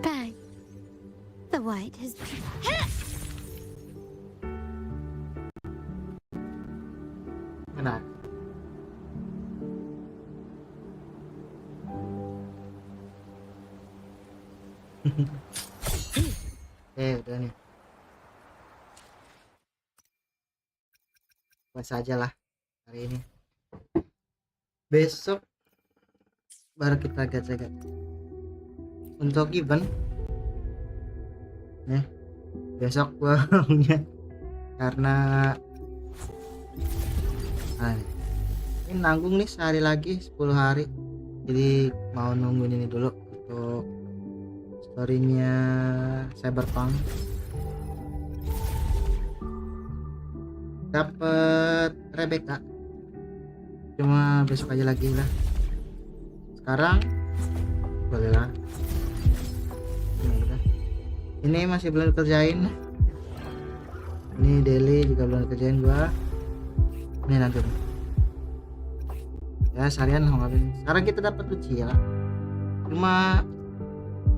Bang. The white has Kenapa? Udah nih. Pas aja lah hari ini. Besok baru kita gacha-gacha. Untuk event besok gua punya karena ini nanggung nih sehari lagi 10 hari, jadi mau nungguin ini dulu untuk storynya Cyberpunk. Dapat Rebecca, cuma besok aja lagi lah. Sekarang boleh lah. Ini masih belum kerjain. Ini daily juga belum kerjain gua. Ini nanti ya seharian mau ngapain. Sekarang kita dapat Lucilla, cuma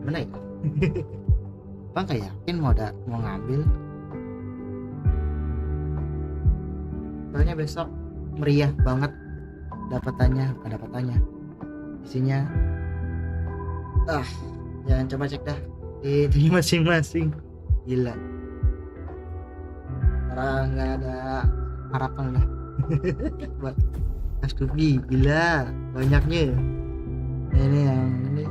mana ya? Bang kayak yakin mau ngambil. Soalnya besok meriah banget dapatannya. Isinya jangan coba cek dah itu masing-masing, gila. Karena nggak ada harapan lah. Buat Astubi, gila banyaknya. Ini yang ini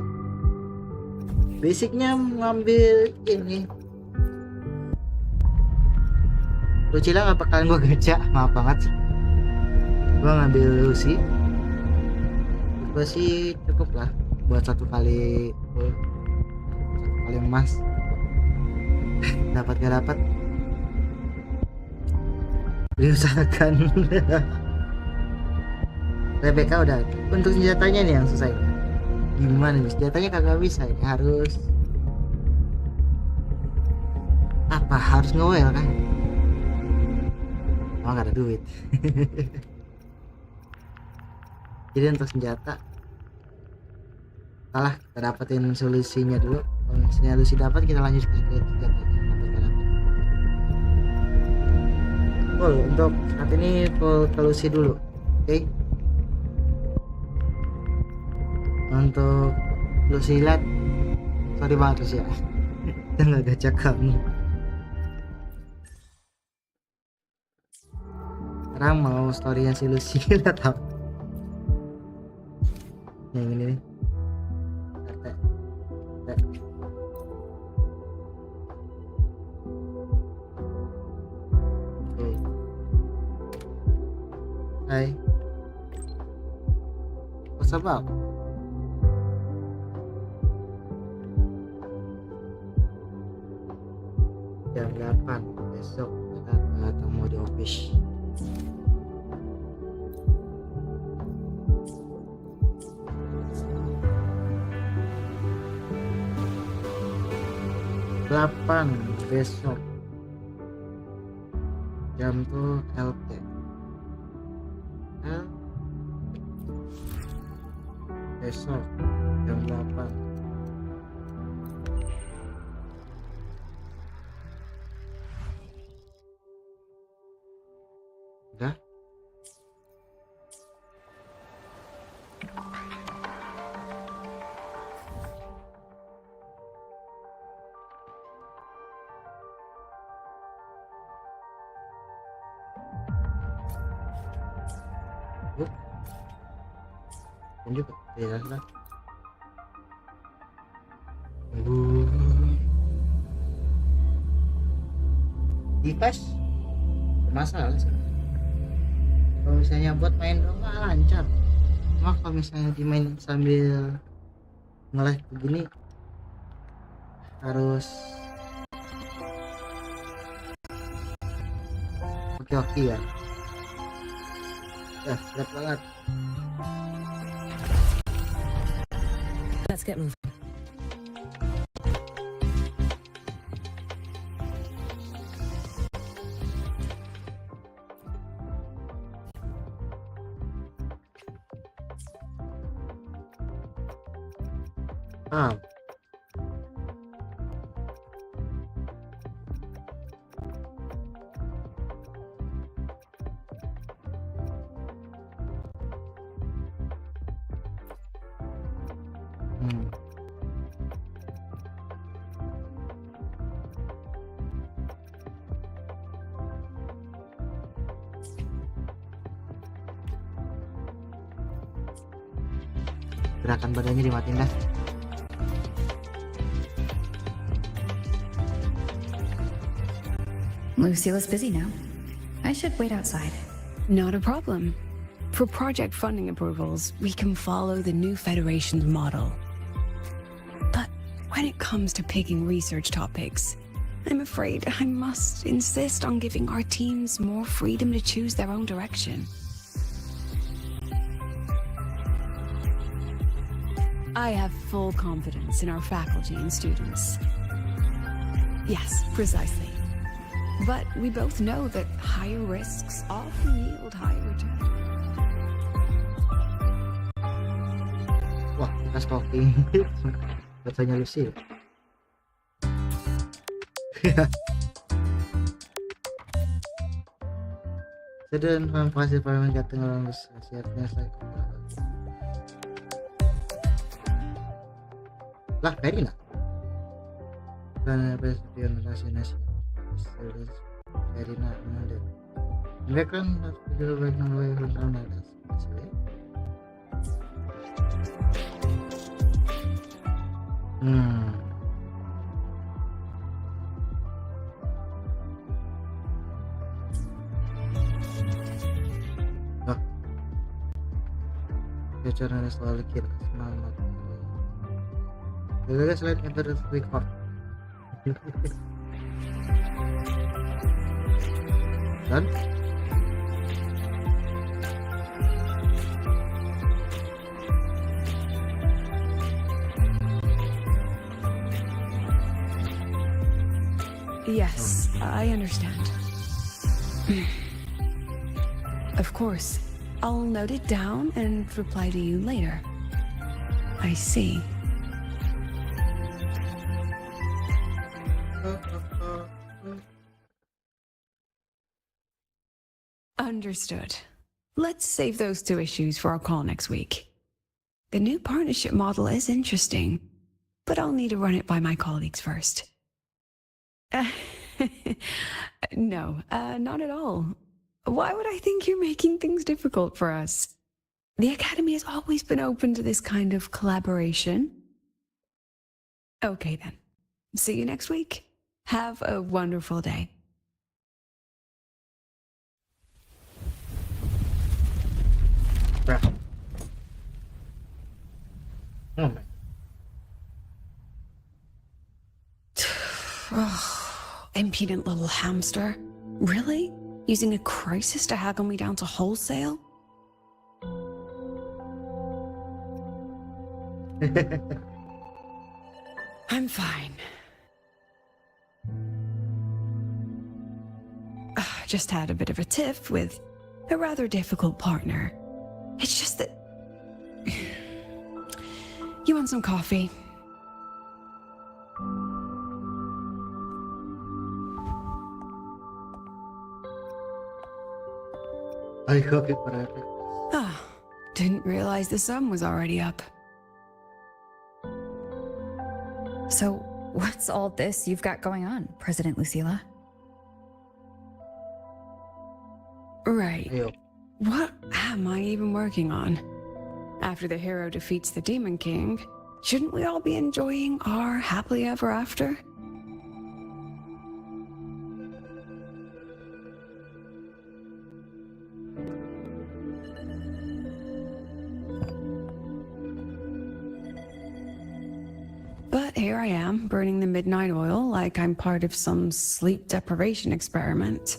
basicnya ngambil ini. Lucilla nggak bakalan gue gacha, maaf banget. Gue ngambil Lucy. Gue sih cukup lah buat satu kali emas. Dapat gak dapat diusahakan. Rebecca udah. Untuk senjatanya nih yang susah ini. Gimana nih senjatanya kagak bisa ini, harus ngewel kan. Gak ada duit. Jadi untuk senjata salah, kita dapetin solusinya dulu. Kalau misalnya Lucy dapat, kita lanjut ke senjata. Full untuk saat ini full ke Lucy dulu, oke? Untuk Lucilla, sorry banget Lucy ya. Kita nggak gacha kamu. Sekarang mau story yang si Lucilla tau. Yang ini nih. Hai. What's up? Jam 8 besok kita ketemu di office. Besok jam tuh LT besok jam 8. Udah juga ya kan. Device bermasalah sih. Kalau misalnya buat main doang nggak lancar, cuma kalau misalnya dimain sambil nge-live begini harus oke ya. Ya berat banget. Let's get moving. Paham. Hmm. Gerakan badannya dimatiin dah. Lucilla's busy now. I should wait outside. Not a problem. For project funding approvals, we can follow the new Federation's model. But when it comes to picking research topics, I'm afraid I must insist on giving our teams more freedom to choose their own direction. I have full confidence in our faculty and students. Yes, precisely. But we both know that higher risks often yield higher returns. Wah, kita stalking katanya Lucilla. Sedang informasi paling datang orang siapnya saya. Lah, Karina. Dan apa Indonesia Karina Ngonten. Mereka kan dulu banyak yang sama ada. Oh. Bicara soal kira semangat. Jadi selain enter record. Dan Yes, I understand. Of course. I'll note it down and reply to you later. I see. Understood. Let's save those two issues for our call next week. The new partnership model is interesting, but I'll need to run it by my colleagues first. No, not at all. Why would I think you're making things difficult for us? The Academy has always been open to this kind of collaboration. Okay then. See you next week. Have a wonderful day. Bruh. Oh man. Impudent little hamster. Really? Using a crisis to haggle me down to wholesale? I'm fine. Just had a bit of a tiff with a rather difficult partner. It's just that... You want some coffee? I hope it forever. Ah, didn't realize the sun was already up. So, what's all this you've got going on, President Lucilla? Right. Ayo. What am I even working on? After the hero defeats the Demon King, shouldn't we all be enjoying our happily ever after? But here I am, burning the midnight oil like I'm part of some sleep deprivation experiment.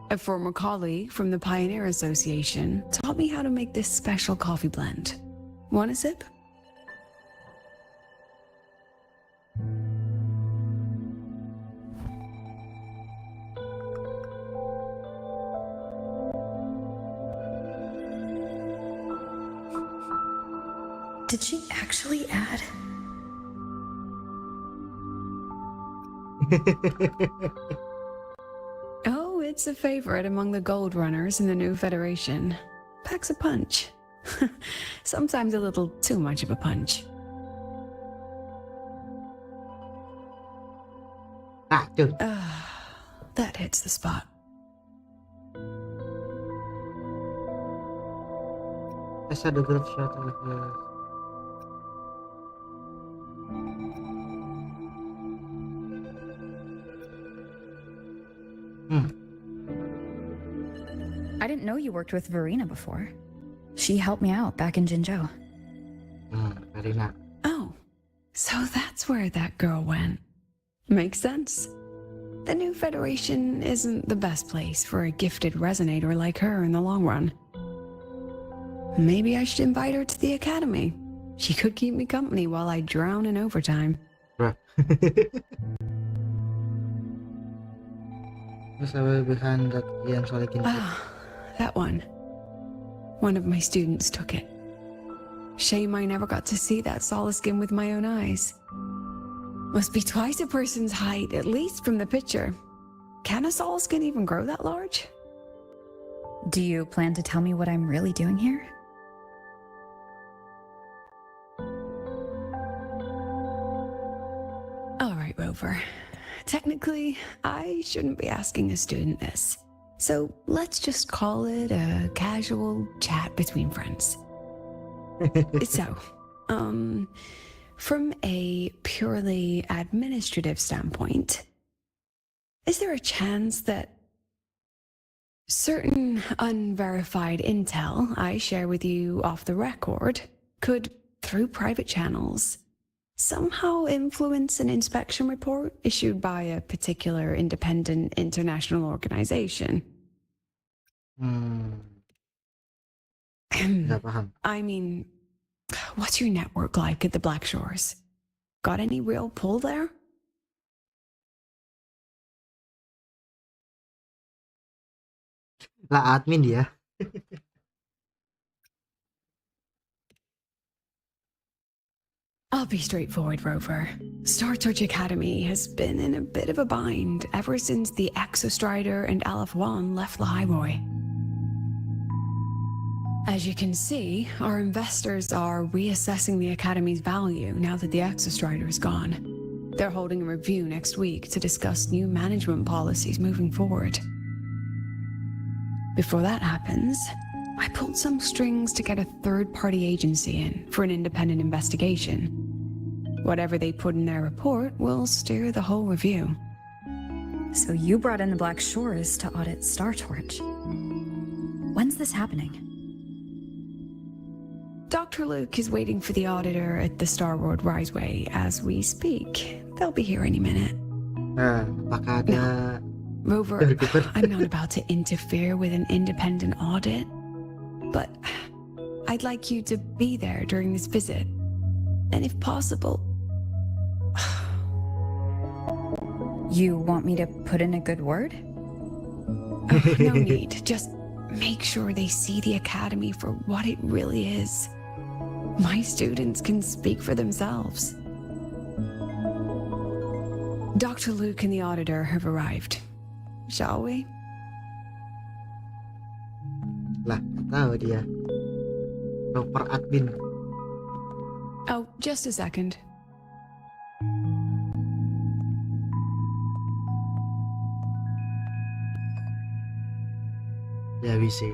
A former colleague from the Pioneer Association taught me how to make this special coffee blend. Want a sip? Did she actually add? Oh, it's a favorite among the gold runners in the new Federation. Packs a punch. Sometimes a little too much of a punch. Racun. That hits the spot. Let's add a group shot of I didn't know you worked with Verena before. She helped me out back in Jinzhou. Karina. Oh, so that's where that girl went. Makes sense. The new Federation isn't the best place for a gifted resonator like her in the long run. Maybe I should invite her to the academy. She could keep me company while I drown in overtime. Bruh. Terus apa behind that yang solekin? That one. One of my students took it. Shame I never got to see that solace skin with my own eyes. Must be twice a person's height, at least from the picture. Can a solace skin even grow that large? Do you plan to tell me what I'm really doing here? All right, Rover. Technically, I shouldn't be asking a student this. So let's just call it a casual chat between friends. So, from a purely administrative standpoint, is there a chance that certain unverified intel I share with you off the record could, through private channels, somehow influence an inspection report issued by a particular independent international organization? Nggak paham. I mean, what's your network like at the Black Shores? Got any real pull there? Lah admin dia. I'll be straightforward, Rover. Star Search Academy has been in a bit of a bind ever since the Exostrider and Aleph One left the highway. As you can see, our investors are reassessing the Academy's value now that the Exostrider is gone. They're holding a review next week to discuss new management policies moving forward. Before that happens, I pulled some strings to get a third-party agency in for an independent investigation. Whatever they put in their report will steer the whole review. So you brought in the Black Shores to audit Star Torch. When's this happening? Dr. Luke is waiting for the auditor at the Starward Riseway as we speak. They'll be here any minute. Apakah ada Rover, I'm not about to interfere with an independent audit, but I'd like you to be there during this visit. And if possible... You want me to put in a good word? No need. Just make sure they see the Academy for what it really is. My students can speak for themselves. Dr. Luke and the auditor have arrived. Shall we? lah, nggak tahu dia. Proper admin. Oh, just a second. Ya bisa.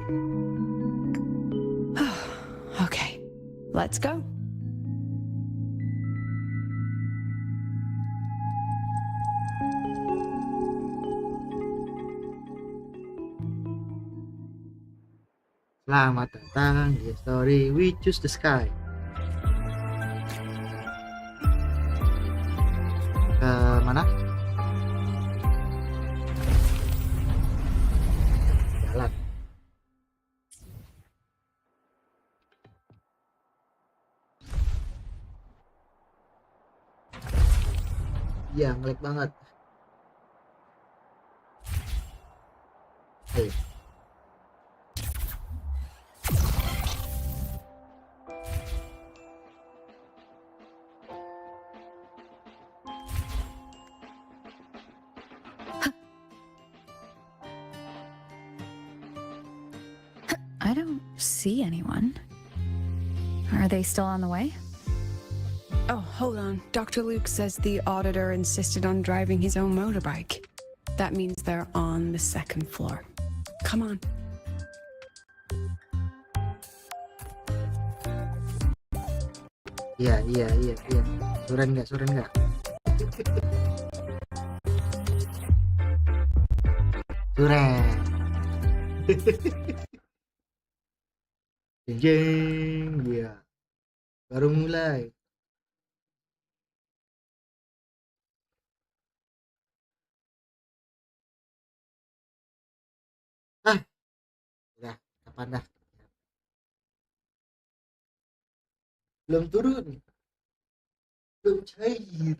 Okay, let's go. Selamat datang di Story We Choose the Sky. Ke mana? Jalan. Ya, ngelag banget. Hey. I don't see anyone. Are they still on the way? Oh, hold on. Dr. Luke says the auditor insisted on driving his own motorbike. That means they're on the second floor. Come on. Iya. Suren nggak? Suren. Jeng, iya. Baru mulai. Udah, kapan dah? Belum turun. Belum cair.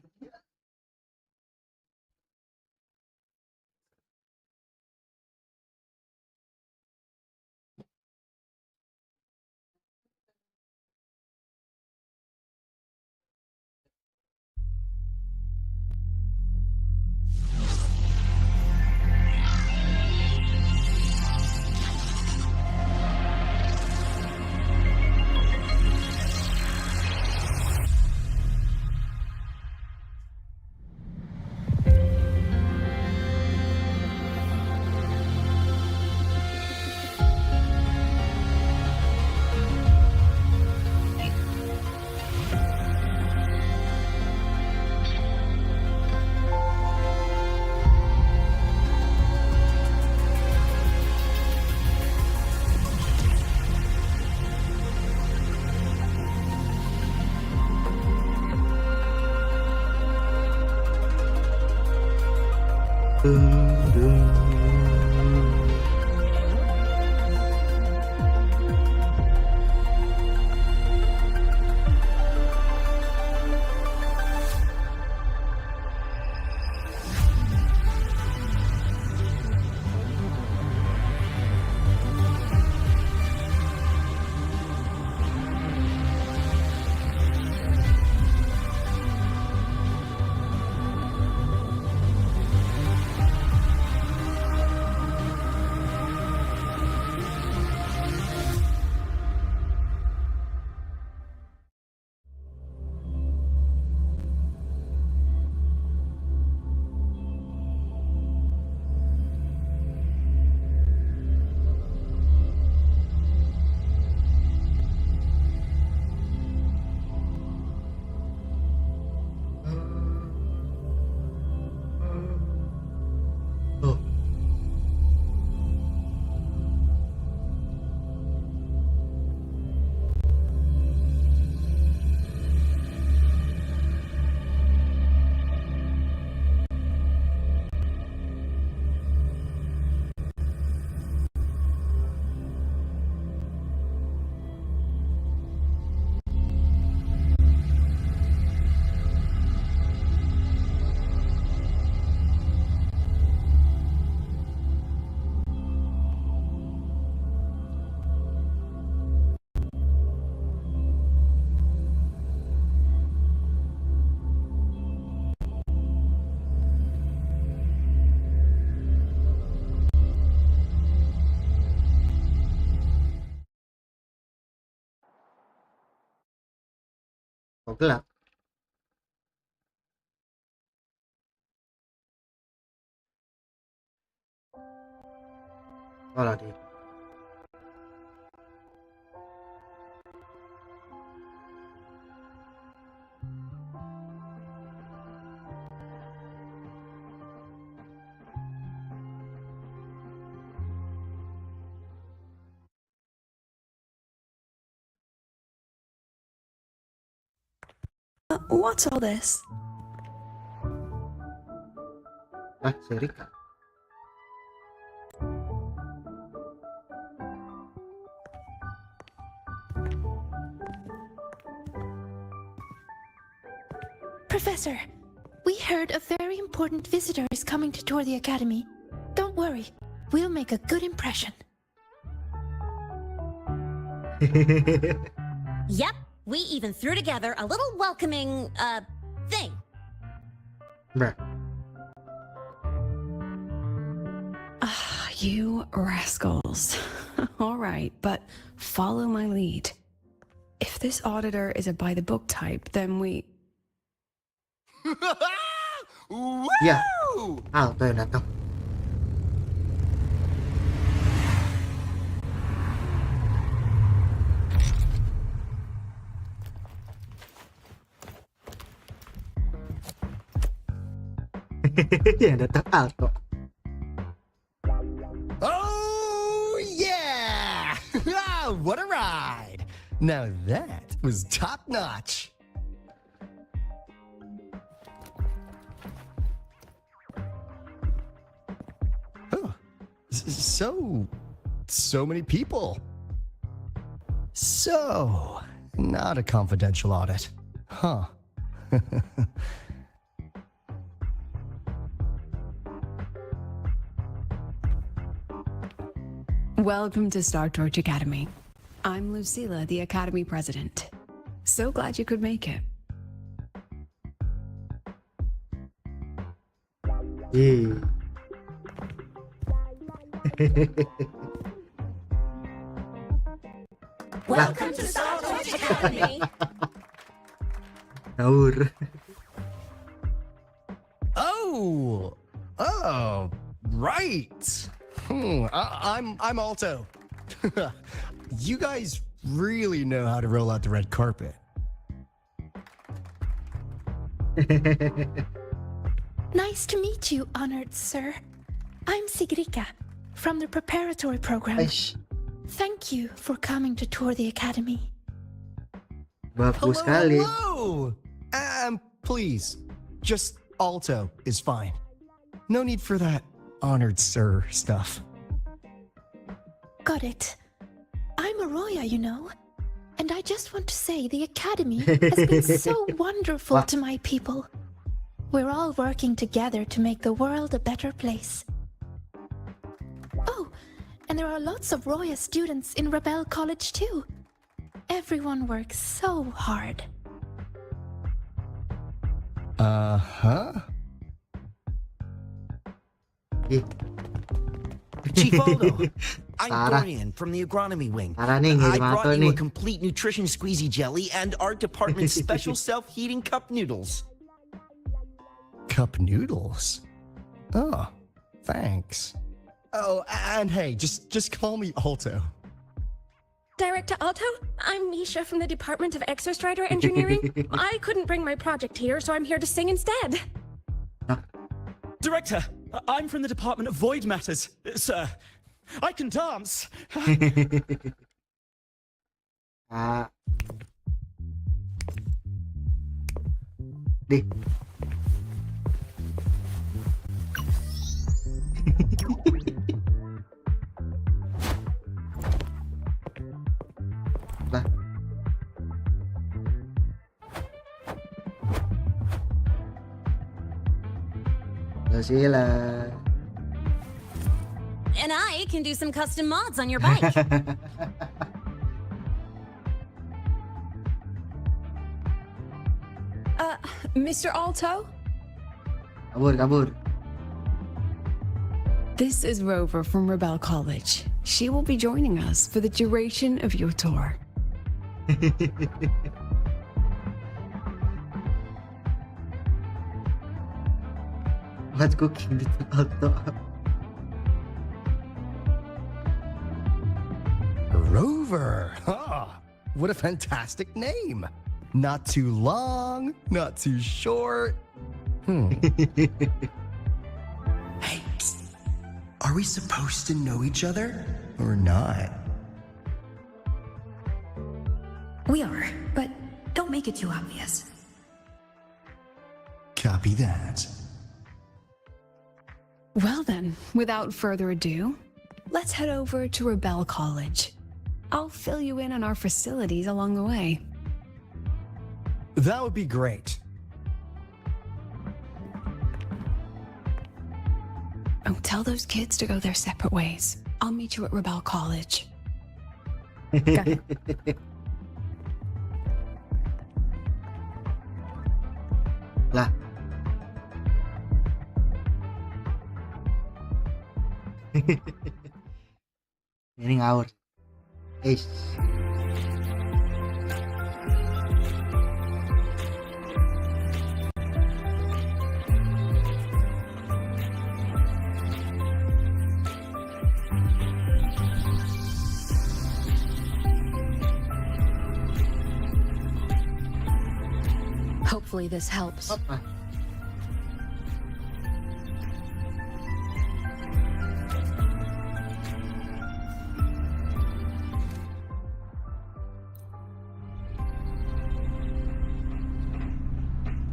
Kok gelap? Oh lah dia. What's all this? Ah, si Rika. Professor, we heard a very important visitor is coming to tour the academy. Don't worry, we'll make a good impression. Yep, we even threw together a little welcoming, thing. Bruh. You rascals. All right, but follow my lead. If this auditor is a by-the-book type, then we... Ya, Alto yang datang. Yang datang Alto. Oh, yeah! What a ride! Now that was top notch. Huh. So many people. So, not a confidential audit. Huh. Welcome to Star Torch Academy. I'm Lucilla, the Academy President. So glad you could make it. Welcome to Star Torch Academy. Ngawur. Oh, right. I'm Alto. You guys really know how to roll out the red carpet. Nice to meet you, honored sir. I'm Sigrika, from the preparatory program. Aish, Thank you for coming to tour the academy. bagus sekali. Hello. Please, just Alto is fine. No need for that honored sir stuff. Got it. I'm Arroya, you know. And I just want to say the academy has been so wonderful to my people. We're all working together to make the world a better place. Oh, and there are lots of Roya students in Rebel College too. Everyone works so hard. Uh-huh. Chief Aldo, I'm Sarah. Dorian from the agronomy wing. Sarah nih, I ngirim brought apa you a nih? complete nutrition squeezy jelly and our department's special self-heating cup noodles. Cup noodles? Oh, thanks. Oh, and hey, just call me Alto. Director Alto, I'm Misha from the Department of Exostrider Engineering. I couldn't bring my project here, so I'm here to sing instead. Director, I'm from the Department of Void Matters. Sir, I can dance. Ah. Dih. Lah. Lucilla. And I can do some custom mods on your bike. Mr. Alto? Kabur. This is Rover from Rebel College. She will be joining us for the duration of your tour. What's cooking with Alto? Rover. Huh. What a fantastic name. Not too long, not too short. Hey, psst. Are we supposed to know each other or not? We are, but don't make it too obvious. Copy that. Well then, without further ado, let's head over to Rebel College. I'll fill you in on our facilities along the way. That would be great. Oh, tell those kids to go their separate ways. I'll meet you at Rebel College. Gacha. Lah. Ini ngawur. Eish. Hopefully this helps. Apa?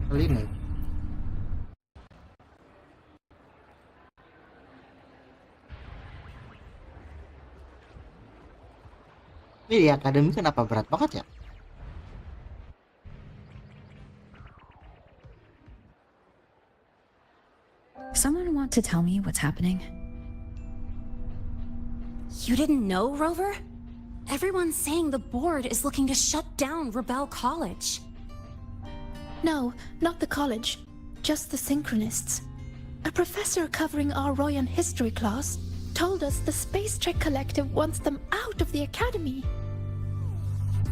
Kali ini. Ini di akademi kenapa berat banget ya? Someone want to tell me what's happening? You didn't know, Rover? Everyone's saying the board is looking to shut down Rebel College. No, not the college. Just the synchronists. A professor covering our Royan history class told us the Space Trek Collective wants them out of the academy.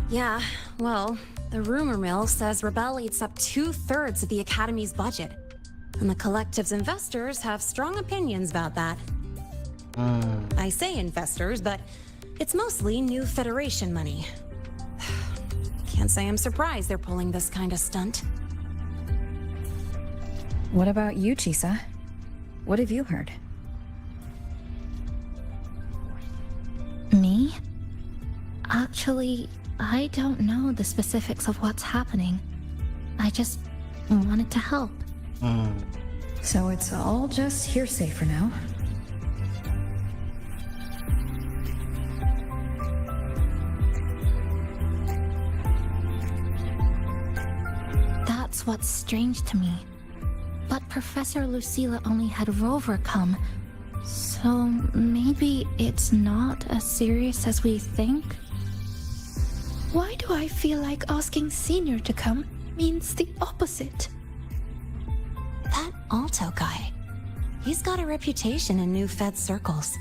Yeah, well, the rumor mill says Rebel eats up 2/3 of the academy's budget. And the collective's investors have strong opinions about that. I say investors, but it's mostly new Federation money. Can't say I'm surprised they're pulling this kind of stunt. What about you, Chisa? What have you heard? Me? Actually, I don't know the specifics of what's happening. I just wanted to help. So it's all just hearsay for now. That's what's strange to me. But Professor Lucilla only had Rover come, so maybe it's not as serious as we think? Why do I feel like asking Senior to come means the opposite? That Alto guy, he's got a reputation in new Fed circles.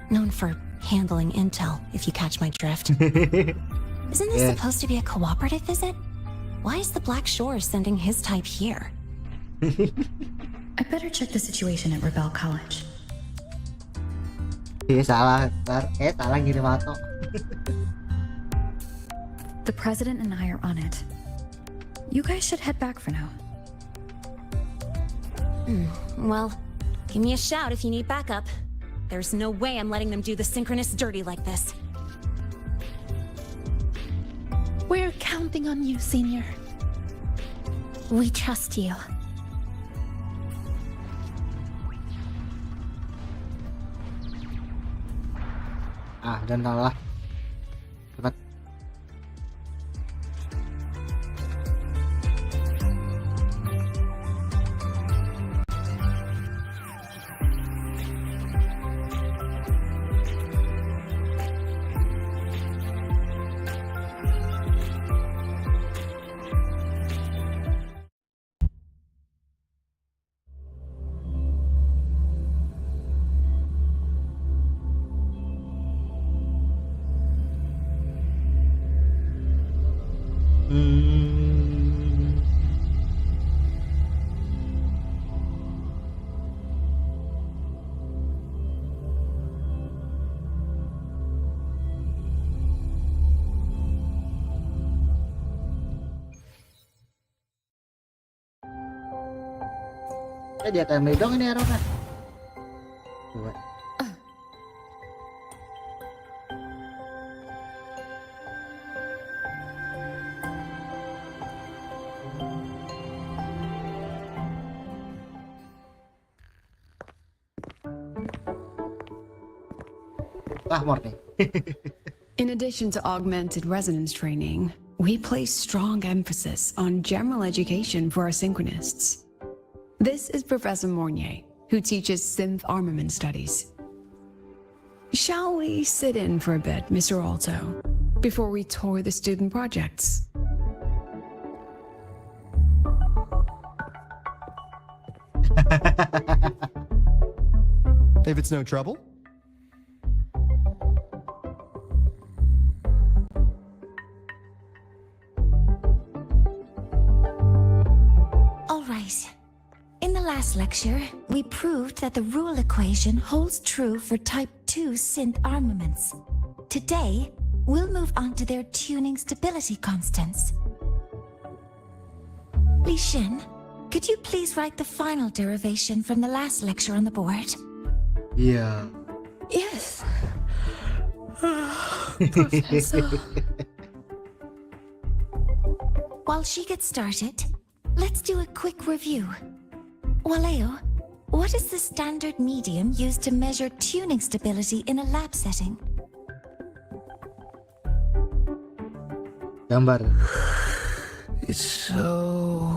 Known for handling intel, if you catch my drift. Isn't this supposed to be a cooperative visit? Why is the Black Shore sending his type here? I better check the situation at Rebel College. Salah ngirim Ato. The president and I are on it. You guys should head back for now. Well, give me a shout if you need backup. There's no way I'm letting them do the synchronous dirty like this. We're counting on you, Senior. We trust you. Dan kalah. Cepat. Dia akan medong ini Aroka. Coba. Morning. In addition to augmented resonance training, we place strong emphasis on general education for our synchronists. This is Professor Mornier, who teaches synth armament studies. Shall we sit in for a bit, Mr. Alto, before we tour the student projects? If it's no trouble, the last lecture, we proved that the rule equation holds true for Type 2 synth armaments. Today, we'll move on to their tuning stability constants. Li Xin, could you please write the final derivation from the last lecture on the board? Iya. Yes. Professor. While she gets started, let's do a quick review. Waleo, what is the standard medium used to measure tuning stability in a lab setting? Gambar. It's so...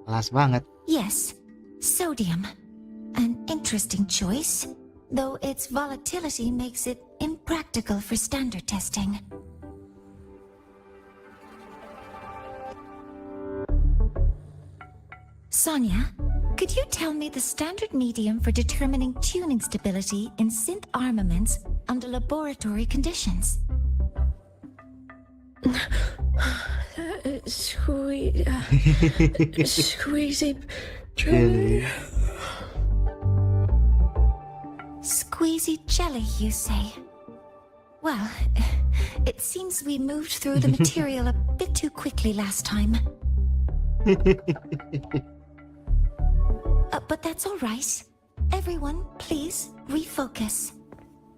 Kelas banget. Yes, sodium. An interesting choice, though its volatility makes it impractical for standard testing. Sonia, could you tell me the standard medium for determining tuning stability in synth armaments under laboratory conditions? Squeezy jelly. Squeezy jelly, you say? Well, it seems we moved through the material a bit too quickly last time. But that's all right. Everyone, please refocus.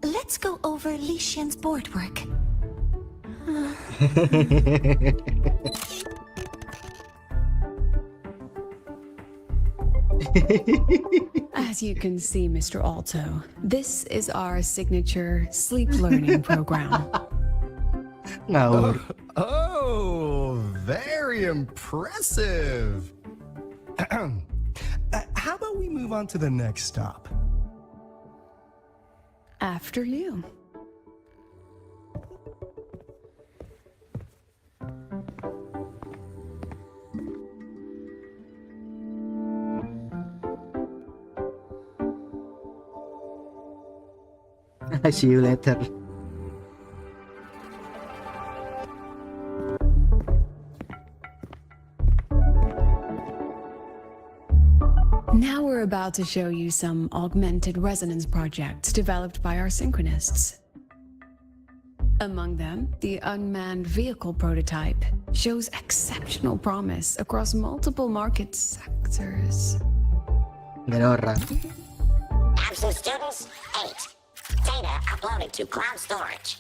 Let's go over Li Xian's board work. As you can see, Mr. Alto, this is our signature sleep learning program. Ngawur. Oh, very impressive. How about we move on to the next stop? After you. See you later. Now we're about to show you some augmented resonance projects developed by our synchronists. Among them, the unmanned vehicle prototype shows exceptional promise across multiple market sectors. Nggak ada orang. Absent students, 8. Data uploaded to cloud storage.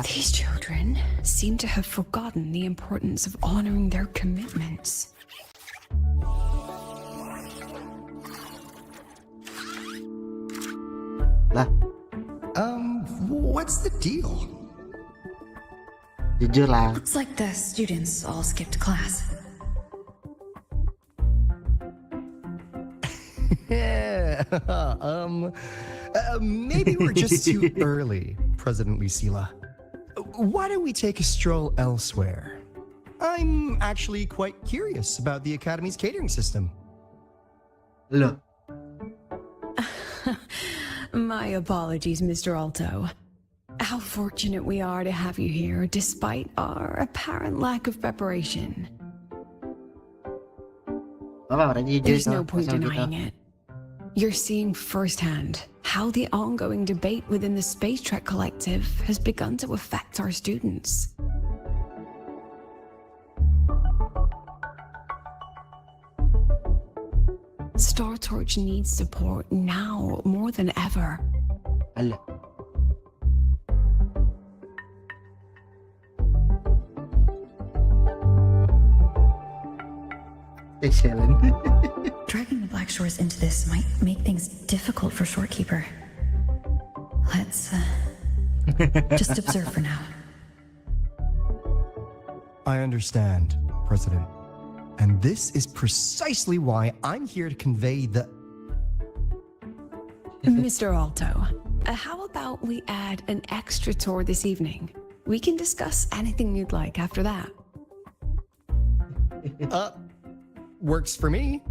These children seem to have forgotten the importance of honoring their commitments. Lah, What's the deal? jujur lah. Looks like the students all skipped class. Maybe we're just too early, President Lucilla. Why don't we take a stroll elsewhere? I'm actually quite curious about the Academy's catering system. Loh, My apologies, Mr. Alto. How fortunate we are to have you here despite our apparent lack of preparation. apa jujur There's tuh, no point pasal denying gitu. it. You're seeing firsthand how the ongoing debate within the Space Trek Collective has begun to affect our students. Star Torch needs support now more than ever. Alah. Excellent. Dragging the Black Shores into this might make things difficult for Shorekeeper. Let's just observe for now. I understand, President. And this is precisely why I'm here to convey the... Mr. Alto, how about we add an extra tour this evening? We can discuss anything you'd like after that. Works for me.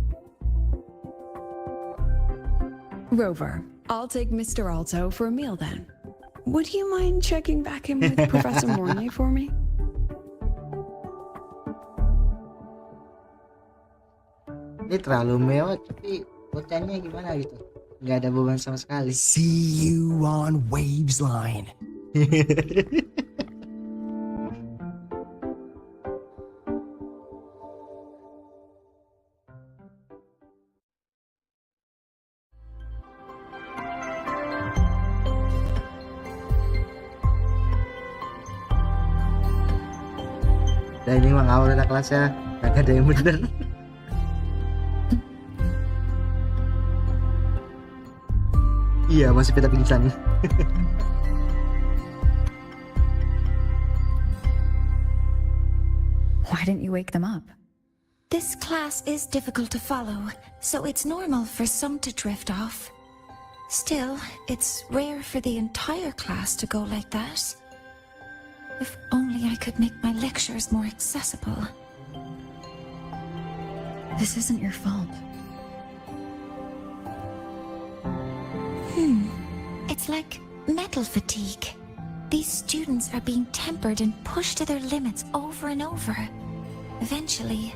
Rover, I'll take Mr. Alto for a meal then. would you mind checking back in with Professor Mornay for me? Ini terlalu mewah, tapi bocahnya gimana gitu? Nggak ada beban sama sekali. See you on Waves Line. Dan ini mah ngawur anak kelasnya, kagak ada yang bener. Iya, masih peta pingsan. Why didn't you wake them up? This class is difficult to follow, so it's normal for some to drift off. Still, it's rare for the entire class to go like that. If only I could make my lectures more accessible. This isn't your fault. It's like metal fatigue. These students are being tempered and pushed to their limits over and over. Eventually,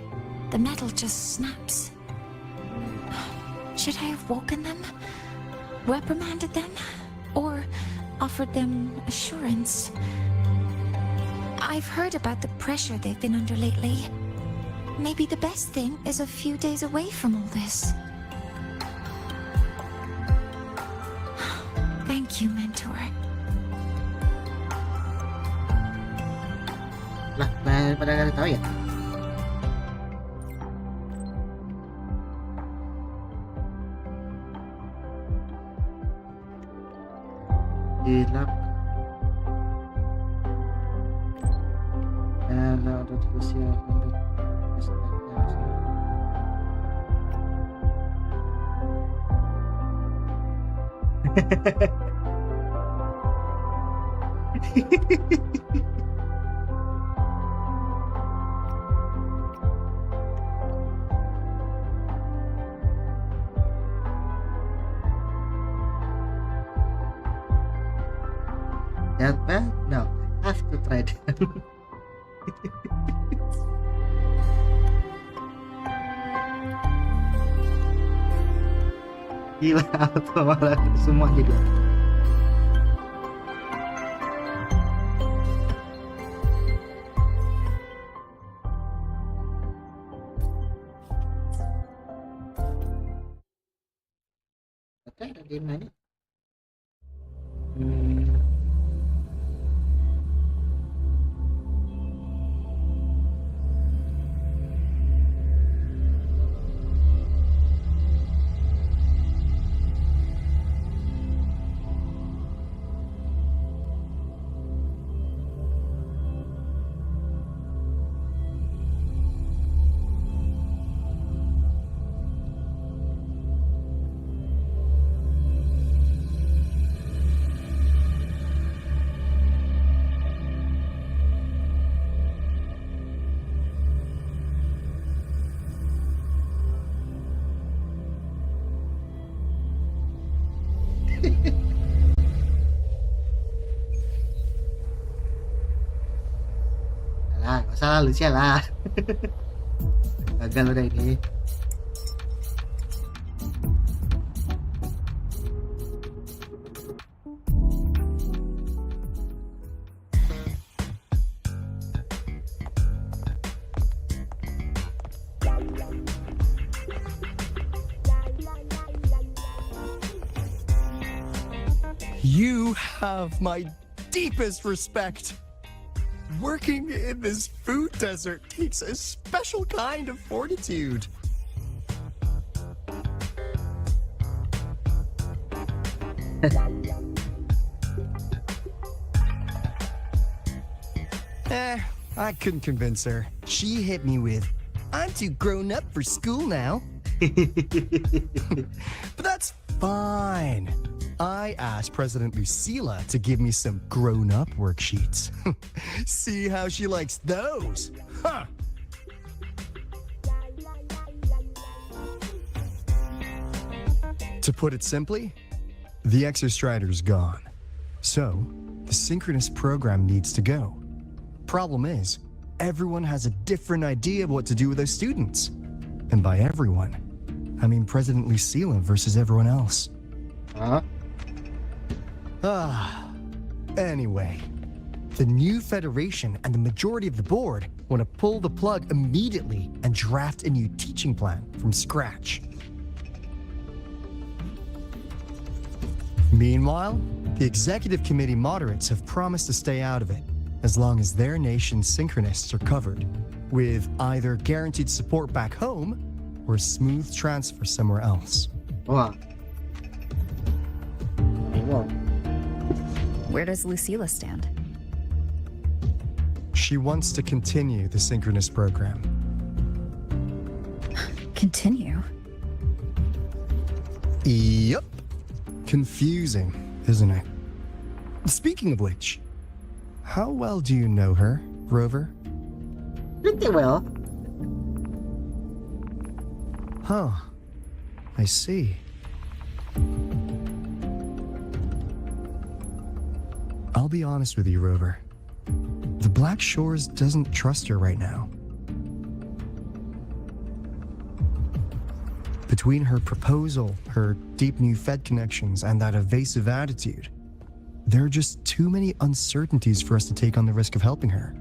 the metal just snaps. Should I have woken them? Reprimanded them? Or offered them assurance? I've heard about the pressure they've been under lately. Maybe the best thing is a few days away from all this. Thank you, mentor. Lah, pada nggak tahu ya? Hilap. Ada diskusi untuk That bad? No, I have to try that. Gila, auto malah semua jadi. Oke, ada di mana? Alah, gak usah lah, Lucilla lah. Gagal udah ini. You have my deepest respect. Working in this food desert takes a special kind of fortitude. I couldn't convince her. She hit me with, "I'm too grown up for school now." But that's fine. I asked President Lucilla to give me some grown-up worksheets. See how she likes those. Huh. To put it simply, the Exostrider's gone. So, the synchronous program needs to go. Problem is, everyone has a different idea of what to do with those students. And by everyone, I mean President Lucilla versus everyone else. Huh? Anyway, the new federation and the majority of the board want to pull the plug immediately and draft a new teaching plan from scratch. Meanwhile, the executive committee moderates have promised to stay out of it, as long as their nation's synchronists are covered, with either guaranteed support back home or a smooth transfer somewhere else. Wah. Wow. Where does Lucilla stand? She wants to continue the synchronous program. Continue? Yep. Confusing, isn't it? Speaking of which, how well do you know her, Rover? Pretty well. Huh. I see. I'll be honest with you, Rover. The Black Shores doesn't trust her right now. Between her proposal, her deep new Fed connections, and that evasive attitude, there are just too many uncertainties for us to take on the risk of helping her.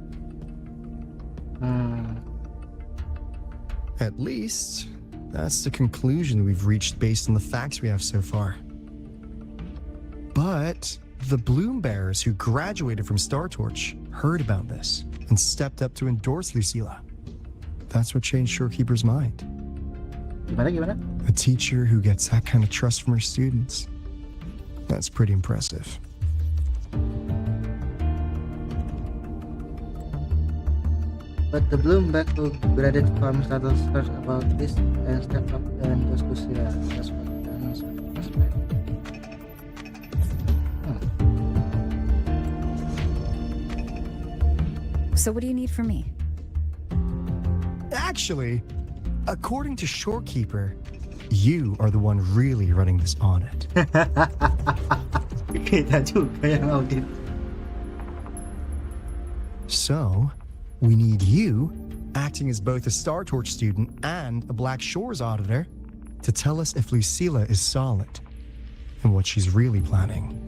At least, that's the conclusion we've reached based on the facts we have so far. But the Bloom Bearers who graduated from Star Torch heard about this and stepped up to endorse Lucilla. That's what changed Shorekeeper's mind. Gimana? A teacher who gets that kind of trust from her students. That's pretty impressive. But the Bloomberg who graduated from status heard about this and stepped up and endorse Lucilla. That's what the announcement was like. So what do you need from me? Actually, according to Shorekeeper, you are the one really running this audit. Kita juga yang audit. So, we need you, acting as both a Star Torch student and a Black Shores auditor, to tell us if Lucilla is solid and what she's really planning.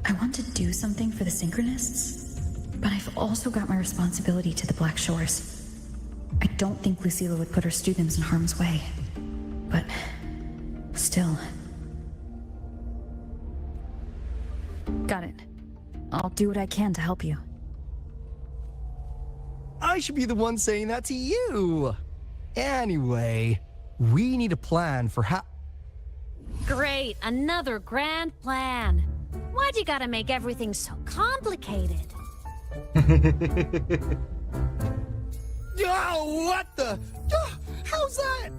I want to do something for the Synchronists, but I've also got my responsibility to the Black Shores. I don't think Lucilla would put her students in harm's way, but still. Got it. I'll do what I can to help you. I should be the one saying that to you. Anyway, we need a plan for how... Great, another grand plan. Why'd you gotta make everything so complicated? Oh, what the? How's that?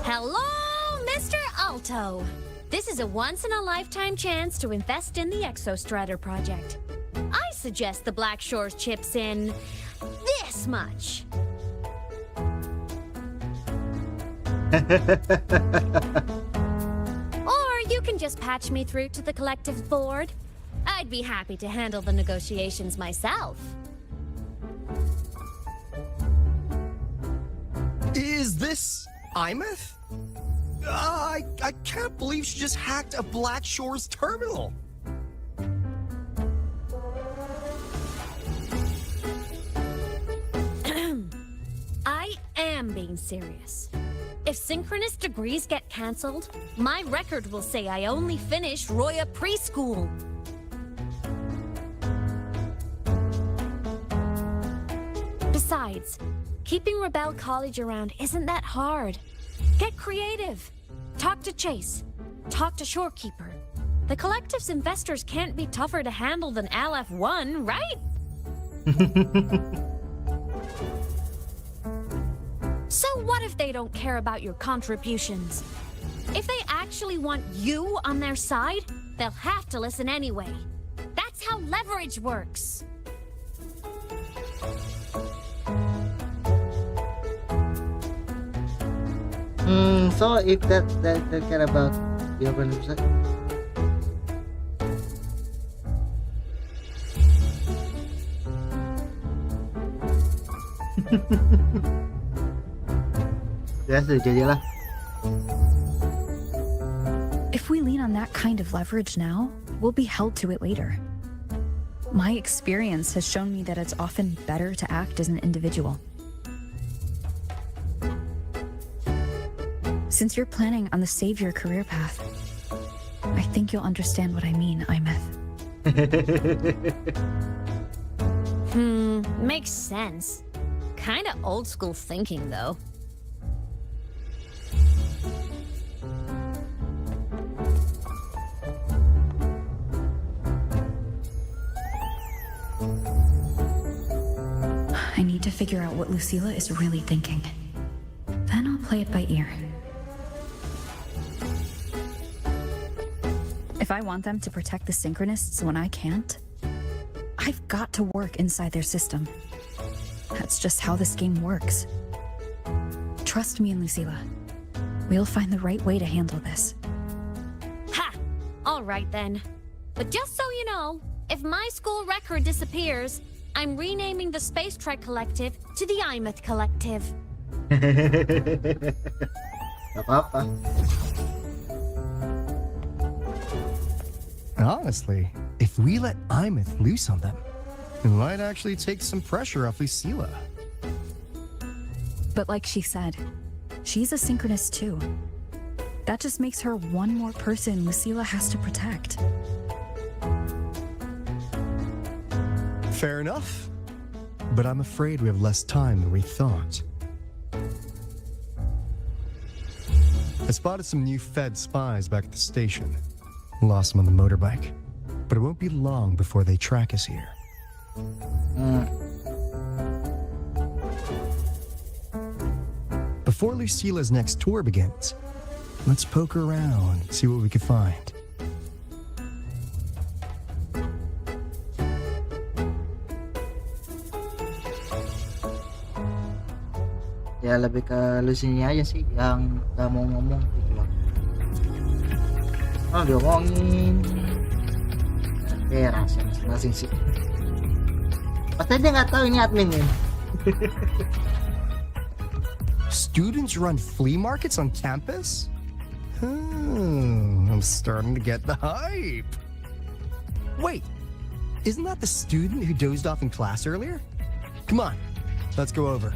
Hello, Mr. Alto. This is a once-in-a-lifetime chance to invest in the Exostrider project. I suggest the Black Shores chips in this much. Or you can just patch me through to the collective board. I'd be happy to handle the negotiations myself. Is this Imeth? I can't believe she just hacked a Black Shores terminal. I am being serious. If synchronous degrees get cancelled, my record will say I only finished Roya preschool. Besides, keeping Rebel College around isn't that hard. Get creative. Talk to Chase. Talk to Shorekeeper. The collective's investors can't be tougher to handle than LF1, right? So what if they don't care about your contributions? If they actually want you on their side, they'll have to listen anyway. That's how leverage works. So if that care about your friendship, ya sudah jadilah. If we lean on that kind of leverage now, we'll be held to it later. My experience has shown me that it's often better to act as an individual. Since you're planning on the savior career path, I think you'll understand what I mean, Imeth. Makes sense. Kinda old school thinking, though. I need to figure out what Lucilla is really thinking. Then I'll play it by ear. If I want them to protect the Synchronists when I can't, I've got to work inside their system. That's just how this game works. Trust me and Lucilla. We'll find the right way to handle this. Ha! Alright then. But just so you know, if my school record disappears, I'm renaming the Space Trek Collective to the Imeth Collective. Gak apa-apa. Honestly, if we let Imeth loose on them, it might actually take some pressure off Lucilla. But like she said, she's a Synchronist too. That just makes her one more person Lucilla has to protect. Fair enough. But I'm afraid we have less time than we thought. I spotted some new Fed spies back at the station. Lost them on the motorbike. But it won't be long before they track us here. Before Lucilla's next tour begins, let's poke around and see what we can find. Ya lebih ke Lucilla aja sih yang gak mau ngomong gitu loh. Oh diomongin. Oke rahasia masing-masing sih. Pasti dia nggak tahu ini adminnya. Students run flea markets on campus? I'm starting to get the hype. Wait, isn't that the student who dozed off in class earlier? Come on, let's go over.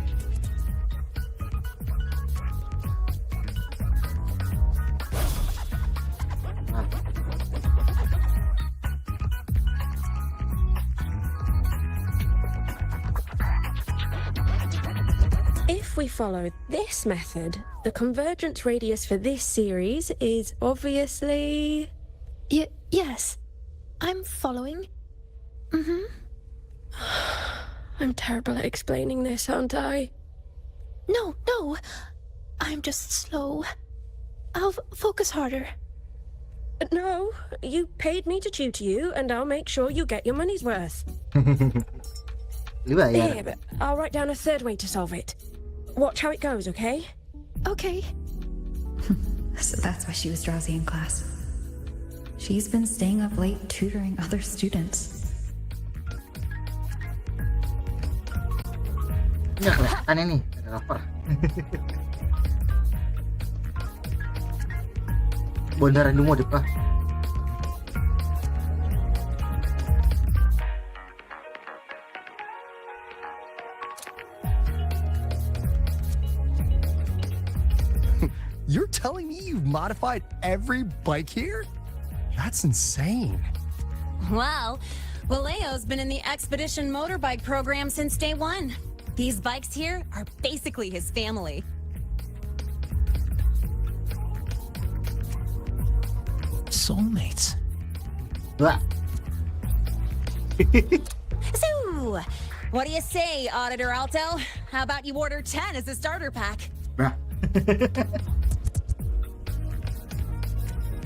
If we follow this method, the convergence radius for this series is obviously... Yes. I'm following. I'm terrible at explaining this, aren't I? No. I'm just slow. I'll focus harder. No, you paid me to tutor you, and I'll make sure you get your money's worth. Here, but I'll write down a third way to solve it. Watch how it goes, okay? Okay. So that's why she was drowsy in class. She's been staying up late tutoring other students. Nggak kelihatan ini, ada lapar. Beneran dulu deh, Pak. You're telling me you've modified every bike here? That's insane. Well, Valeo's been in the Expedition motorbike program since day one. These bikes here are basically his family. Soulmates. So, what do you say, Auditor Alto? How about you order 10 as a starter pack?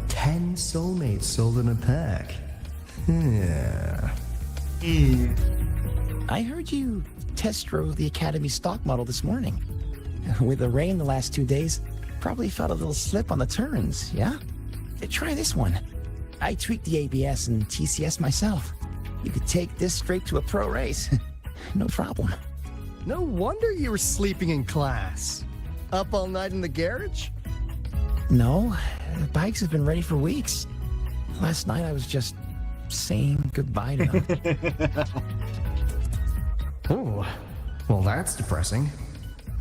10 soulmates sold in a pack. Yeah. I heard you test drove the Academy stock model this morning. With the rain the last 2 days, Probably felt a little slip on the turns, yeah? Try this one. I tweaked the ABS and TCS myself. You could take this straight to a pro race. No problem. No wonder you were sleeping in class. Up all night in the garage? No, the bikes have been ready for weeks. Last night I was just saying goodbye to them. Oh, well that's depressing.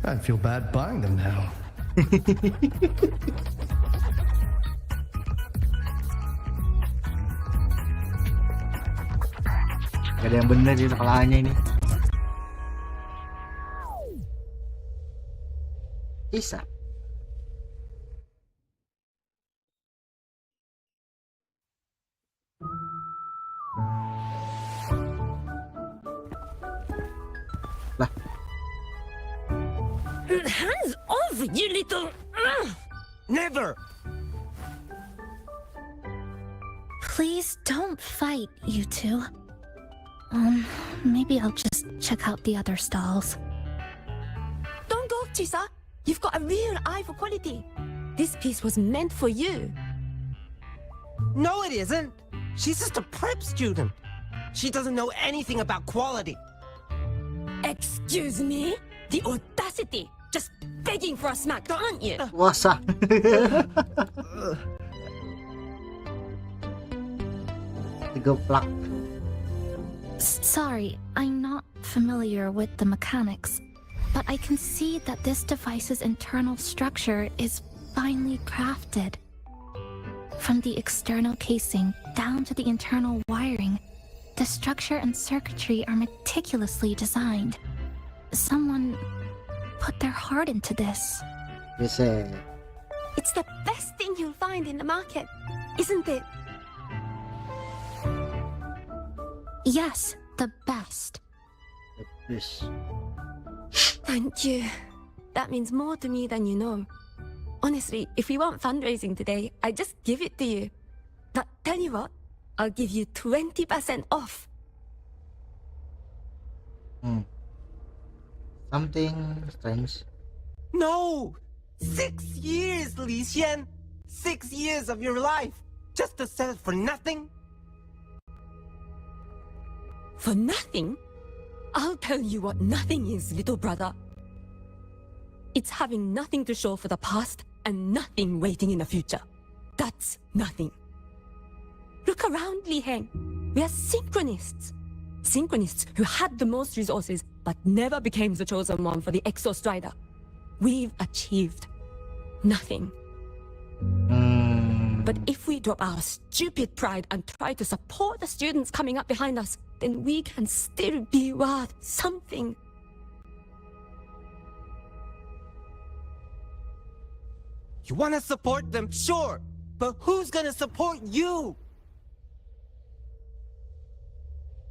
I'd feel bad buying them now. Gak ada yang bener di sekolahannya ini. Bisa. Lah. Hands off, you little... Never! Please don't fight, you two. Maybe I'll just check out the other stalls. Don't go, Chisa. You've got a real eye for quality. This piece was meant for you. No, it isn't. She's just a prep student. She doesn't know anything about quality. Excuse me? The audacity! Just begging for a smack, aren't you? Wasa. Digeplak. Sorry, I'm not familiar with the mechanics, but I can see that this device's internal structure is finely crafted. From the external casing down to the internal wiring, the structure and circuitry are meticulously designed. Someone put their heart into this. Yes, It's the best thing you'll find in the market, isn't it? Yes, the best. Yes. Thank you. That means more to me than you know. Honestly, if we want fundraising today, I'd just give it to you. But tell you what, I'll give you 20% off. Something strange. No! 6 years, Li Xian! 6 years of your life! Just to sell it for nothing? For nothing? I'll tell you what nothing is, little brother. It's having nothing to show for the past and nothing waiting in the future. That's nothing. Look around, Li Heng. We are synchronists. Synchronists who had the most resources but never became the chosen one for the Exo Strider. We've achieved nothing. But if we drop our stupid pride and try to support the students coming up behind us, then we can still be worth something. You want to support them, sure, but who's gonna support you?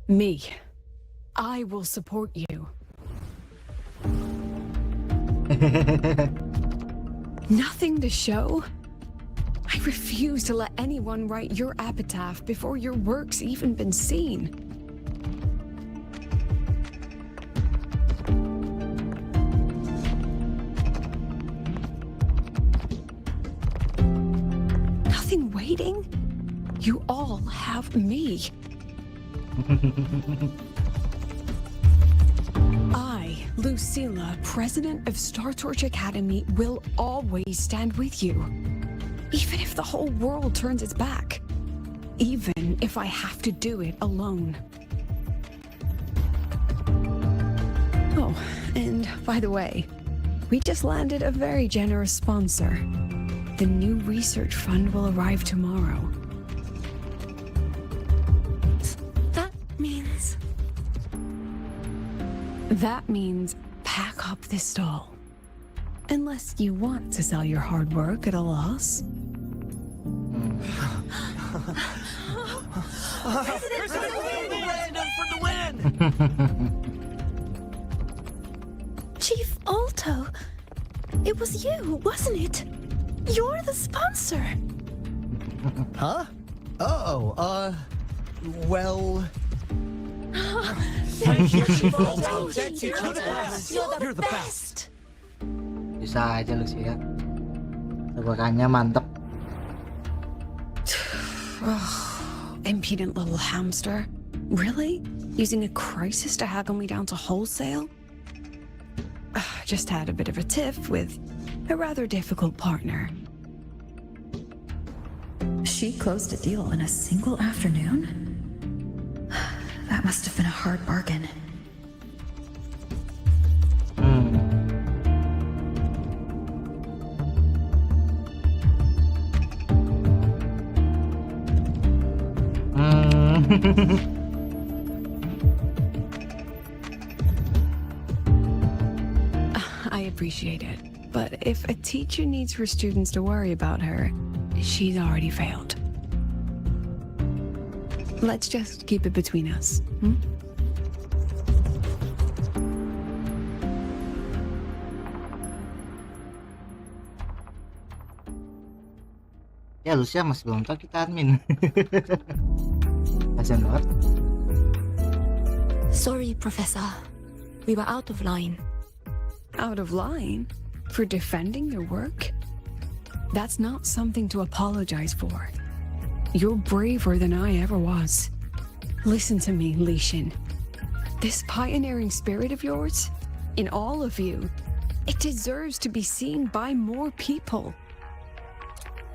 Me. I will support you. Nothing to show? I refuse to let anyone write your epitaph before your work's even been seen. Nothing waiting? You all have me. I, Lucilla, president of Star Torch Academy, will always stand with you. Even if the whole world turns its back. Even if I have to do it alone. Oh, and by the way, we just landed a very generous sponsor. The new research fund will arrive tomorrow. That means pack up this stall. Unless you want to sell your hard work at a loss. Chief Alto, it was you, wasn't it? You're the sponsor. Huh? Oh, well... Thank you, Chief Alto. You're the best. Bisa aja Lucilla. Tebakannya mantep. Impudent little hamster. Really? Using a crisis to haggle me down to wholesale? Just had a bit of a tiff with a rather difficult partner. She closed a deal in a single afternoon? That must have been a hard bargain. I appreciate it, but if a teacher needs her students to worry about her, she's already failed. Let's just keep it between us, hmm? Ya Lucilla masih belum tahu kita admin. Kasian banget. Sorry, Professor. We were out of line. Out of line? For defending your work? That's not something to apologize for. You're braver than I ever was. Listen to me, Lishin. This pioneering spirit of yours, in all of you, it deserves to be seen by more people.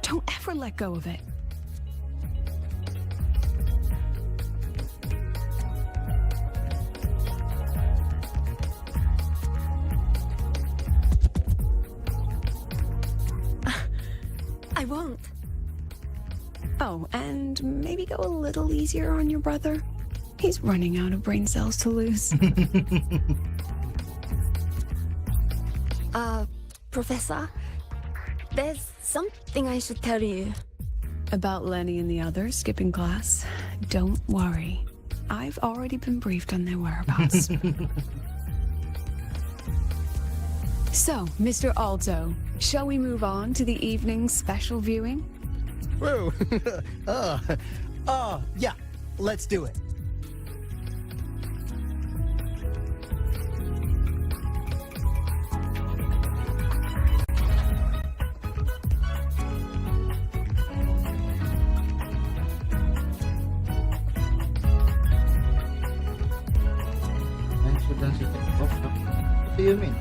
Don't ever let go of it. I won't. Oh, and maybe go a little easier on your brother. He's running out of brain cells to lose. Professor, there's something I should tell you. About Lenny and the others skipping class? Don't worry. I've already been briefed on their whereabouts. So, Mr. Alto, shall we move on to the evening's special viewing? Whoa. Yeah, let's do it. Sudah sistem workshop. What do you mean?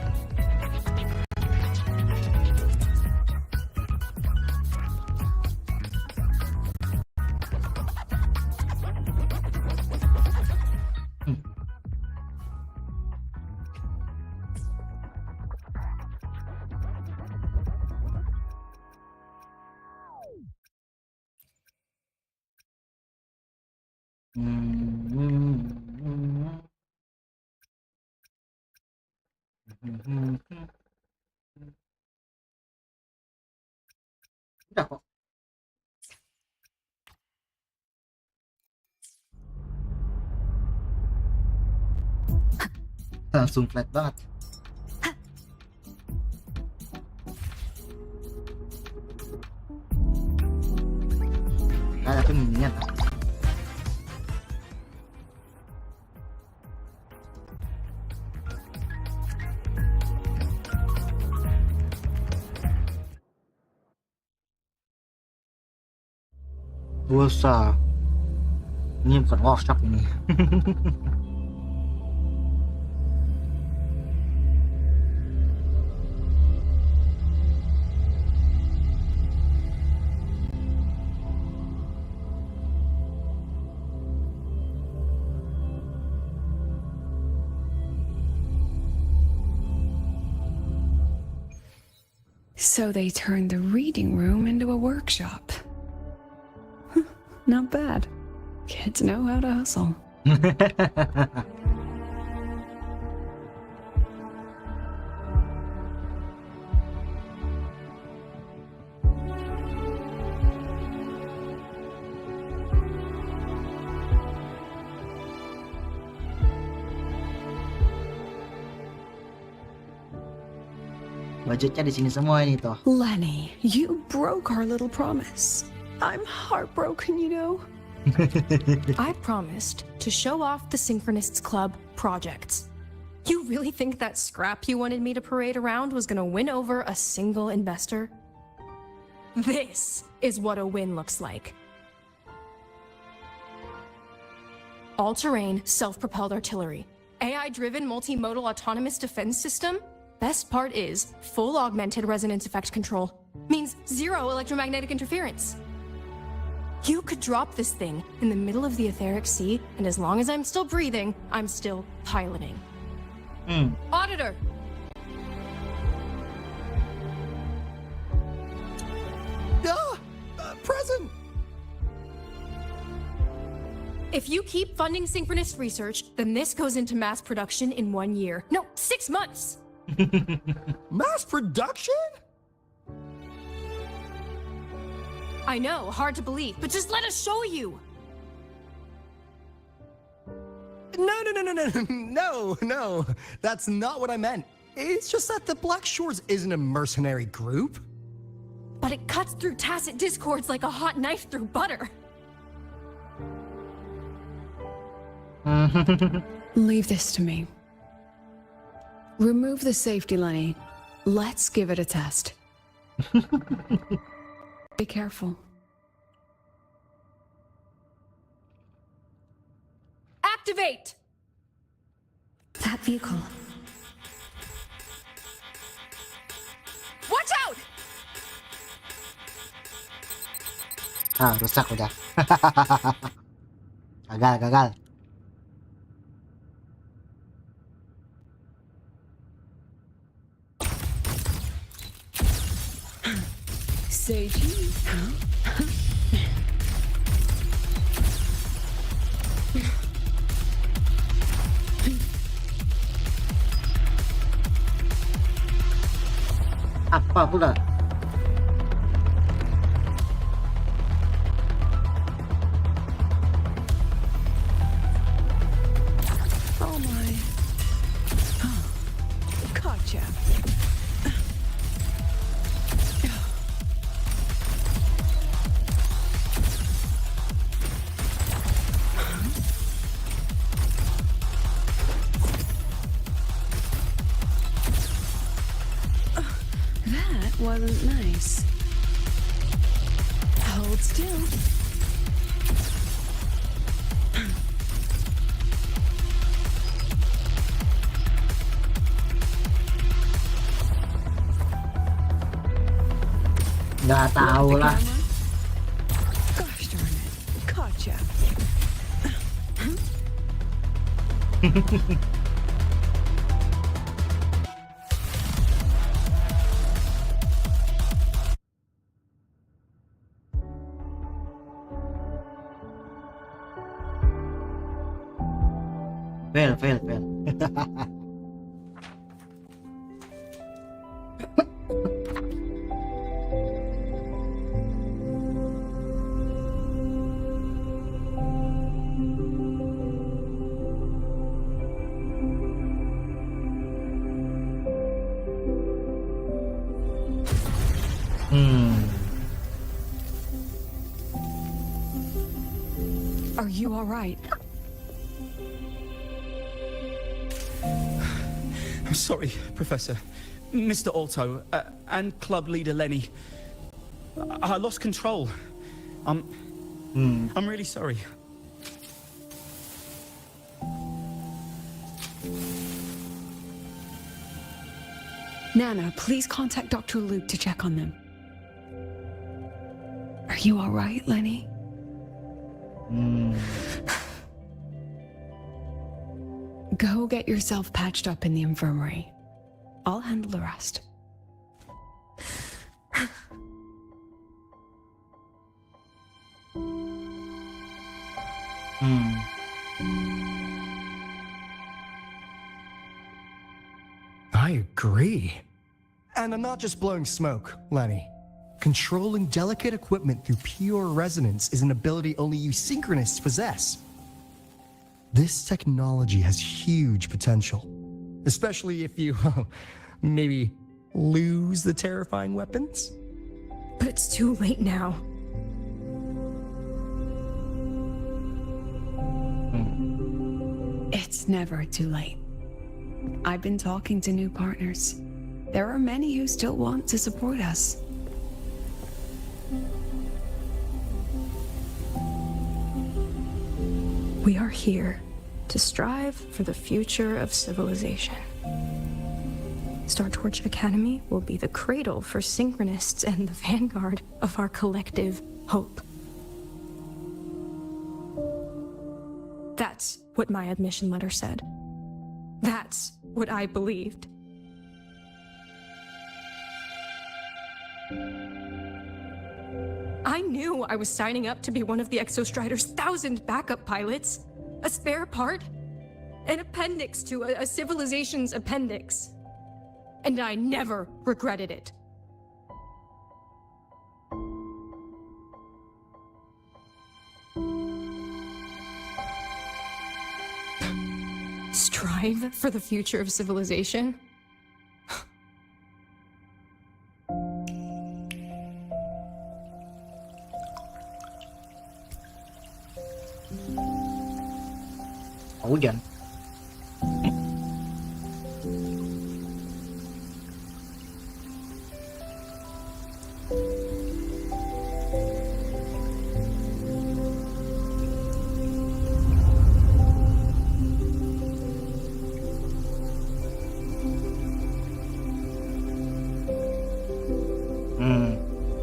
Udah kok. Langsung flat banget. Tapi mendingan. Dosa. Ini bukan workshop ini. So they turned the reading room into a workshop. Not bad. Kids know how to hustle. Budgetnya di sini semua ini toh. Lenny, you broke our little promise. I'm heartbroken, you know. I promised to show off the Synchronists Club projects. You really think that scrap you wanted me to parade around was gonna win over a single investor? This is what a win looks like. All-terrain, self-propelled artillery. AI-driven multimodal autonomous defense system. Best part is full augmented resonance effect control. Means zero electromagnetic interference. You could drop this thing in the middle of the etheric sea, and as long as I'm still breathing, I'm still piloting. Auditor! Present! If you keep funding synchronous research, then this goes into mass production in 1 year. No, 6 months! Mass production? I know, hard to believe, but just let us show you! No. That's not what I meant. It's just that the Black Shores isn't a mercenary group. But it cuts through tacit discords like a hot knife through butter. Leave this to me. Remove the safety, Lenny. Let's give it a test. Be careful. Activate! That vehicle. Watch out! Rusak udah. Gagal. Segue, Apa pula? Oh my. Gotcha. That wasn't nice. Hold still. Nggak tahu lah. Gosh darn it. Gotcha. Fail. Are you all right? I'm sorry, Professor. Mr. Alto, and club leader Lenny. I lost control. I'm really sorry. Nana, please contact Dr. Luke to check on them. Are you all right, Lenny? Go get yourself patched up in the infirmary. I'll handle the rest. I agree. And I'm not just blowing smoke, Lenny. Controlling delicate equipment through pure resonance is an ability only you synchronists possess. This technology has huge potential, especially if you, maybe lose the terrifying weapons? But it's too late now. It's never too late. I've been talking to new partners. There are many who still want to support us. We are here to strive for the future of civilization. Startorch Academy will be the cradle for synchronists and the vanguard of our collective hope. That's what my admission letter said. That's what I believed. I knew I was signing up to be one of the Exostrider's 1,000 backup pilots. A spare part. An appendix to a civilization's appendix. And I never regretted it. Strive for the future of civilization? Hujan.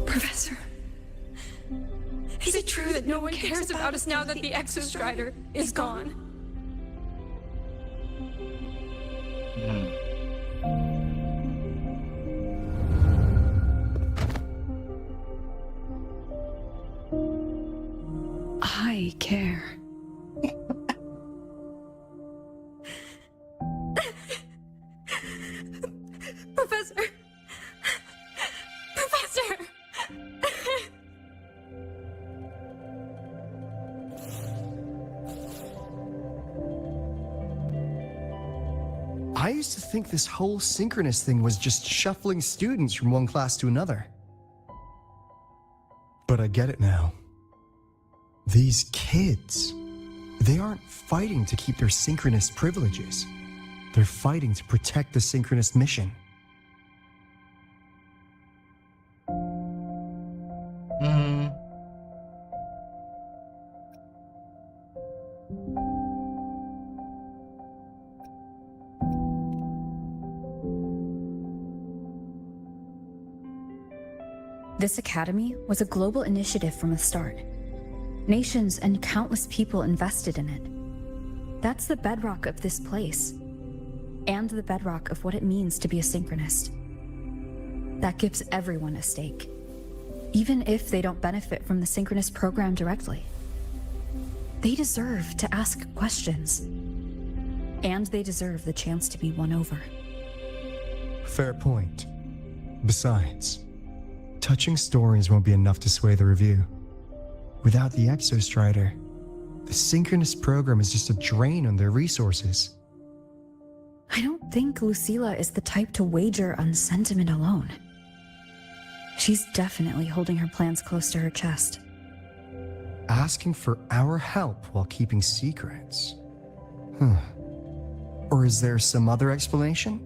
Professor, is it true that no one cares about us now that the Exostrider is gone? I care. Professor! Professor! I used to think this whole synchronous thing was just shuffling students from one class to another. But I get it now. These kids, they aren't fighting to keep their synchronous privileges. They're fighting to protect the synchronous mission. This academy was a global initiative from the start. Nations and countless people invested in it. That's the bedrock of this place, and the bedrock of what it means to be a synchronist. That gives everyone a stake, even if they don't benefit from the synchronous program directly. They deserve to ask questions, and they deserve the chance to be won over. Fair point. Besides, touching stories won't be enough to sway the review. Without the Exostrider, the synchronous program is just a drain on their resources. I don't think Lucilla is the type to wager on sentiment alone. She's definitely holding her plans close to her chest. Asking for our help while keeping secrets. Or is there some other explanation?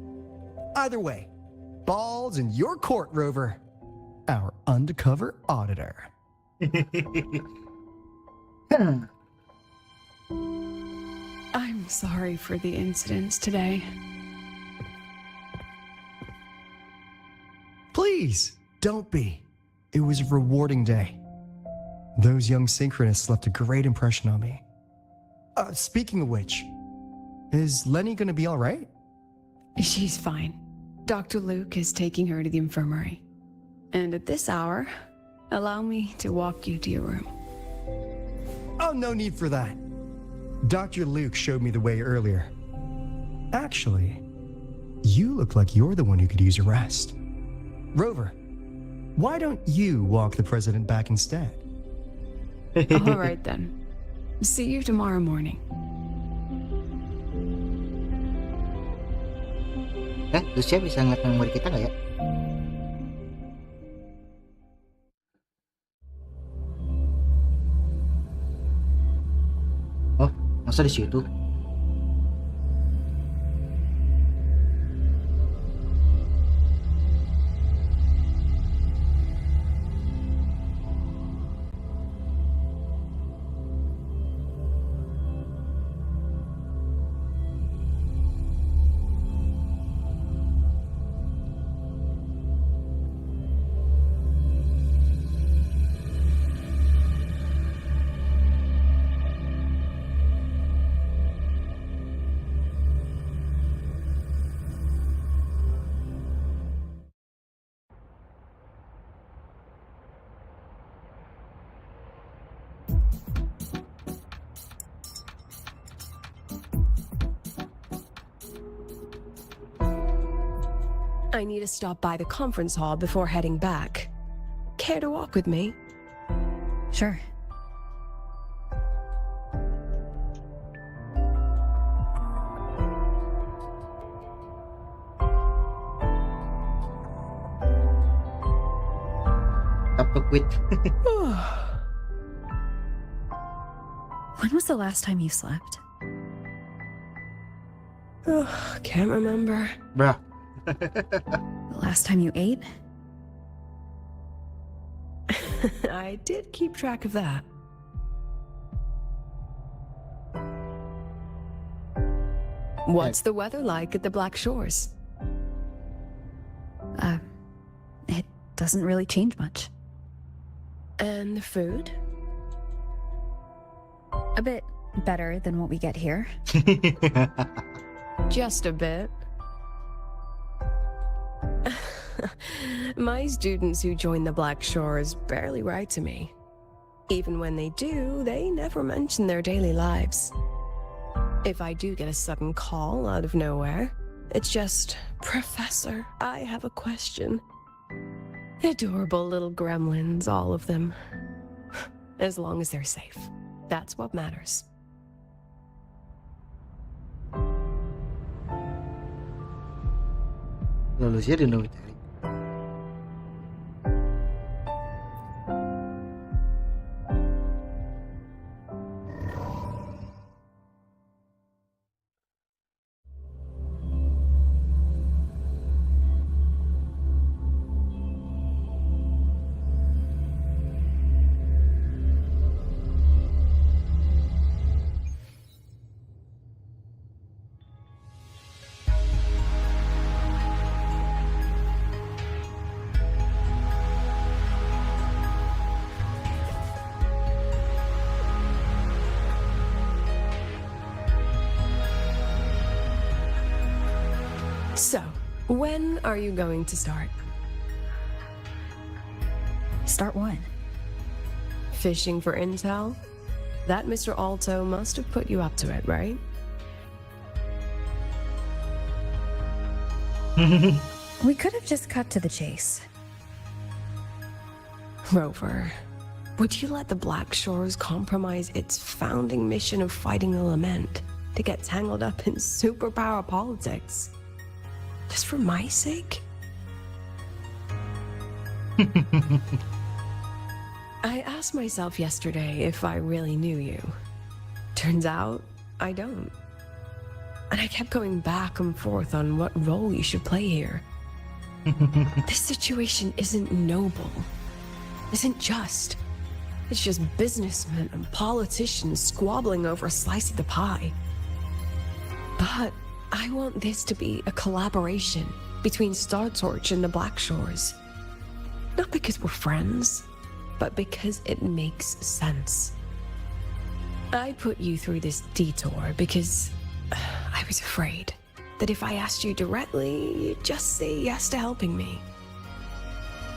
Either way, balls in your court, Rover. Our undercover auditor. I'm sorry for the incidents today. Please, don't be. It was a rewarding day. Those young synchronists left a great impression on me. Speaking of which, is Lenny gonna be all right? She's fine. Dr. Luke is taking her to the infirmary. And at this hour, allow me to walk you to your room. Oh, no need for that. Dr. Luke showed me the way earlier. Actually, you look like you're the one who could use a rest. Rover, why don't you walk the president back instead? All right then. See you tomorrow morning. Lucilla bisa ngeliat memori kita nggak ya? Oh, masa di situ? I need to stop by the conference hall before heading back. Care to walk with me? Sure. Apa quit? When was the last time you slept? Can't remember. Bruh. The last time you ate? I did keep track of that. What's the weather like at the Black Shores? It doesn't really change much. And the food? A bit better than what we get here. Just a bit. My students who join the Black Shores barely write to me. Even when they do, they never mention their daily lives. If I do get a sudden call out of nowhere, it's just, "Professor, I have a question." Adorable little gremlins, all of them. As long as they're safe. That's what matters. Lucia di dong cari. So, when are you going to start? Start what? Fishing for intel? That Mr. Alto must have put you up to it, right? We could have just cut to the chase. Rover, would you let the Black Shores compromise its founding mission of fighting the Lament to get tangled up in superpower politics? Just for my sake? I asked myself yesterday if I really knew you. Turns out, I don't. And I kept going back and forth on what role you should play here. This situation isn't noble, isn't just. It's just businessmen and politicians squabbling over a slice of the pie. But I want this to be a collaboration between Star Torch and the Black Shores. Not because we're friends, but because it makes sense. I put you through this detour because I was afraid that if I asked you directly, you'd just say yes to helping me.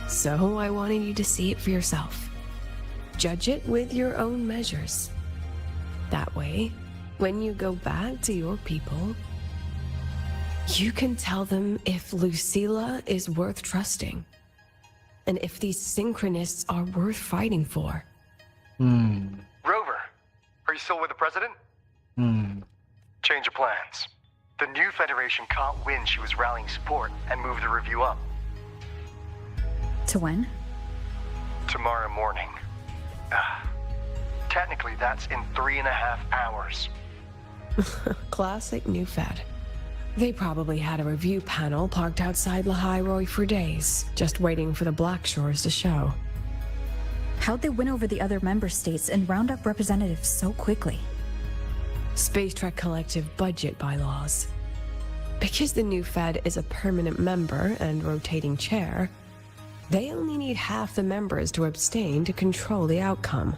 So I wanted you to see it for yourself. Judge it with your own measures. That way, when you go back to your people, you can tell them if Lucilla is worth trusting, and if these synchronists are worth fighting for. Rover, are you still with the president? Change of plans. The new Federation can't win. She was rallying support and moved the review up. To when? Tomorrow morning. Technically, that's in 3.5 hours. Classic New Fed. They probably had a review panel parked outside Lahairoi for days, just waiting for the Black Shores to show. How'd they win over the other member states and round up representatives so quickly? Space Trek Collective budget bylaws. Because the new Fed is a permanent member and rotating chair, they only need half the members to abstain to control the outcome.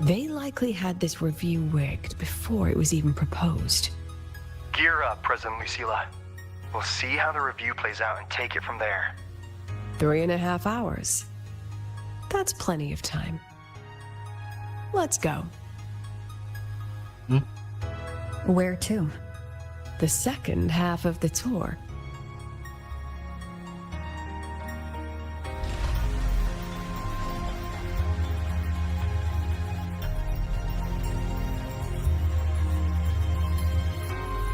They likely had this review rigged before it was even proposed. Gear up, President Lucilla. We'll see how the review plays out and take it from there. 3.5 hours. That's plenty of time. Let's go. Where to? The second half of the tour.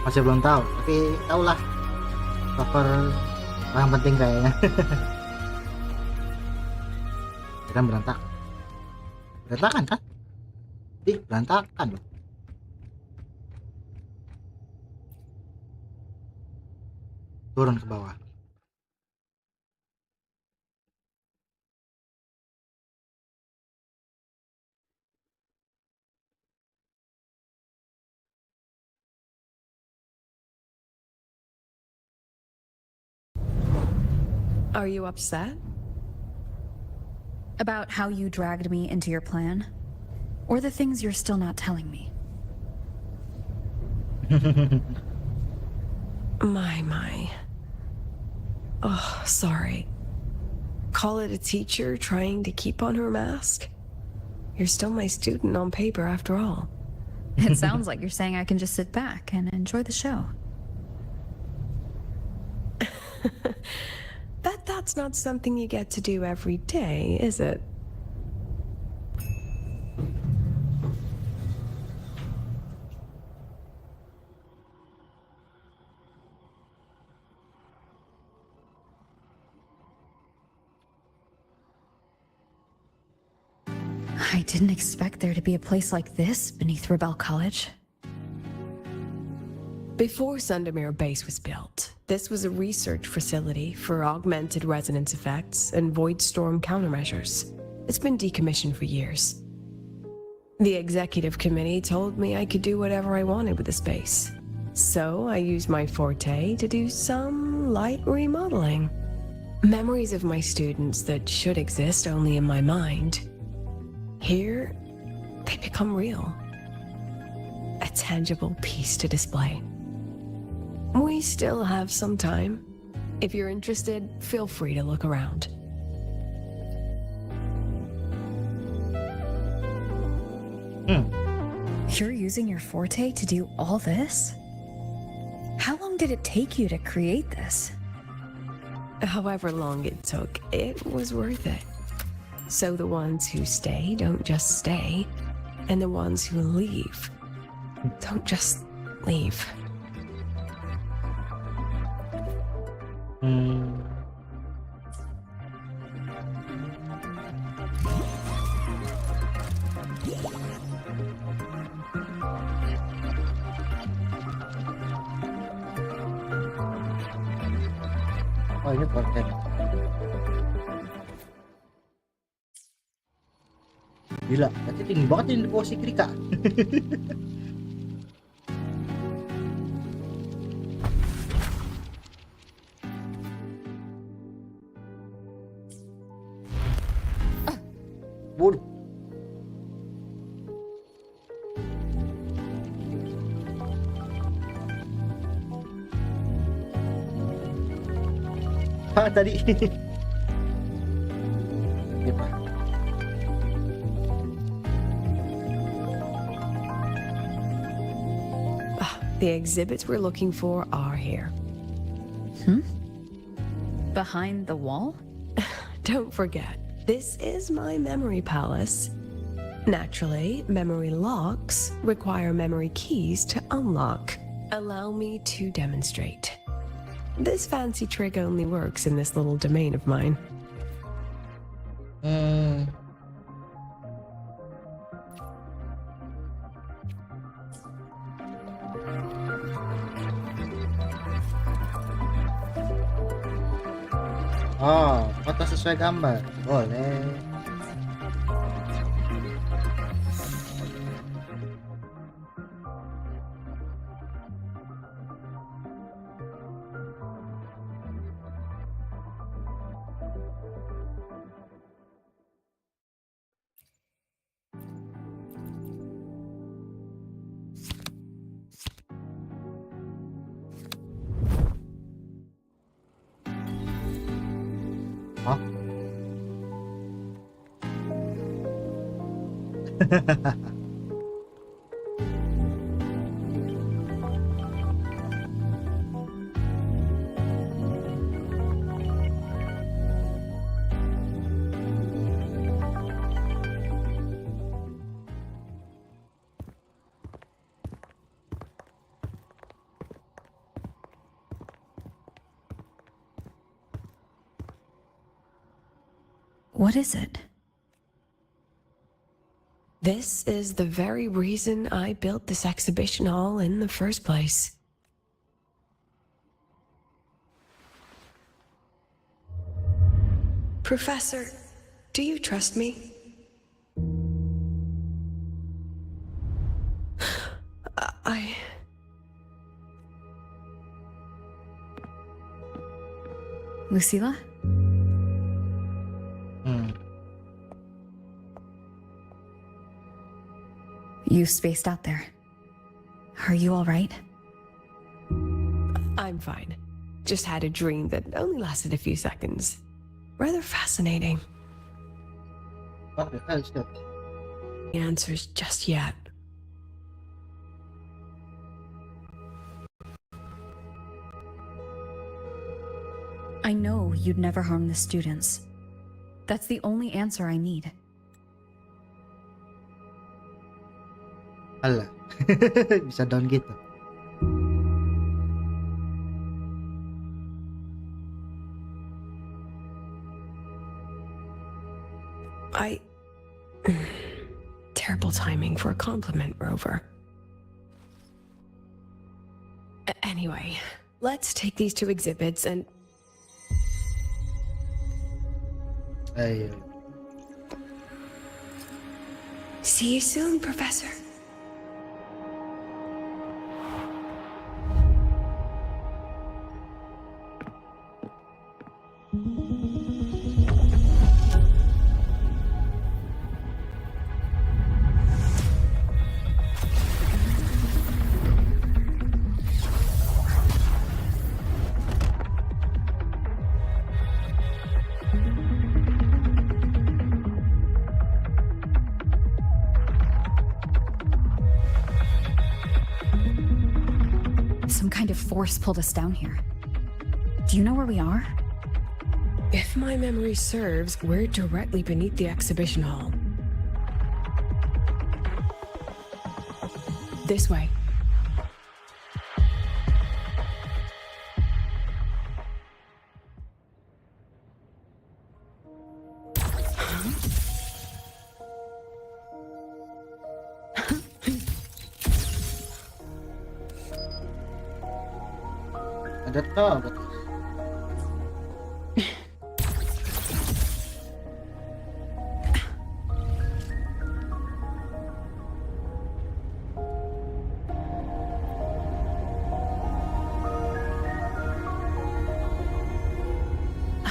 Masih belum tahu, tapi tahulah cover yang penting kayaknya. Kan berantakan. Berantakan kan? Berantakan loh. Turun ke bawah. Are you upset? About how you dragged me into your plan? Or the things you're still not telling me? My. Oh, sorry. Call it a teacher trying to keep on her mask? You're still my student on paper after all. It sounds like you're saying I can just sit back and enjoy the show. That's not something you get to do every day, is it? I didn't expect there to be a place like this beneath Rebel College. Before Sundermere Base was built, this was a research facility for augmented resonance effects and void storm countermeasures. It's been decommissioned for years. The executive committee told me I could do whatever I wanted with the space. So I used my forte to do some light remodeling. Memories of my students that should exist only in my mind. Here, they become real. A tangible piece to display. We still have some time. If you're interested, feel free to look around. You're using your forte to do all this? How long did it take you to create this? However long it took, it was worth it. So the ones who stay don't just stay, and the ones who leave don't just leave. Oh, ini portret. Gila, berarti tinggi banget ini di bawah si Krika. Waduh. Tadi. The exhibits we're looking for are here. Behind the wall? Don't forget, this is my memory palace. Naturally, memory locks require memory keys to unlock. Allow me to demonstrate. This fancy trick only works in this little domain of mine. Oh, foto sesuai gambar. Boleh. What is it? This is the very reason I built this exhibition hall in the first place. Professor, do you trust me? Lucilla? You spaced out there. Are you all right? I'm fine. Just had a dream that only lasted a few seconds. Rather fascinating. What the hell is that? Answers just yet. I know you'd never harm the students. That's the only answer I need. Alah. Bisa down gitu. Terrible timing for a compliment, Rover. Anyway, let's take these two exhibits and... Ayo. See you soon, Professor. Some kind of force pulled us down here. Do you know where we are? If my memory serves, we're directly beneath the exhibition hall. This way. Ada tobat.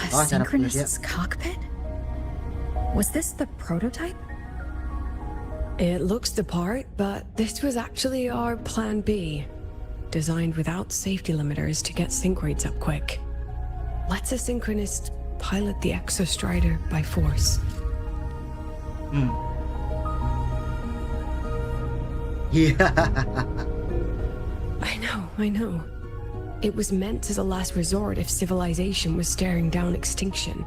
A synchronist's cockpit? Was this the prototype? It looks the part, but this was actually our plan B. Designed without safety limiters to get sync rates up quick. Let's a synchronist pilot the exostrider by force. Yeah. I know. It was meant as a last resort if civilization was staring down extinction.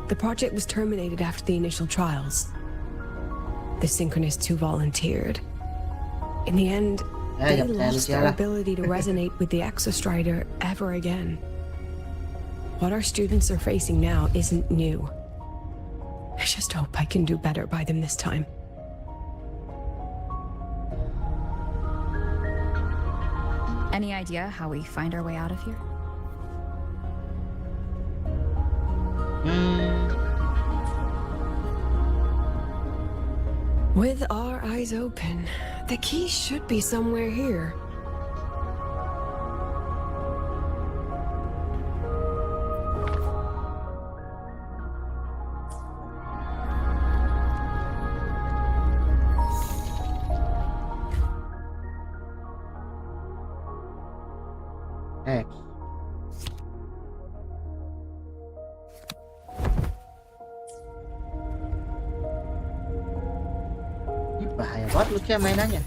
The project was terminated after the initial trials. The synchronists who volunteered. In the end, they lost their ability to resonate with the exostrider ever again. What our students are facing now isn't new. I just hope I can do better by them this time. Any idea how we find our way out of here? With our eyes open, the key should be somewhere here. X. Ini bahaya banget Lucilla mainannya.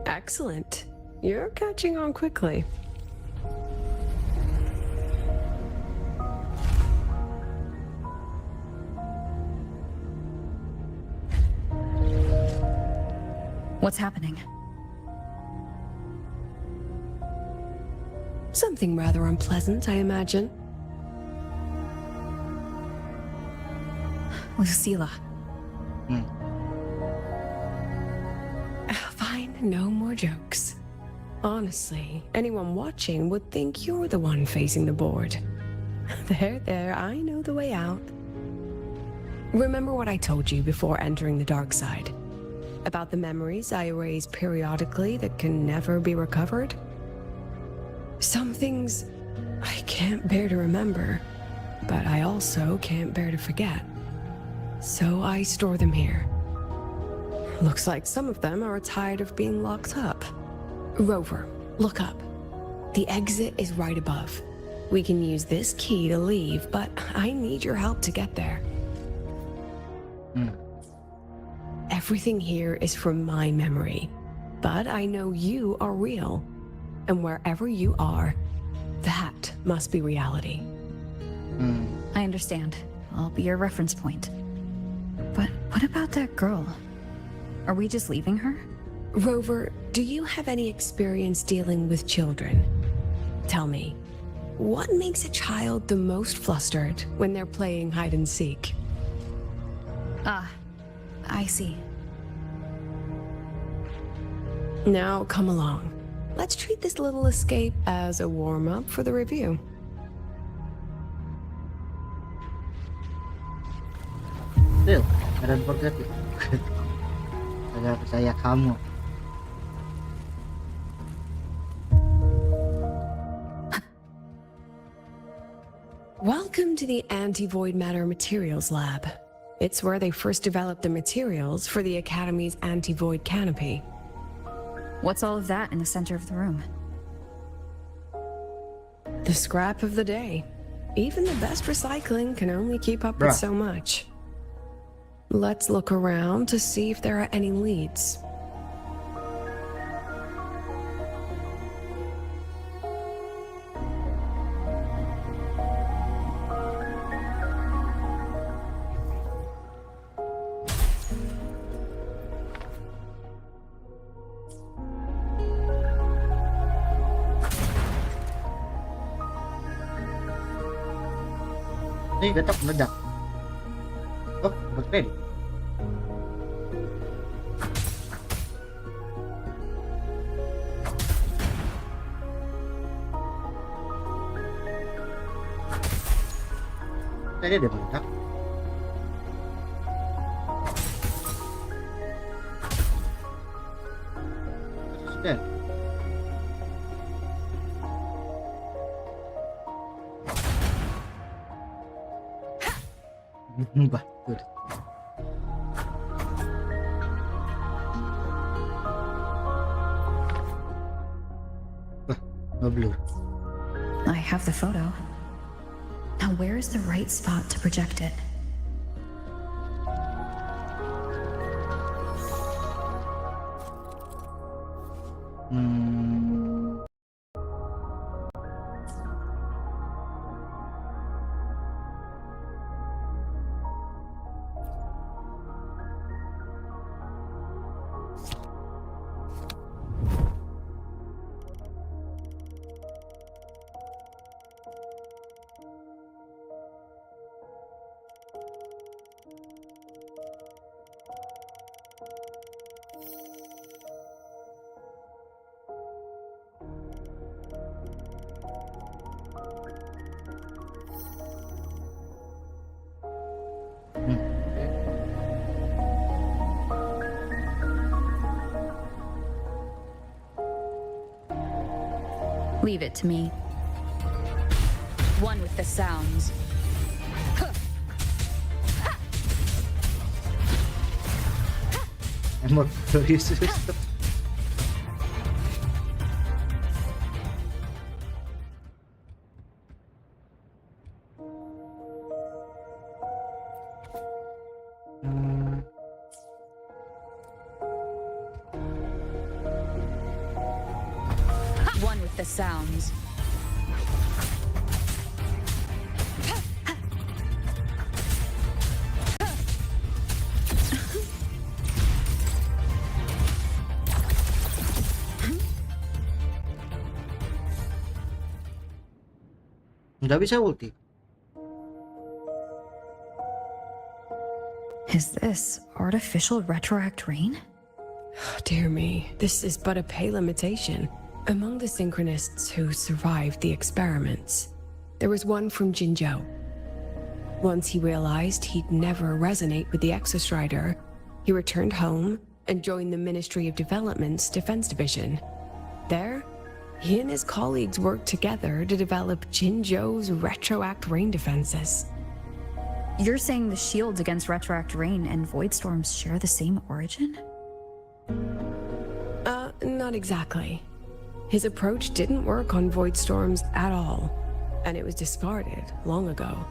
Excellent. You're catching on quickly. What's happening? Something rather unpleasant, I imagine. Lucilla. Fine, no more jokes. Honestly, anyone watching would think you're the one facing the board. There, I know the way out. Remember what I told you before entering the dark side? About the memories I erase periodically that can never be recovered? Some things I can't bear to remember, but I also can't bear to forget. So I store them here. Looks like some of them are tired of being locked up. Rover, look up. The exit is right above. We can use this key to leave, but I need your help to get there. Everything here is from my memory, but I know you are real. And wherever you are, that must be reality. I understand. I'll be your reference point. But what about that girl? Are we just leaving her? Rover, do you have any experience dealing with children? Tell me, what makes a child the most flustered when they're playing hide and seek? Ah, I see. Now come along. Let's treat this little escape as a warm-up for the review. Still, I don't forget it. Saya percaya kamu. Welcome to the Anti-Void Matter Materials Lab. It's where they first developed the materials for the Academy's anti-void canopy. What's all of that in the center of the room? The scrap of the day. Even the best recycling can only keep up with so much. Let's look around to see if there are any leads. Ini getok meledak. Oh, bersepeda. Tadi ada meledak. Sudah. Batur. Wah, ngeblur. I have the photo. Now where is the right spot to project it? Leave it to me. One with the sounds. I'm more curious. One with the sounds. Nggak bisa ulti. Is this artificial retroact rain? Dear me, this is but a pale imitation. Among the synchronists who survived the experiments, there was one from Jinzhou. Once he realized he'd never resonate with the Exostrider, he returned home and joined the Ministry of Development's Defense Division. There, he and his colleagues worked together to develop Jinzhou's retroact rain defenses. You're saying the shields against retroact rain and void storms share the same origin? Not exactly. His approach didn't work on void storms at all, and it was discarded long ago.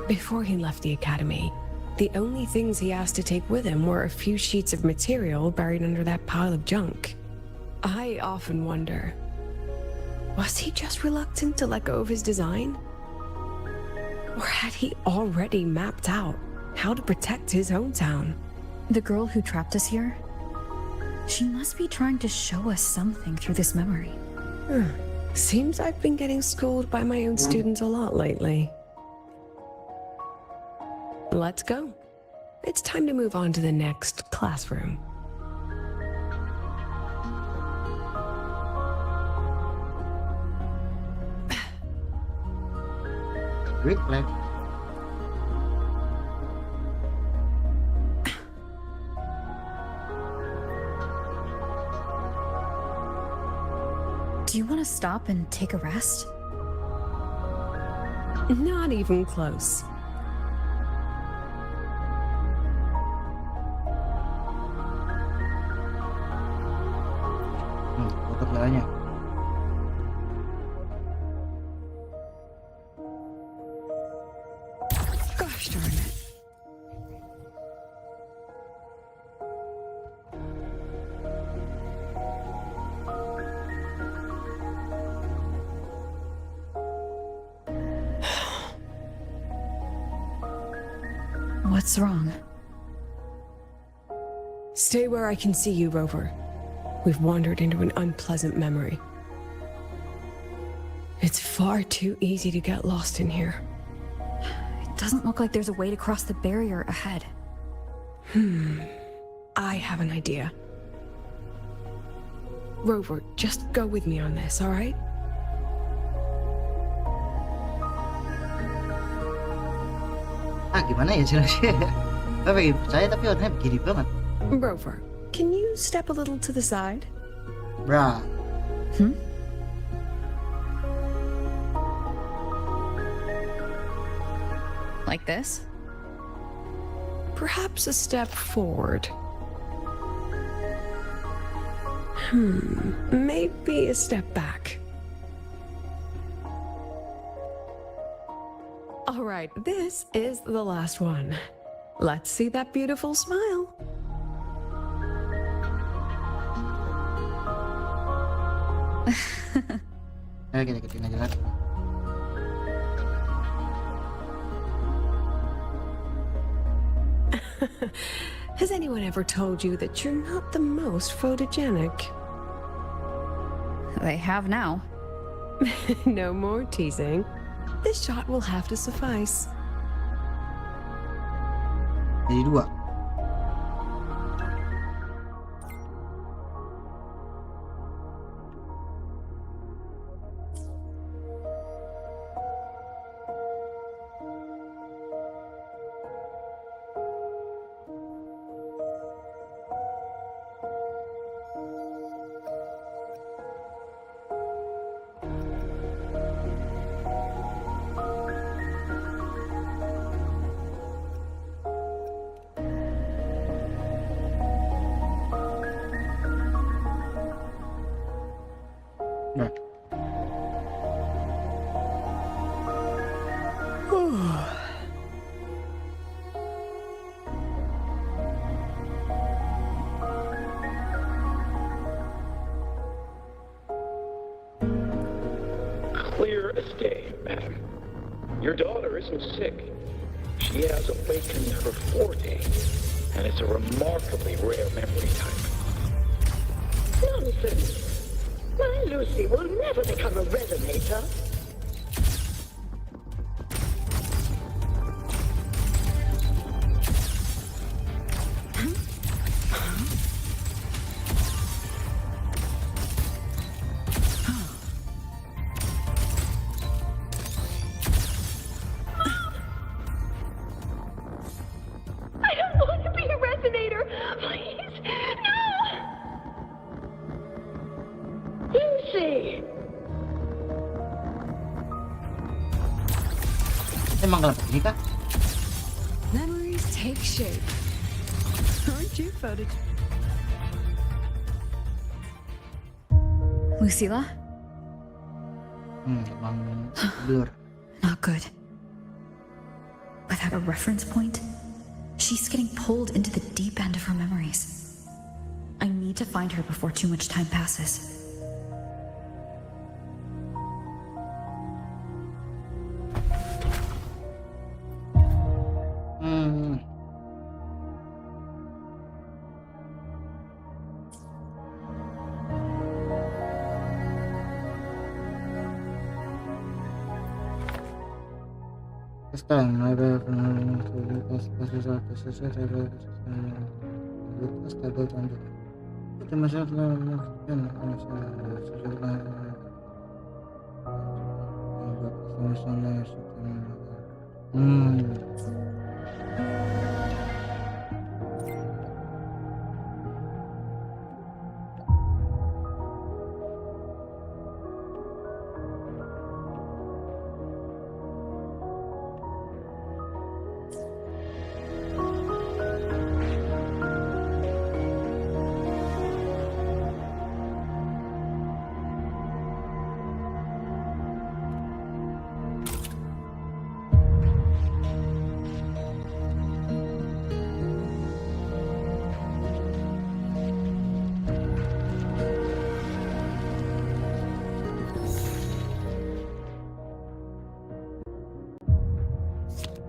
Before he left the academy, the only things he asked to take with him were a few sheets of material buried under that pile of junk. I often wonder, was he just reluctant to let go of his design? Or had he already mapped out how to protect his hometown? The girl who trapped us here? She must be trying to show us something through this memory. Seems I've been getting schooled by my own students a lot lately. Let's go. It's time to move on to the next classroom. Great plan. Do you want to stop and take a rest? Not even close. Kotor jalannya. Gosh darn it. What's wrong? Stay where I can see you, Rover. We've wandered into an unpleasant memory. It's far too easy to get lost in here. It doesn't look like there's a way to cross the barrier ahead. I have an idea. Rover, just go with me on this, all right? Gimana ya jelasnya? Gue pengen percaya tapi orangnya begini banget. Rover, can you step a little to the side? Bruh. Like this? Perhaps a step forward. Maybe a step back. All right, this is the last one. Let's see that beautiful smile. Ayo kita ikutin aja lah. Has anyone ever told you that you're not the most photogenic? They have now. No more teasing. This shot will have to suffice. Jadi dua. Nah. Clear as day, madam. Your daughter isn't sick. She has awakened her forte, and it's a remarkably rare memory type. Nonsense! My Lucy will never become a resonator. Emang kenapa ini kah? Memories take shape. Aren't you voted? Lucilla? Emang blur. Not good. Without a reference point, she's getting pulled into the deep end of her memories. I need to find her before too much time passes. Time,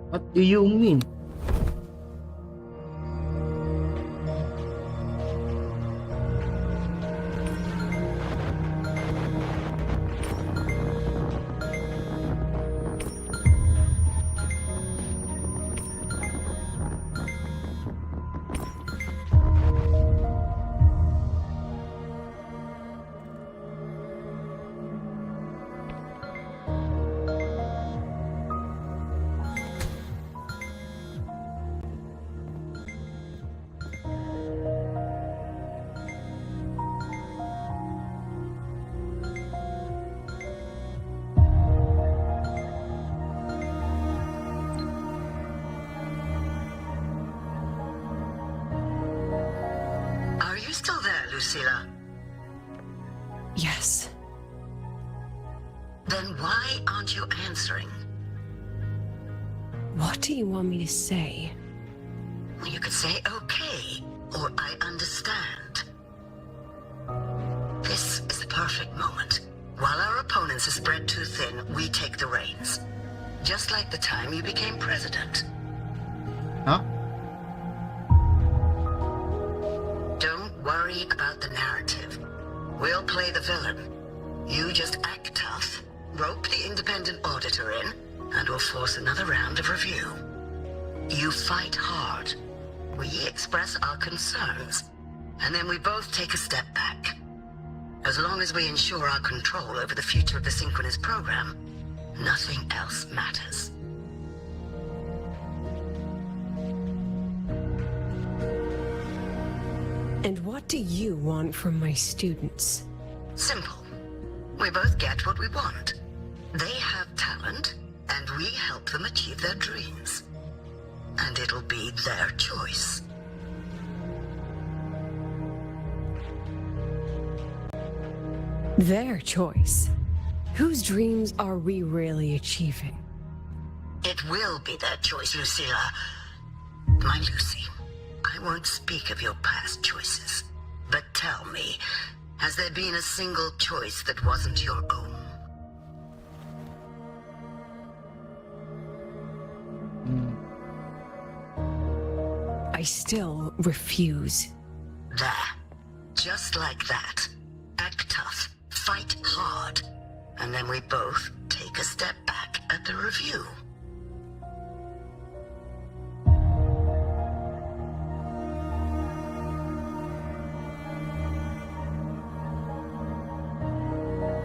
what do you mean? Lucilla? Yes. Then why aren't you answering? What do you want me to say? You could say okay, or I understand. This is the perfect moment. While our opponents are spread too thin, we take the reins. Just like the time you became president. Huh? Don't worry about the narrative. We'll play the villain. You just act tough, rope the independent auditor in, and we'll force another round of review. You fight hard. We express our concerns, and then we both take a step back. As long as we ensure our control over the future of the synchronous program, nothing else matters. And what do you want from my students? Simple. We both get what we want. They have talent, and we help them achieve their dreams. And it'll be their choice. Their choice? Whose dreams are we really achieving? It will be their choice, Lucilla. My Lucy, I won't speak of your past choices. But tell me, has there been a single choice that wasn't your own? I still refuse. There. Just like that. Act tough. Fight hard. And then we both take a step back at the review.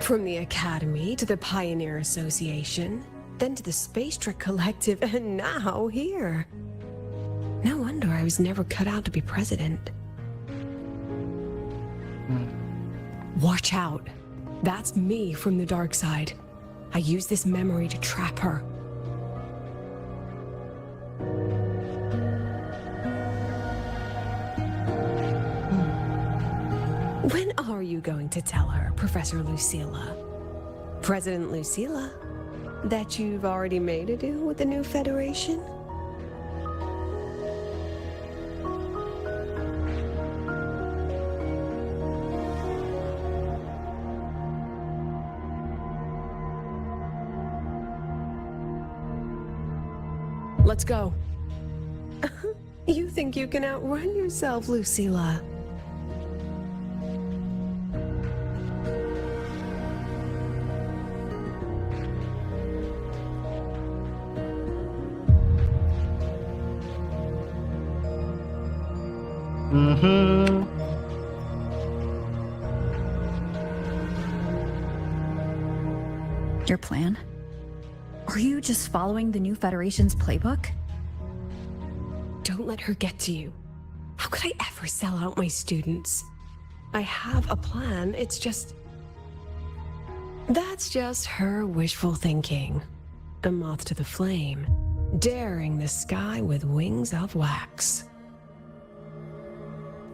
From the Academy to the Pioneer Association, then to the Space Trek Collective, and now here. No wonder I was never cut out to be president. Watch out. That's me from the dark side. I use this memory to trap her. you going to tell her, Professor Lucilla? President Lucilla? That you've already made a deal with the new Federation? Let's go. You think you can outrun yourself, Lucilla? Your plan? Are you just following the new Federation's playbook? Don't let her get to you. How could I ever sell out my students? I have a plan, it's just... That's just her wishful thinking. A moth to the flame, daring the sky with wings of wax.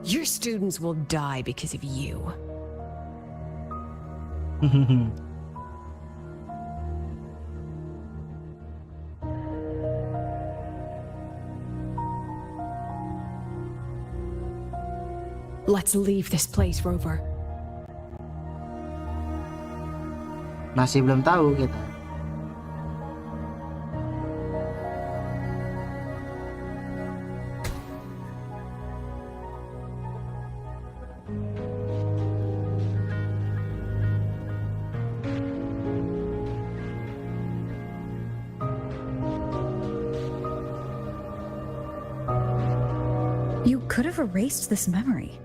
Your students will die because of you. Let's leave this place, Rover. Masih belum tahu kita. You could have erased this memory.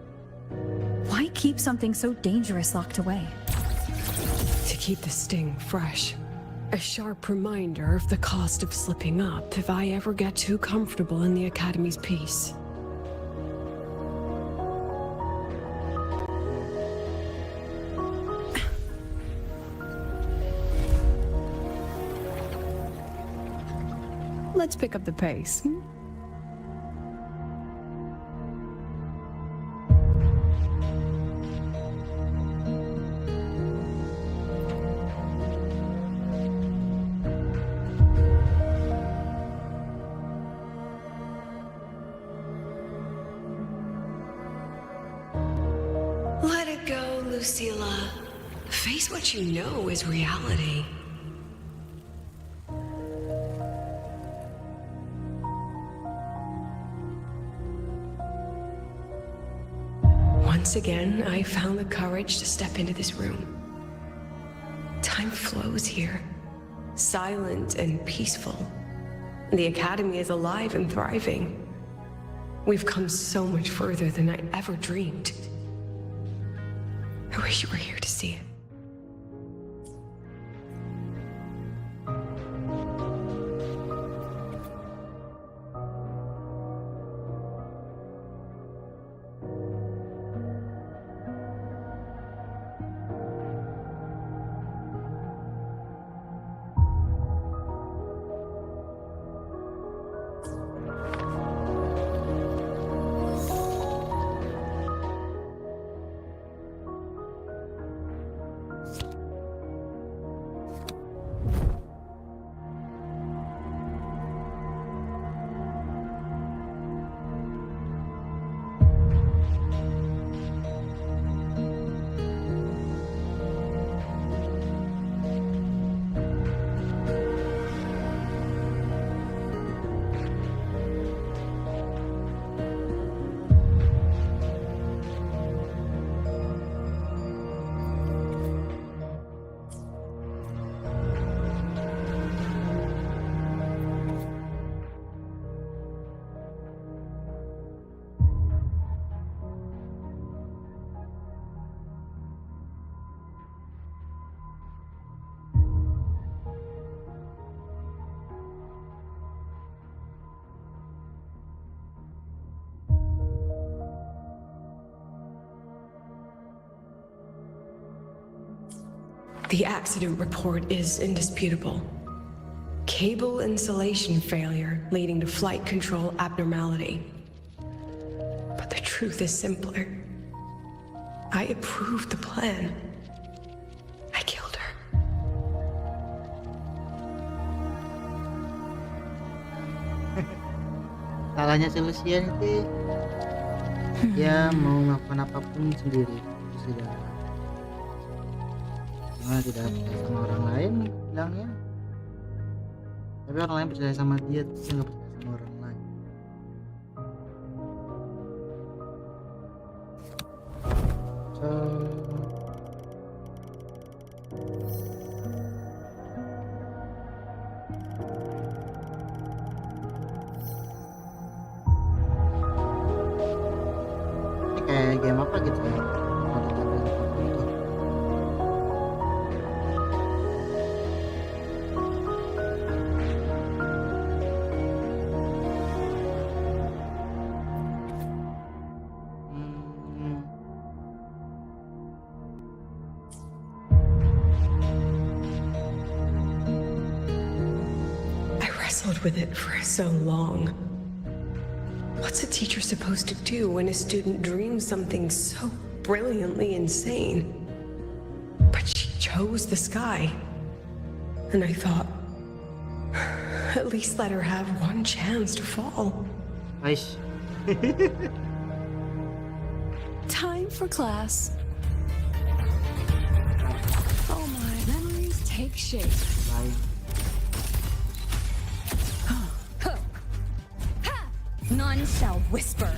Why keep something so dangerous locked away? To keep the sting fresh. A sharp reminder of the cost of slipping up if I ever get too comfortable in the Academy's peace. Let's pick up the pace. Let it go, Lucilla. Face what you know is reality. Once again, I found the courage to step into this room. Time flows here, silent and peaceful. The Academy is alive and thriving. We've come so much further than I ever dreamed. I wish you were here to see it. The accident report is indisputable. Cable insulation failure leading to flight control abnormality. But the truth is simpler. I approved the plan. I killed her. Salahnya si Lucilla itu dia mau melakukan apapun sendiri, itu sudah karena tidak percaya sama orang lain bilangnya, tapi orang lain percaya sama dia, dia nggak percaya sama orang lain. So kayak game apa gitu ya, ada tampilan tertentu. I wrestled with it for so long. What's a teacher supposed to do when a student dreams something so brilliantly insane? But she chose the sky. And I thought, at least let her have one chance to fall. Nice. Time for class. All my memories take shape. Bye. None shall whisper.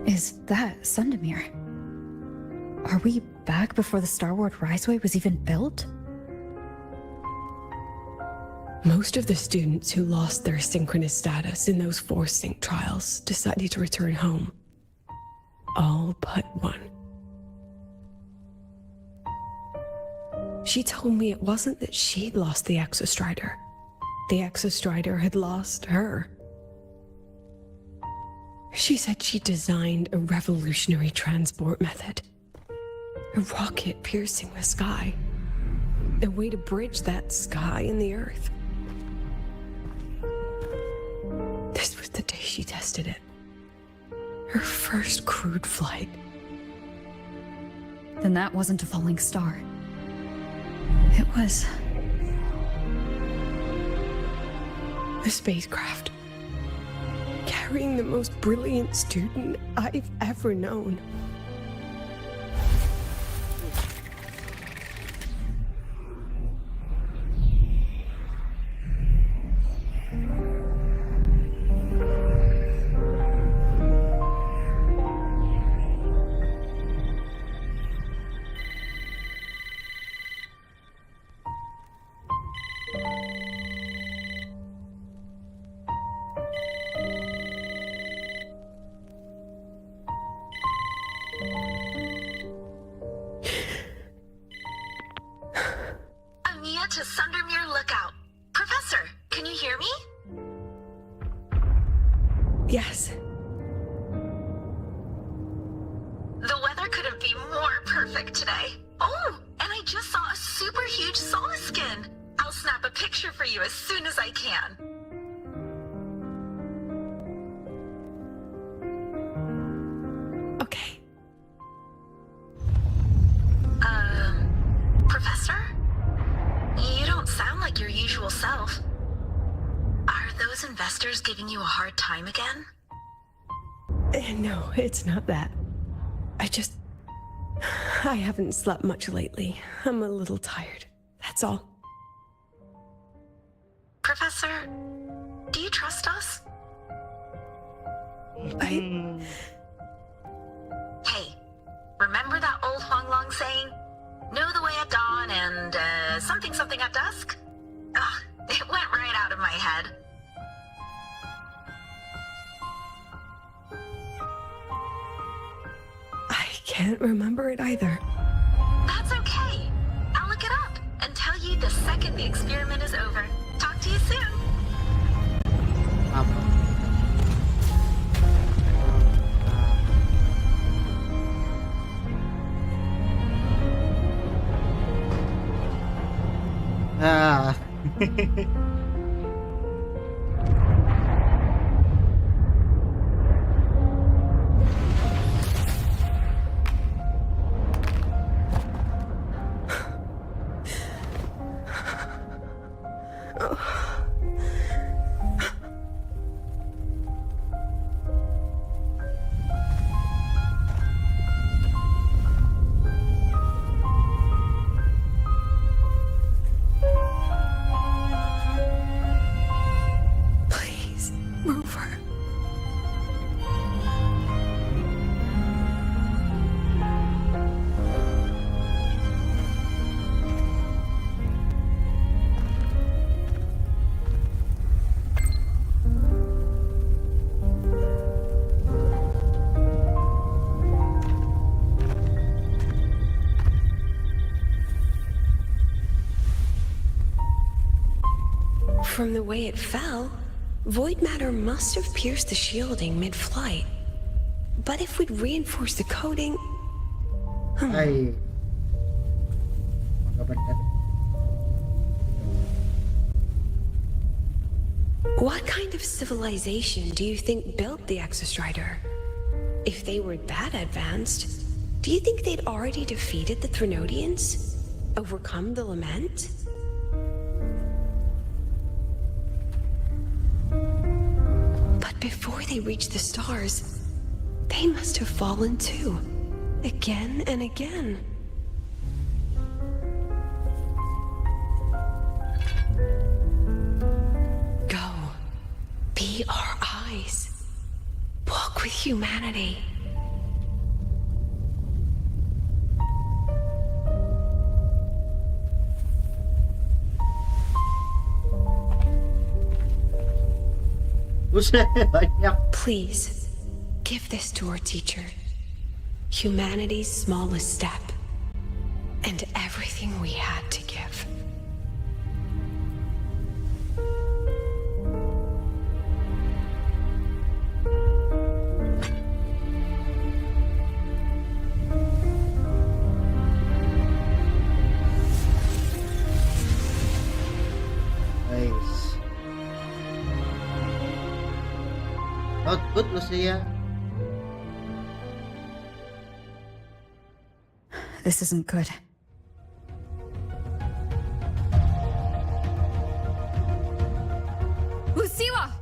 Is that Sundamir? Are we back before the Star Wars Riseway was even built? Most of the students who lost their synchronous status in those force sync trials decided to return home. All but one. She told me it wasn't that she'd lost the Exostrider. The Exostrider had lost her. She said she designed a revolutionary transport method. A rocket piercing the sky. A way to bridge that sky and the earth. This was the day she tested it. Her first crewed flight. Then that wasn't a falling star. It was... a spacecraft. Carrying the most brilliant student I've ever known. to Sundermere Lookout. Professor, can you hear me? Yes. The weather couldn't be more perfect today. Oh, and I just saw a super huge sauna skin. I'll snap a picture for you as soon as I can. Okay. Professor? You don't sound like your usual self. Are those investors giving you a hard time again? No, it's not that. I haven't slept much lately. I'm a little tired. That's all. Professor? Professor, do you trust us? I... Hey, remember that old Huang Long saying? Know the way at dawn and something something at dusk? Ugh, it went right out of my head. I can't remember it either. That's okay. I'll look it up and tell you the second the experiment is over. Talk to you soon. Ah. Please, move her. From the way it fell, void matter must have pierced the shielding mid-flight. But if we'd reinforced the coating... Ay. Mangga benar. What kind of civilization do you think built the Exostrider? If they were that advanced, do you think they'd already defeated the Threnodians? Overcome the Lament? But before they reached the stars, they must have fallen too. Again and again. Go. Be our eyes. Walk with humanity. Buset, banyak. Please, give this to our teacher. Humanity's smallest step. And everything we had to give. Nice. Not good, Lucilla. This isn't good. Lucilla!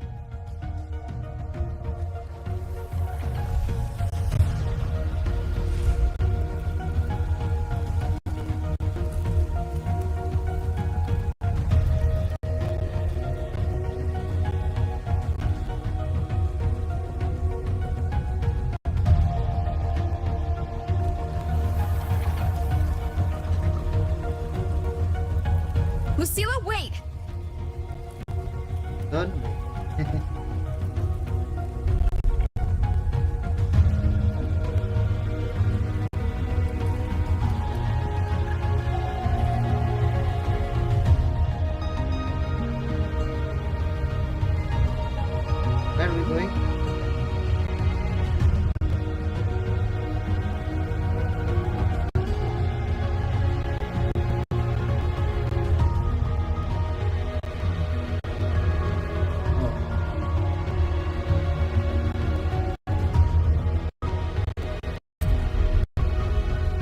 Lucilla, wait! Don't. Where are we going?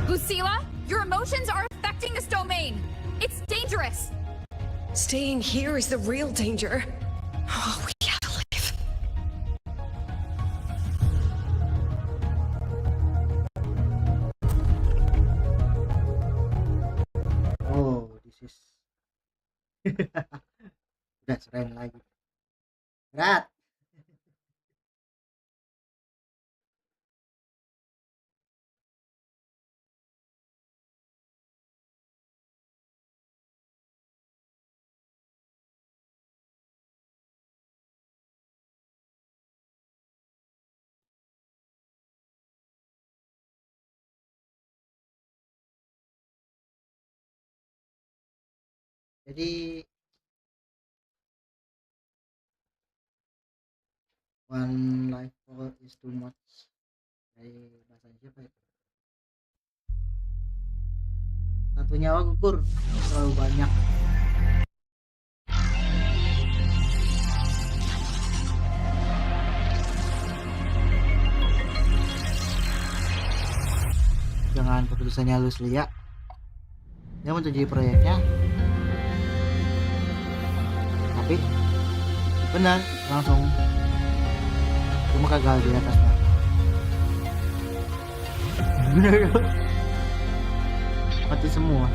Lucilla, your emotions are affecting this domain. It's dangerous. Staying here is the real danger. Oh, we have to leave. Oh, this is Udah serain lagi. Berat. Jadi one life for is too much. Dari bahasa siapa itu? Satu nyawa gugur terlalu banyak. Jangan keputusannya Lucilla. Dia menyetujui proyeknya. Tapi benar langsung cuma gagal di atasnya. Mati semua.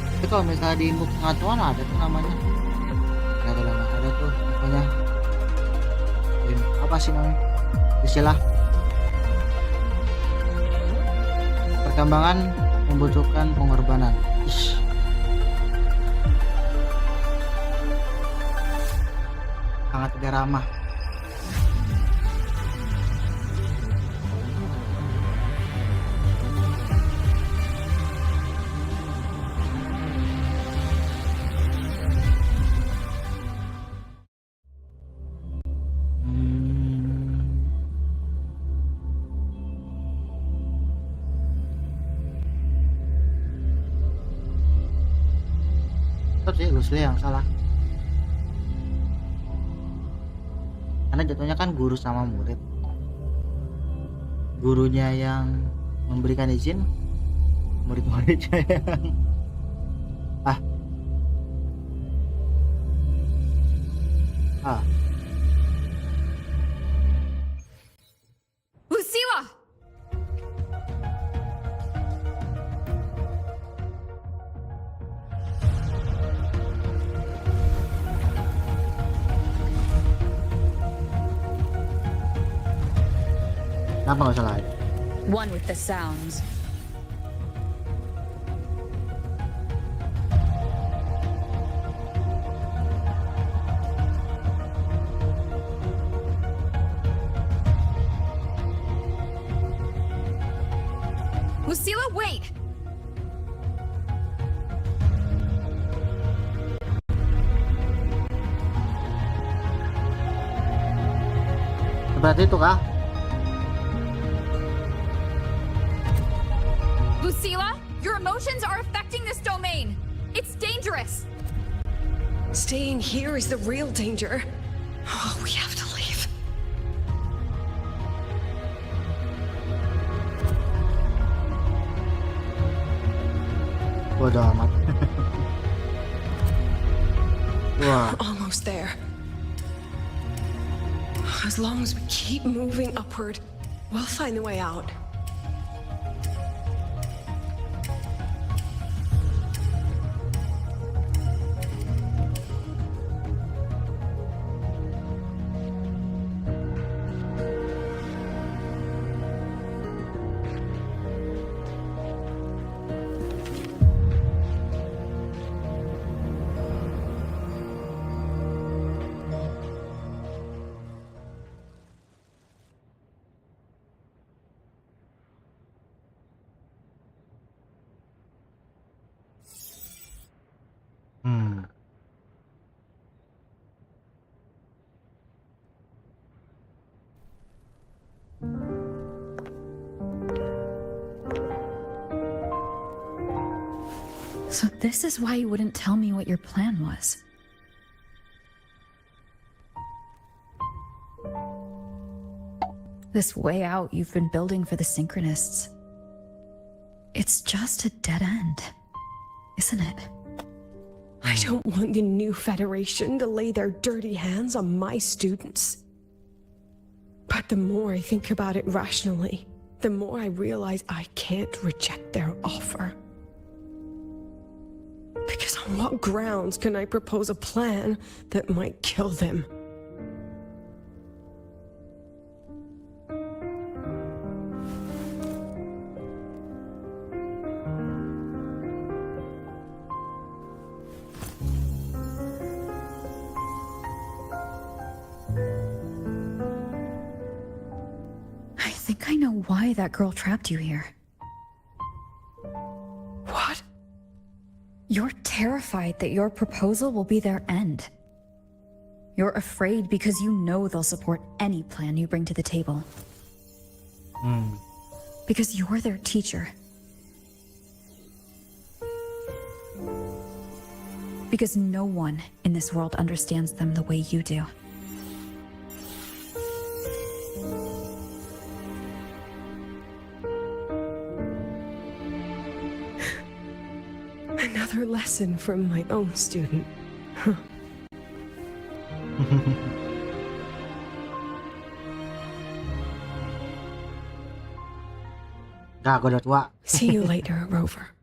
Tapi kalau misalnya di book pengaturan ada tuh namanya, ada tuh pokoknya apa sih namanya, istilah perkembangan membutuhkan pengorbanan. Ish. Sangat tidak ramah. Tetap sih Lucilla yang salah. Karena jatuhnya kan guru sama murid. Gurunya yang memberikan izin, murid-muridnya yang Lucilla! Kenapa nggak usah live? One with the sounds. Lucilla, wait! Seperti itu kah? Lucilla, your emotions are affecting this domain. It's dangerous. Staying here is the real danger. Oh, we have to leave. Bodoh amat. Wah. Almost there. As long as we keep moving upward, we'll find the way out. So this is why you wouldn't tell me what your plan was. This way out you've been building for the Synchronists. It's just a dead end, isn't it? I don't want the new Federation to lay their dirty hands on my students. But The more I think about it rationally, the more I realize I can't reject their offer. Because on what grounds can I propose a plan that might kill them? I think I know why that girl trapped you here. What? You're terrified that your proposal will be their end. You're afraid because you know they'll support any plan you bring to the table. Because you're their teacher. Because no one in this world understands them the way you do. Another lesson from my own student. Huh. Gak, gue udah tua. See you later, Rover.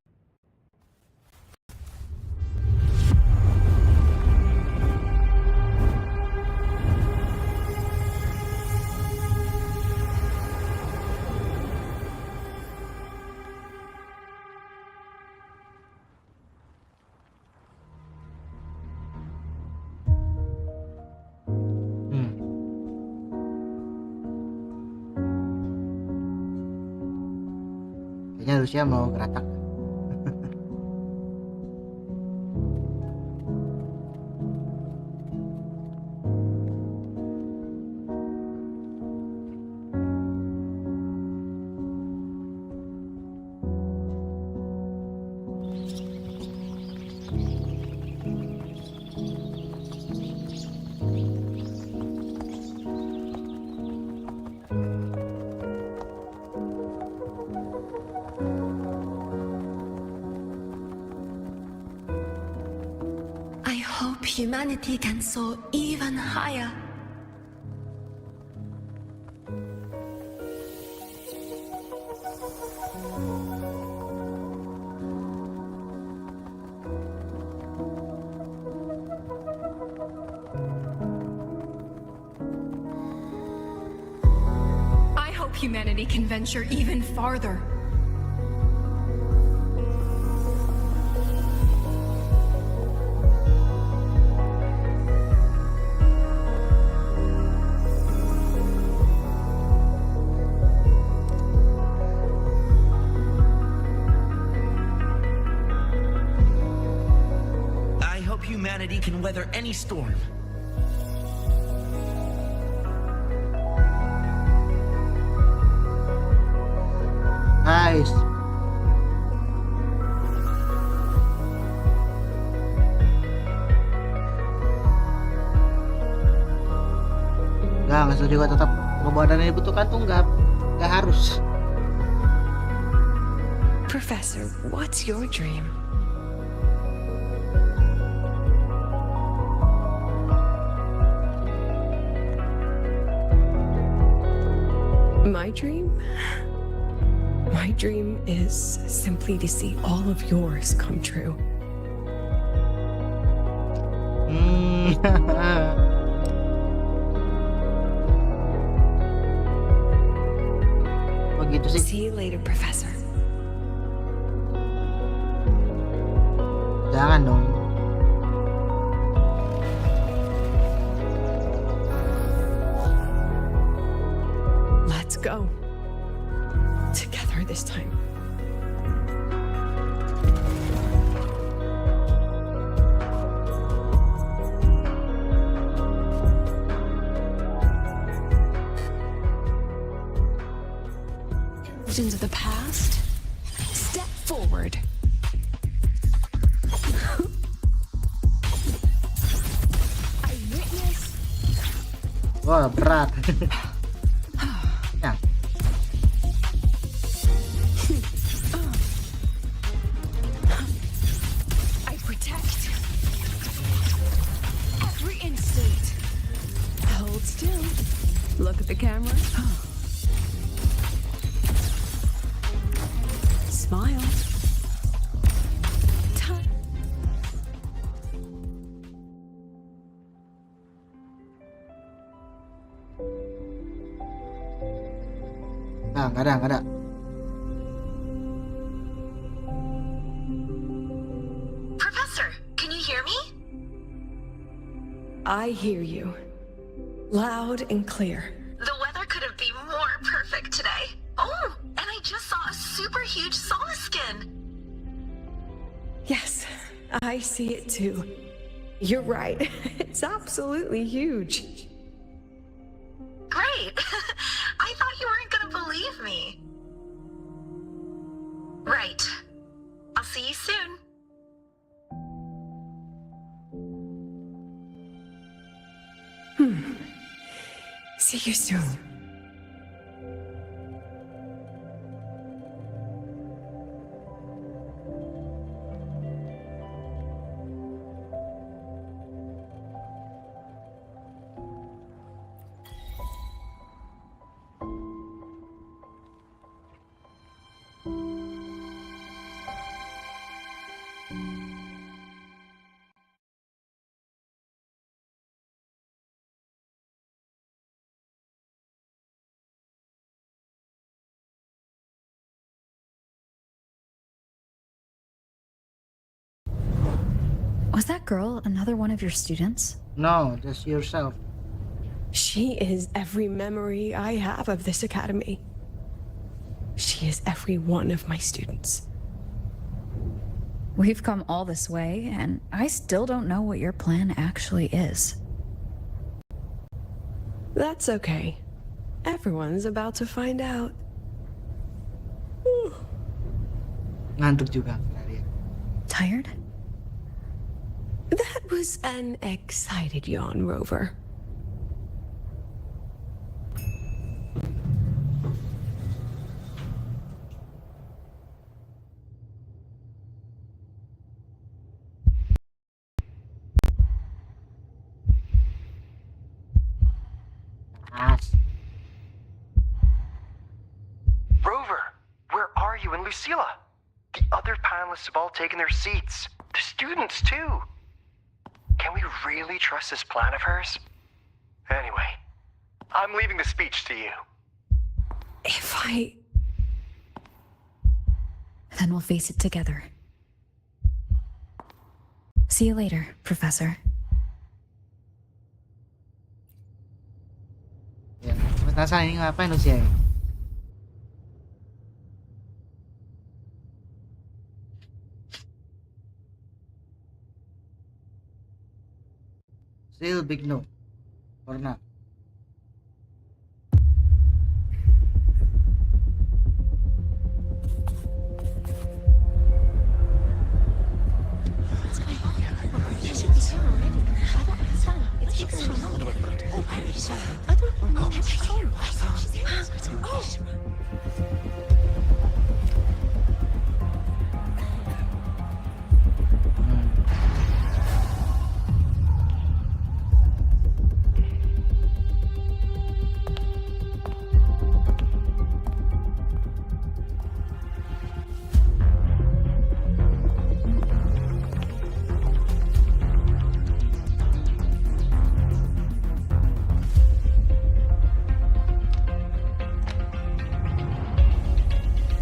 Kayaknya Lucilla mau geratak. Humanity can soar even higher. I hope humanity can venture even farther. Humanity can weather any storm. Nice. Nggak juga tetap pengobatan yang dibutuhkan tuh nggak harus. Professor, what's your dream? My dream? My dream is simply to see all of yours come true. Begitu sih. See you later, Professor. Jangan dong. Let's go. Together this time. Visions of the past. Step forward. I witness. Wah, berat. Ya. I protect. Every instant. Hold still. Look look at the camera. Smile. Nah, nggak ada. Professor, can you hear me? I hear you. Loud and clear. The weather couldn't be more perfect today. Oh, and I just saw a super huge sauna skin. Yes, I see it too. You're right. It's absolutely huge. Great. I thought you weren't gonna believe me. Right. I'll see you soon. See you soon. Was that girl another one of your students? No, just yourself. She is every memory I have of this academy. She is every one of my students. We've come all this way, and I still don't know what your plan actually is. That's okay. Everyone's about to find out. Ngantuk juga. Tired? That was an excited yawn, Rover. Rover, where are you and Lucilla? The other panelists have all taken their seats. The students, too. Can we really trust this plan of hers? Anyway, I'm leaving the speech to you. Then we'll face it together. See you later, Professor. Ya, penasaran ini ngapain Lucilla? Still big no for now.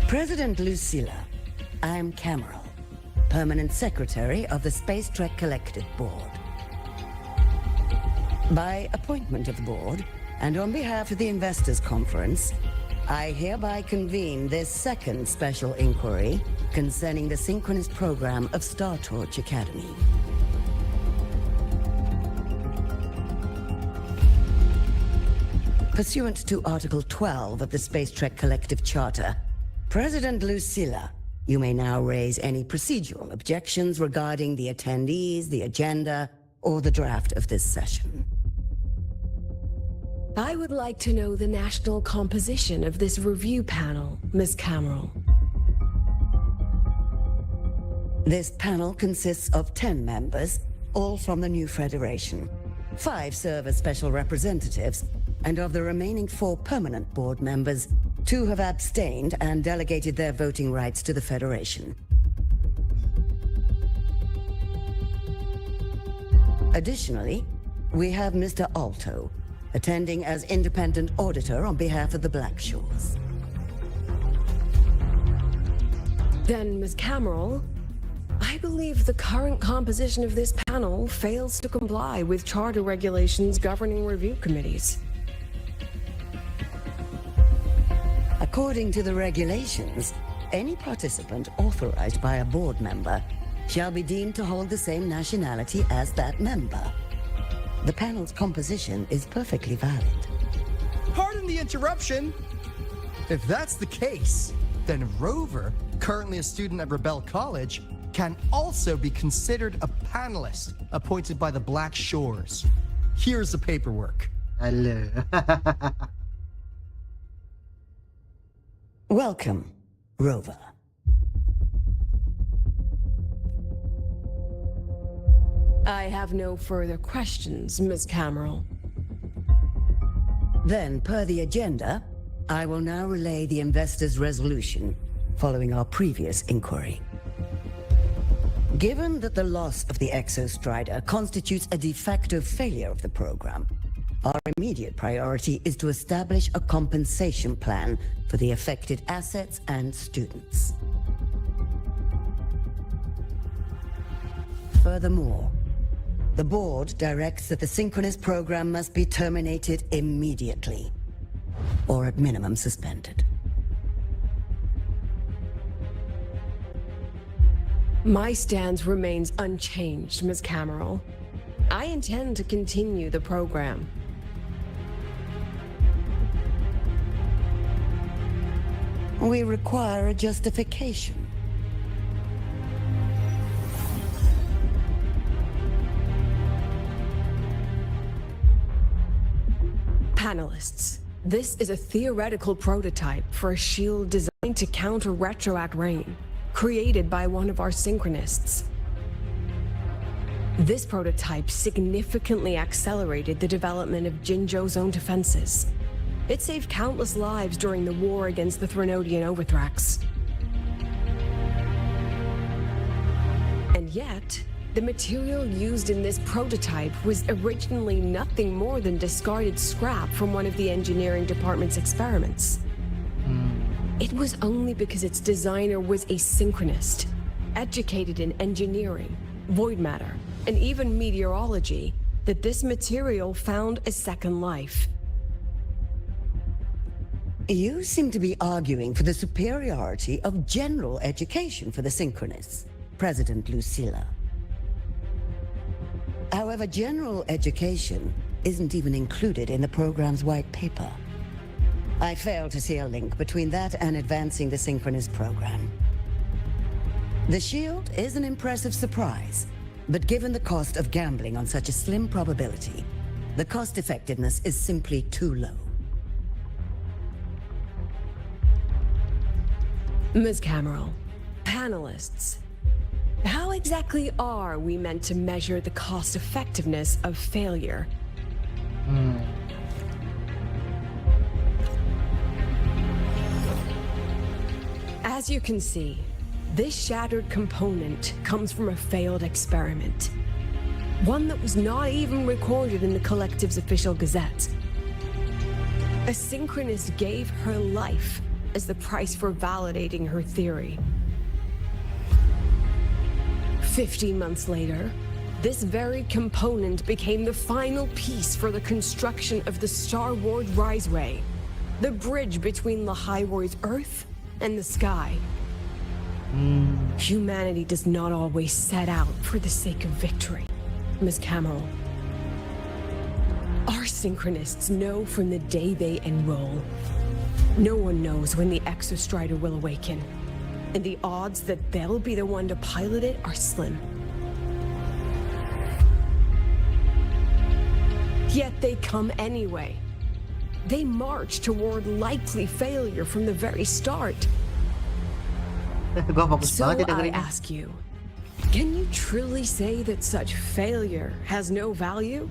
President Lucilla, I'm Cameron, Permanent Secretary of the Space Trek Collective Board. By appointment of the board, and on behalf of the Investors Conference, I hereby convene this second special inquiry concerning the synchronous program of Star Torch Academy. Pursuant to Article 12 of the Space Trek Collective Charter, President Lucilla, you may now raise any procedural objections regarding the attendees, the agenda, or the draft of this session. I would like to know the national composition of this review panel, Ms. Cameron. This panel consists of 10 members, all from the new Federation. 5 serve as special representatives, And of the remaining 4 permanent board members, 2 have abstained and delegated their voting rights to the Federation. Additionally, we have Mr. Alto, attending as independent auditor on behalf of the Black Shores. Then, Ms. Cameron, I believe the current composition of this panel fails to comply with charter regulations governing review committees. According to the regulations, any participant authorized by a board member shall be deemed to hold the same nationality as that member. The panel's composition is perfectly valid. Pardon the interruption. If that's the case, then Rover, currently a student at Rebel College, can also be considered a panelist appointed by the Black Shores. Here's the paperwork. Hello. Welcome, Rover. I have no further questions, Ms. Cameron. Then, per the agenda, I will now relay the investors' resolution following our previous inquiry. Given that the loss of the Exostrider constitutes a de facto failure of the program, our immediate priority is to establish a compensation plan for the affected assets and students. Furthermore, the board directs that the synchronous program must be terminated immediately, or at minimum suspended. My stance remains unchanged, Ms. Cameron. I intend to continue the program. We require a justification. Panelists, this is a theoretical prototype for a shield designed to counter retroact rain, created by one of our synchronists. This prototype significantly accelerated the development of Jinzhou's own defenses. It saved countless lives during the war against the Threnodian Overthrax. And yet, the material used in this prototype was originally nothing more than discarded scrap from one of the engineering department's experiments. It was only because its designer was a synchronist, educated in engineering, void matter, and even meteorology, that this material found a second life. You seem to be arguing for the superiority of general education for the synchronists, President Lucilla. However, general education isn't even included in the program's white paper. I fail to see a link between that and advancing the synchronous program. The shield is an impressive surprise, but given the cost of gambling on such a slim probability, the cost effectiveness is simply too low. Ms. Cameron, panelists, how exactly are we meant to measure the cost effectiveness of failure? As you can see, this shattered component comes from a failed experiment. One that was not even recorded in the collective's official gazette. A synchronist gave her life as the price for validating her theory. 50 months later, this very component became the final piece for the construction of the Star Wars Riseway, the bridge between the Highway's Earth and the sky. Humanity does not always set out for the sake of victory, Ms. Cameron. Our synchronists know from the day they enroll. No one knows when the Exostrider will awaken, and the odds that they'll be the one to pilot it are slim. Yet they come anyway. They march toward likely failure from the very start. So I ask you, can you truly say that such failure has no value?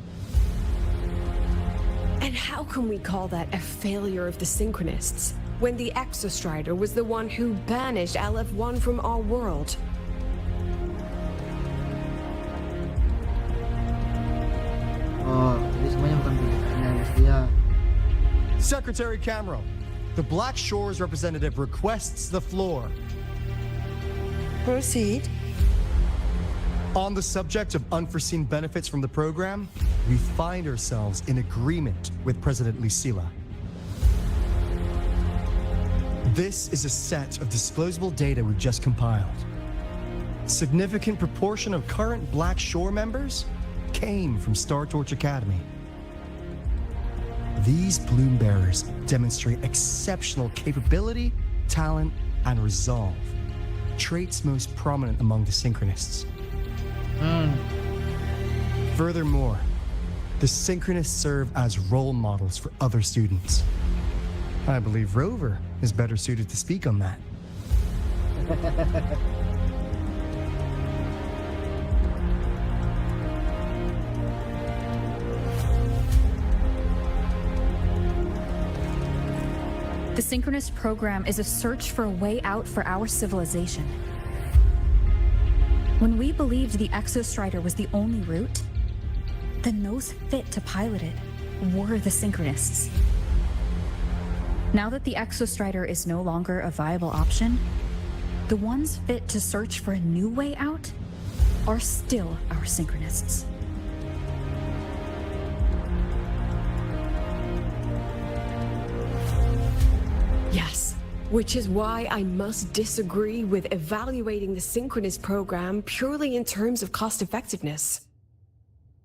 And how can we call that a failure of the Synchronists, when the Exostrider was the one who banished LF1 from our world? Oh, jadi semuanya bukan pilihannya guys dia. Secretary Camero, the Black Shores representative requests the floor. Proceed. On the subject of unforeseen benefits from the program, we find ourselves in agreement with President Lucilla. This is a set of disclosable data we've just compiled. Significant proportion of current Black Shore members came from Star Torch Academy. These bloom bearers demonstrate exceptional capability, talent, and resolve, traits most prominent among the Synchronists. Furthermore, the Synchronists serve as role models for other students. I believe Rover is better suited to speak on that. The Synchronist program is a search for a way out for our civilization. When we believed the Exostrider was the only route, then those fit to pilot it were the Synchronists. Now that the Exostrider is no longer a viable option, the ones fit to search for a new way out are still our Synchronists. Yes, which is why I must disagree with evaluating the Synchronist program purely in terms of cost effectiveness.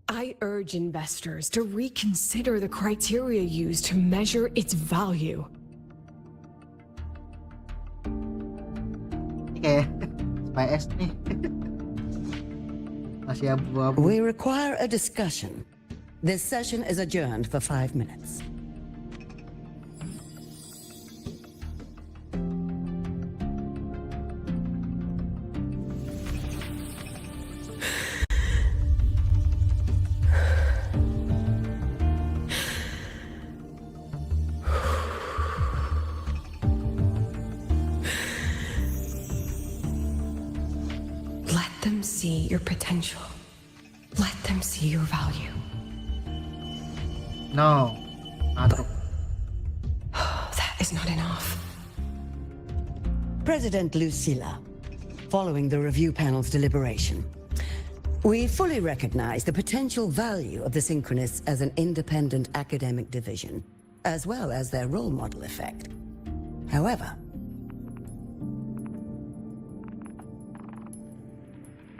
I urge investors to reconsider the criteria used to measure its value. Ini kayak SPS nih. Masih abu-abu. We require a discussion. This session is adjourned for 5 minutes. See your potential. Let them see your value. No. That is not enough. President Lucilla, following the review panel's deliberation, we fully recognize the potential value of the Synchronists as an independent academic division, as well as their role model effect. However,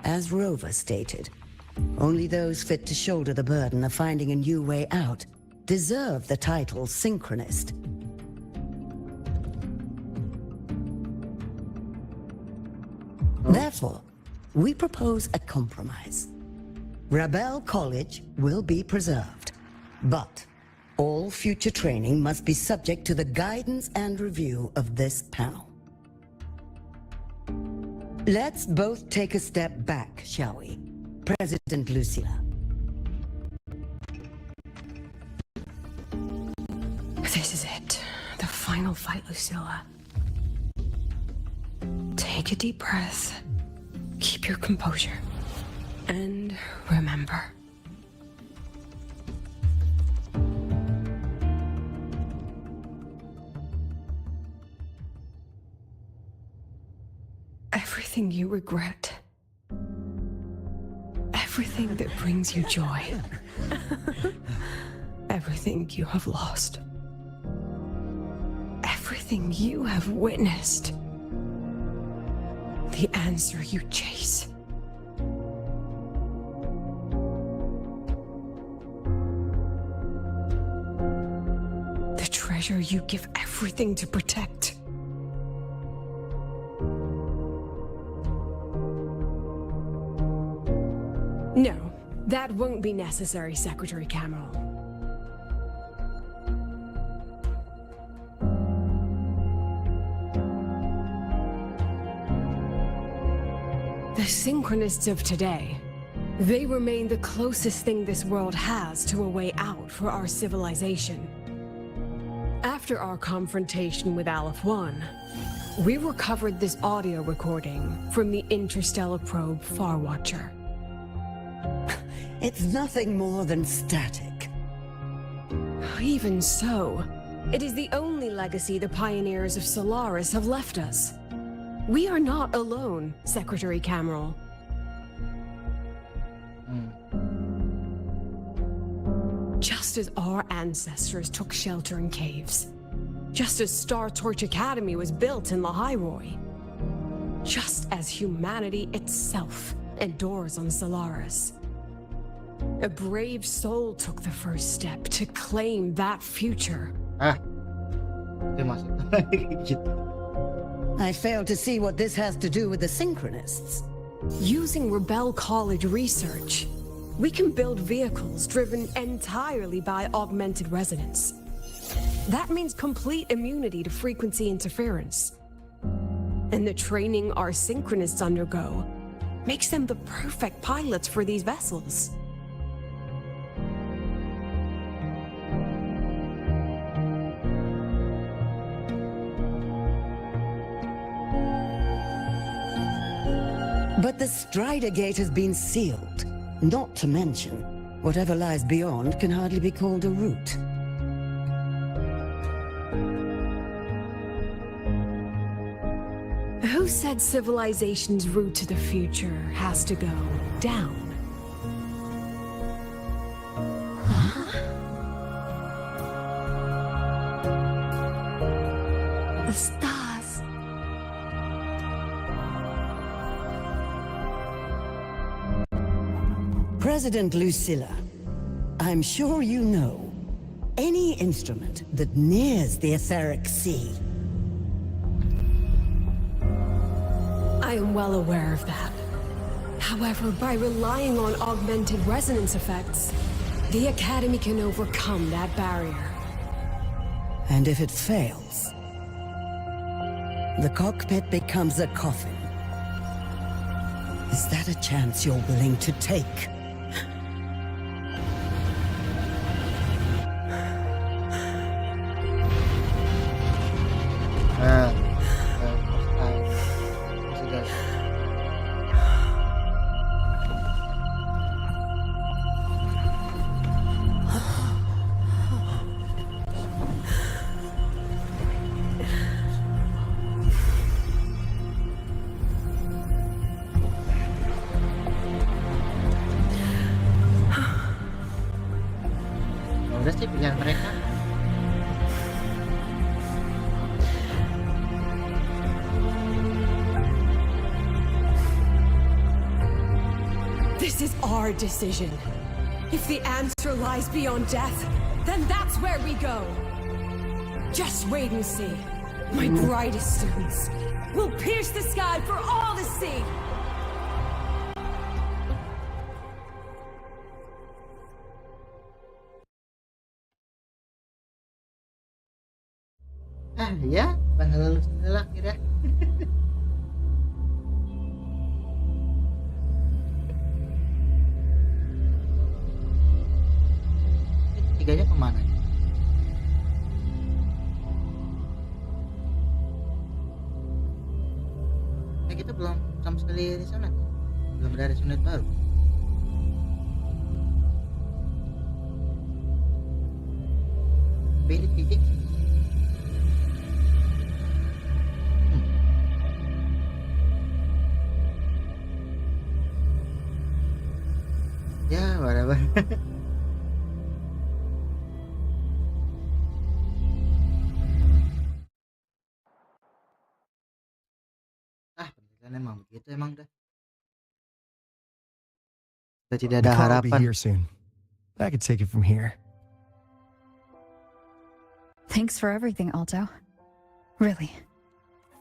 as Rover stated, only those fit to shoulder the burden of finding a new way out deserve the title Synchronist. Therefore, we propose a compromise. Rebel College will be preserved, but all future training must be subject to the guidance and review of this panel. Let's both take a step back, shall we? President Lucilla. This is it. The final fight, Lucilla. Take a deep breath. Keep your composure. And remember. Everything you regret. Everything that brings you joy. Everything you have lost. Everything you have witnessed. The answer you chase. The treasure you give everything to protect. No, that won't be necessary, Secretary Camero. The Synchronists of today They remain the closest thing this world has to a way out for our civilization. After our confrontation with Aleph 1, we recovered this audio recording from the interstellar probe Farwatcher. It's nothing more than static. Even so, it is the only legacy the pioneers of Solaris have left us. We are not alone, Secretary Cameron. Just as our ancestors took shelter in caves, just as Star Torch Academy was built in Lahiroi, just as humanity itself endures on Solaris, a brave soul took the first step to claim that future. I fail to see what this has to do with the Synchronists. Using Rebel College research, we can build vehicles driven entirely by augmented resonance. That means complete immunity to frequency interference. And the training our Synchronists undergo makes them the perfect pilots for these vessels. But the Strider Gate has been sealed. Not to mention, whatever lies beyond can hardly be called a route. Who said civilization's route to the future has to go down? The stars. President Lucilla, I'm sure you know, any instrument that nears the etheric sea. I am well aware of that. However, by relying on augmented resonance effects, the Academy can overcome that barrier. And if it fails, the cockpit becomes a coffin. Is that a chance you're willing to take? Udah sih pilihan mereka. This is our decision. If the answer lies beyond death, then that's where we go. Just wait and see. My brightest students will pierce the sky for all to see. Ya, bangga lulus dulu akhirnya. Tiganya kemana? Kita belum sama sekali di sana. Belum ada resonet baru. Ini titik. Ya, whatever. Pendidikan emang begitu emang dah. Kita tidak ada Kalo will be harapan. here soon. I could take it from here. Thanks for everything, Alto. Really.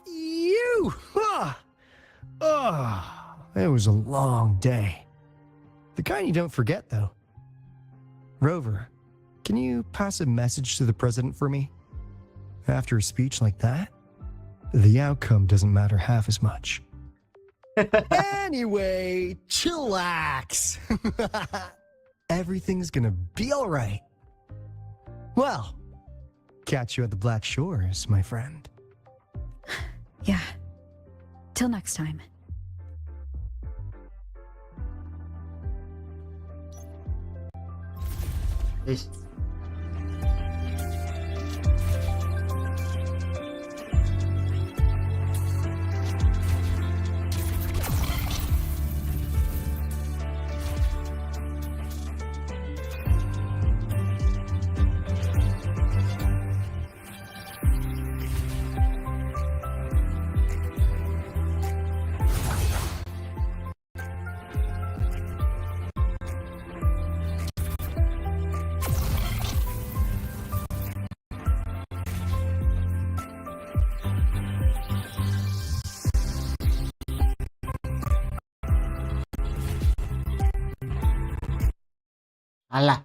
You! It was a long day. The kind you don't forget, though. Rover, can you pass a message to the president for me? After a speech like that, the outcome doesn't matter half as much. Anyway, chillax. Everything's gonna be all right. Well, catch you at the Black Shores, my friend. Yeah. Till next time. Guys, alah.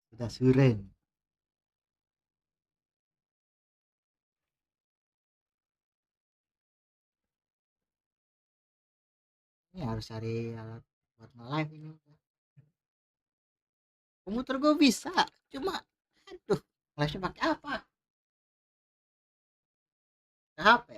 Sudah suren. Ini harus cari alat buat nge-live ini. Komputer gue bisa, cuma aduh, nge-live pakai apa? HP.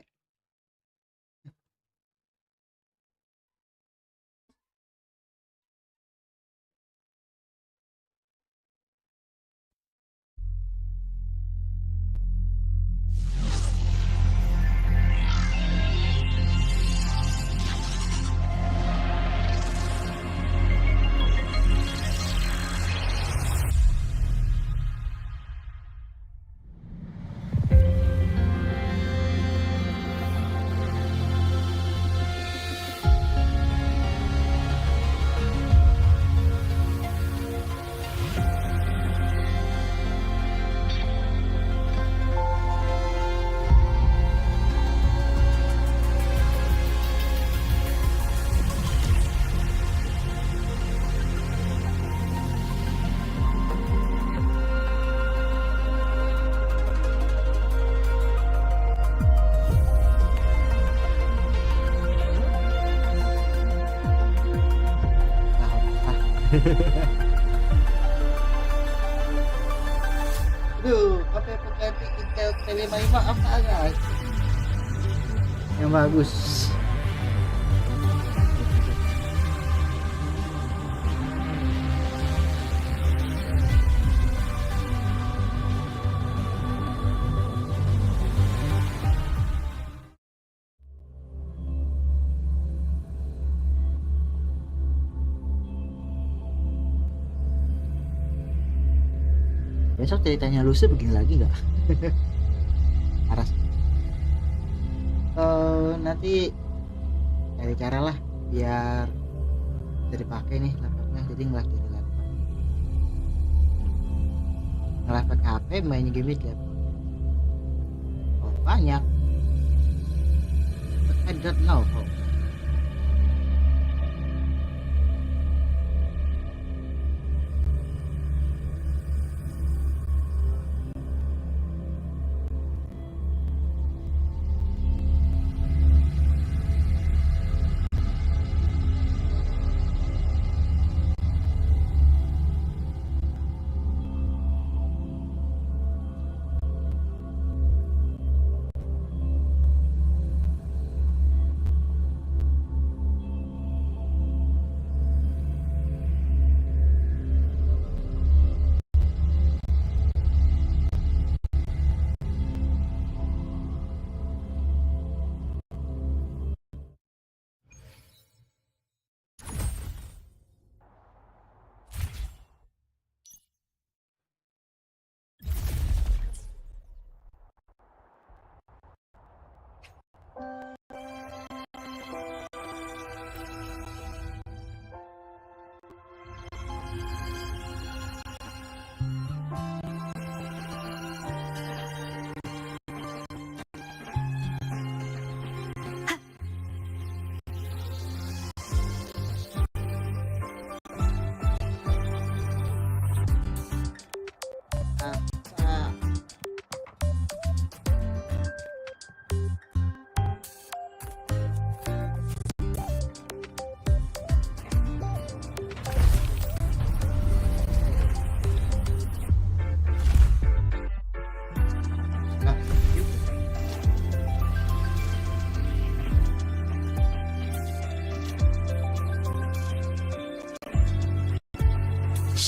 Aduh, HP ganti Intel T55 apa guys? Yang bagus. Besok ceritanya Lucy begini lagi nggak? Paras. Nanti cari cara lah biar bisa dipakai nih laptopnya. Jadi nge-live dari laptop. Nge-live pakai HP, main game di laptop. Oh banyak. But I don't know how.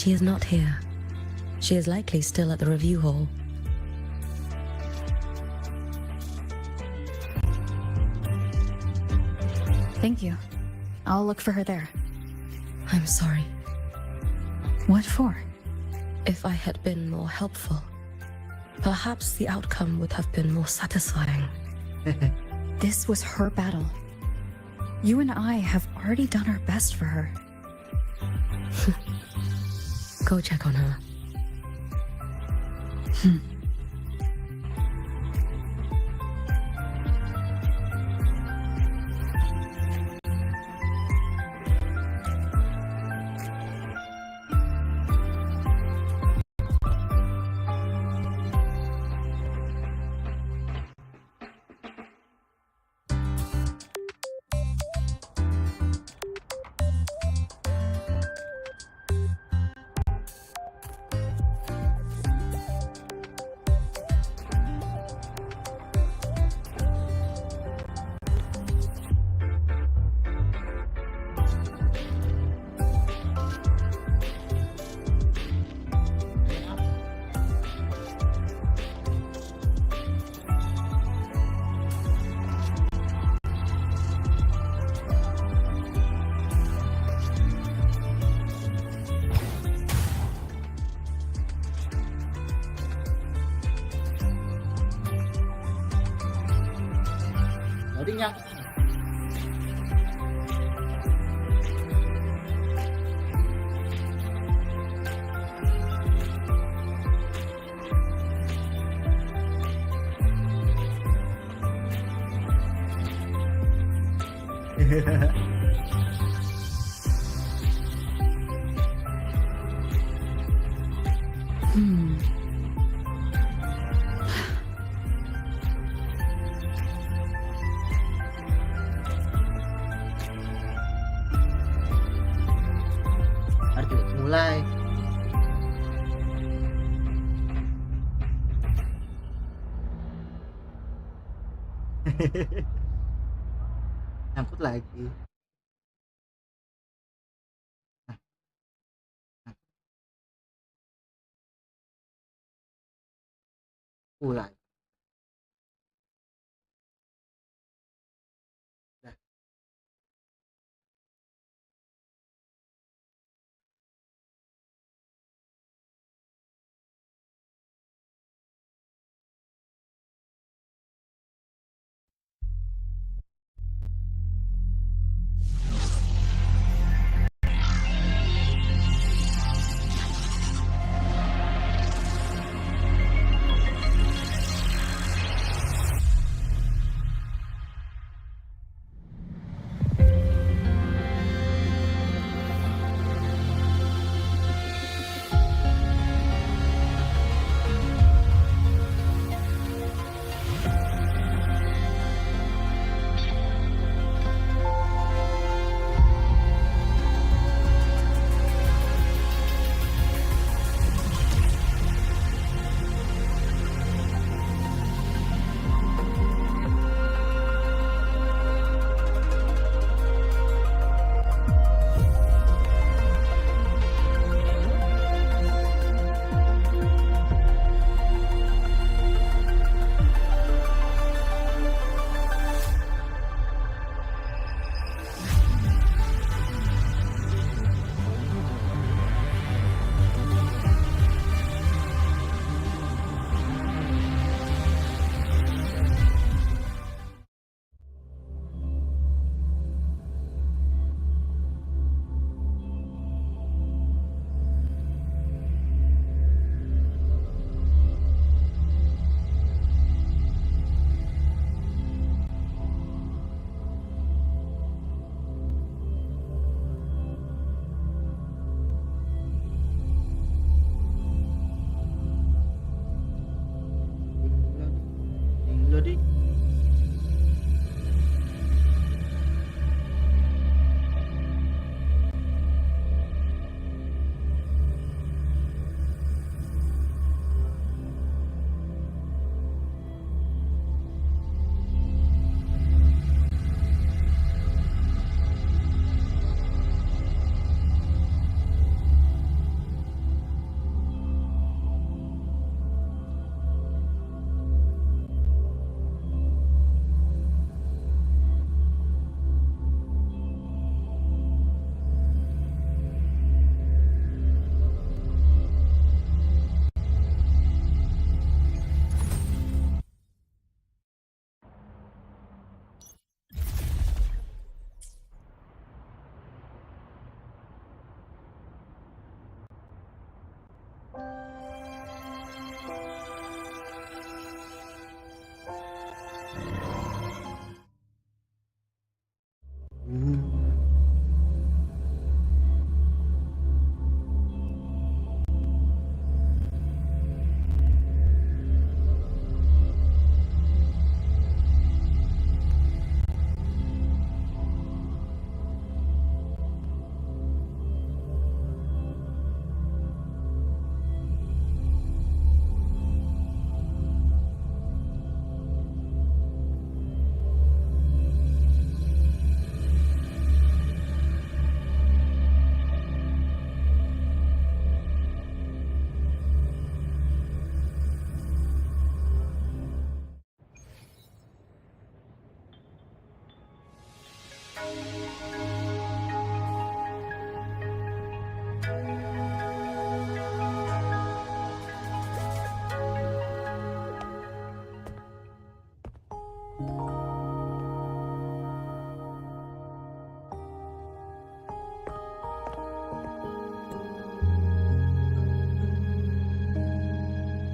She is not here. She is likely still at the review hall. Thank you. I'll look for her there. I'm sorry. What for? If I had been more helpful, perhaps the outcome would have been more satisfying. This was her battle. You and I have already done our best for her. Go check on her. Loadingnya. Aduh, mulai. Nyangkut lagi. Mulai.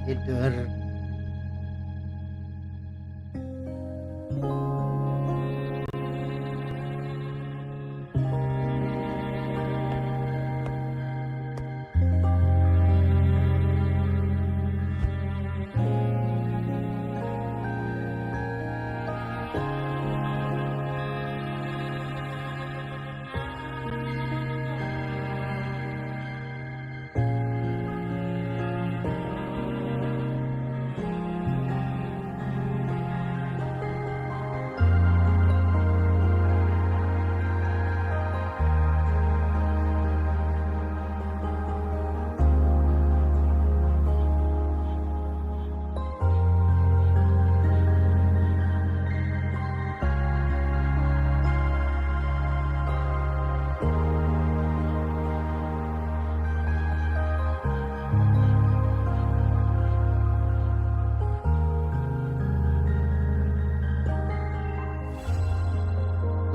Tidur.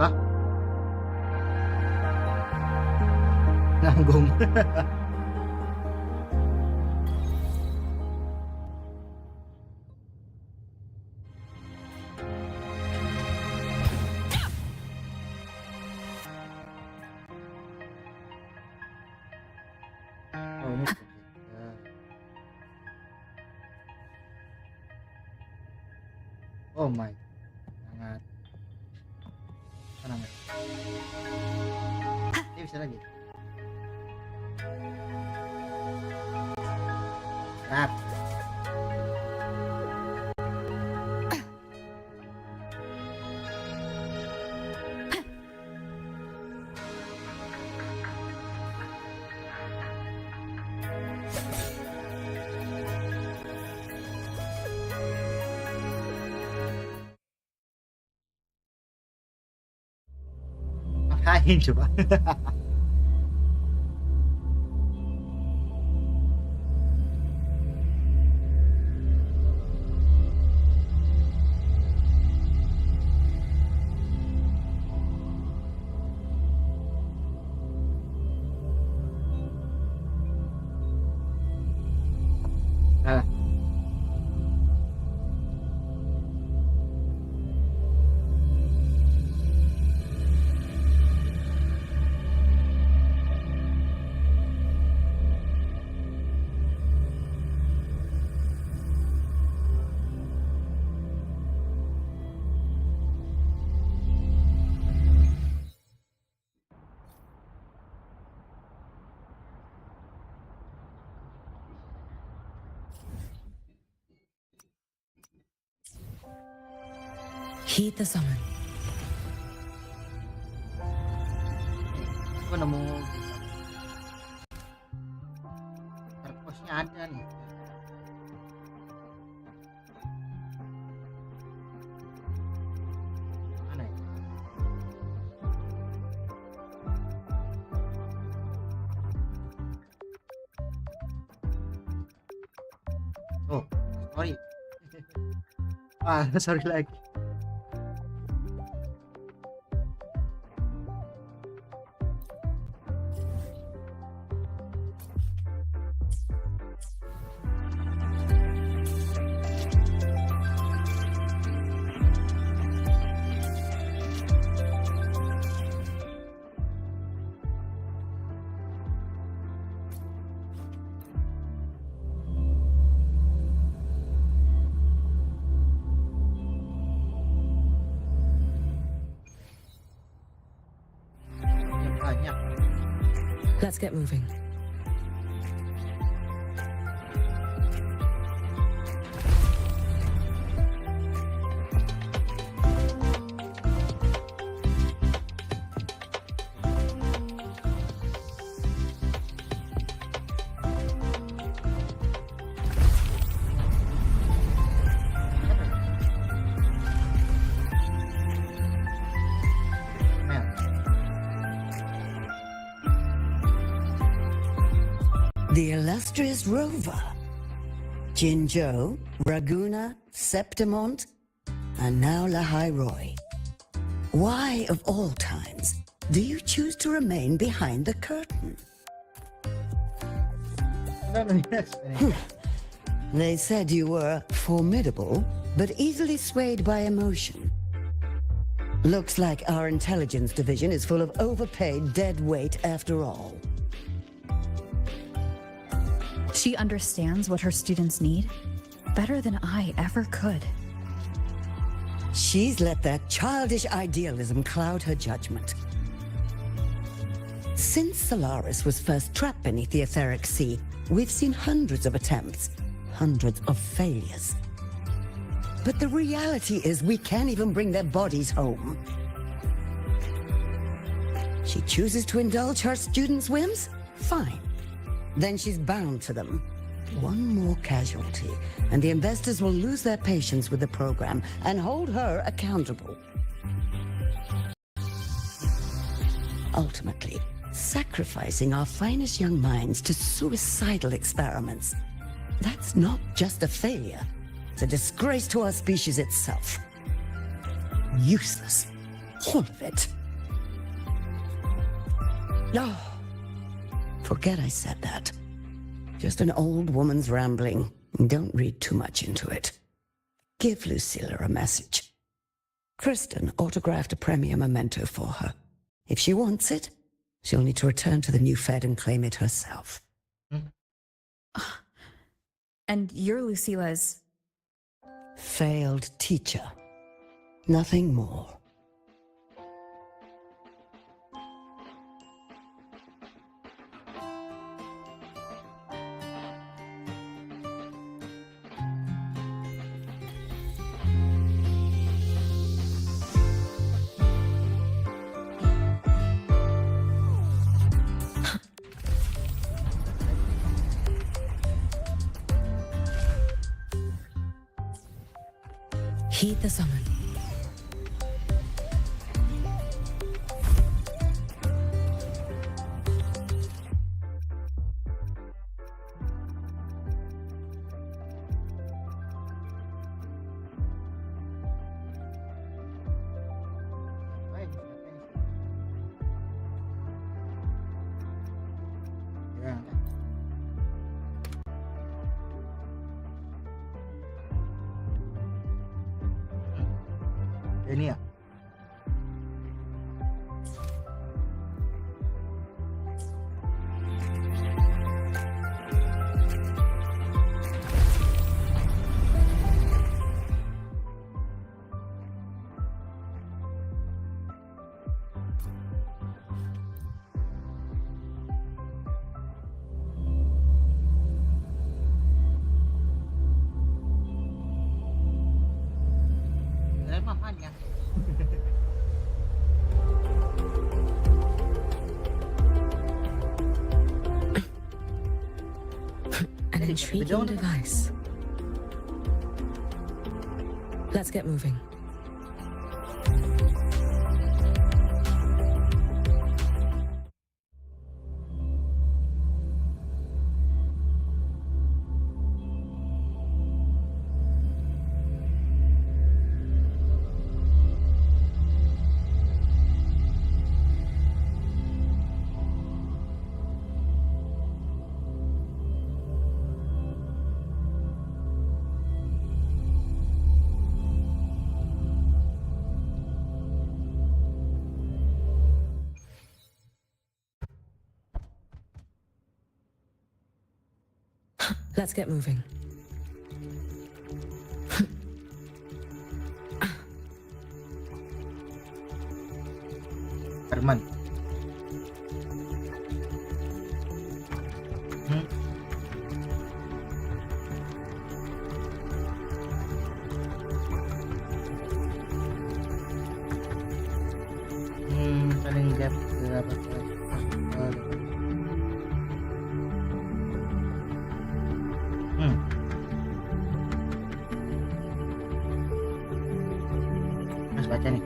Lah, nanggung. Oh, ini ya. Oh my, sangat namanya. Ini bisa lagi. Berat. Ngapain coba? Alah. Heed the summon. Gue nemu terposnya ada nih. Mana ya? Oh, sorry. Sorry lagi. Let's get moving. Mel. the illustrious rover. Jinzhou, Raguna, Septimont, and now Lahai Roy. Why, of all times, do you choose to remain behind the curtain? They said you were formidable, but easily swayed by emotion. Looks like our intelligence division is full of overpaid dead weight after all. She understands what her students need better than I ever could. She's let that childish idealism cloud her judgment. Since Solaris was first trapped beneath the etheric sea, we've seen hundreds of attempts, hundreds of failures. But the reality is we can't even bring their bodies home. She chooses to indulge her students' whims? Fine. Then she's bound to them. One more casualty, and the investors will lose their patience with the program and hold her accountable. Ultimately, sacrificing our finest young minds to suicidal experiments. That's not just a failure. It's a disgrace to our species itself. Useless. All of it. No. Forget I said that. Just an old woman's rambling. Don't read too much into it. Give Lucilla a message. Kristen autographed a premier memento for her. If she wants it, she'll need to return to the new Fed and claim it herself. And you're Lucilla's... failed teacher. Nothing more. Heed the summon. Ini ya. Mamanya. An intriguing device. Let's get moving. Let's get moving. Arman. Paling gap berapa Mas baca nih.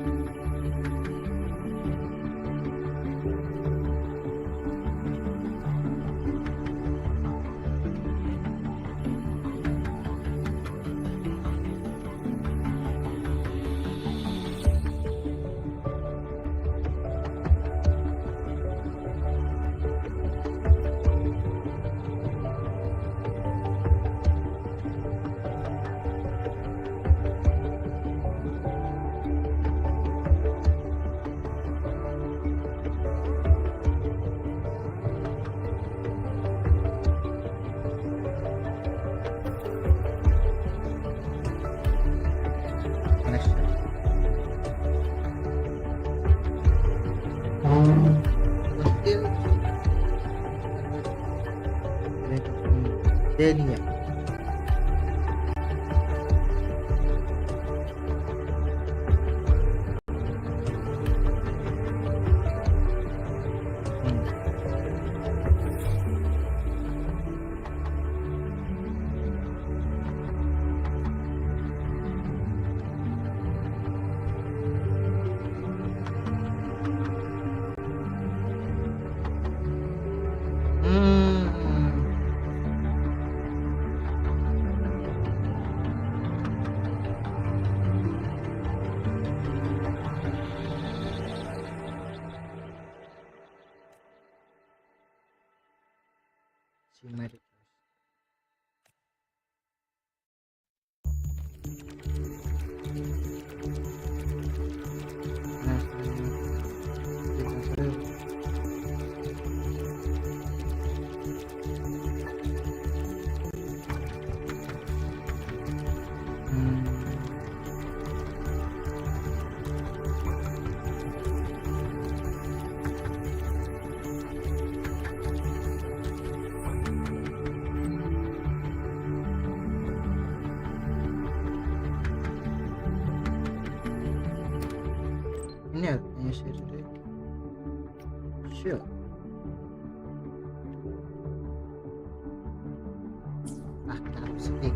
Denny ya. Ini ya, tanya sih. Sure. Ah, kita harus Segue.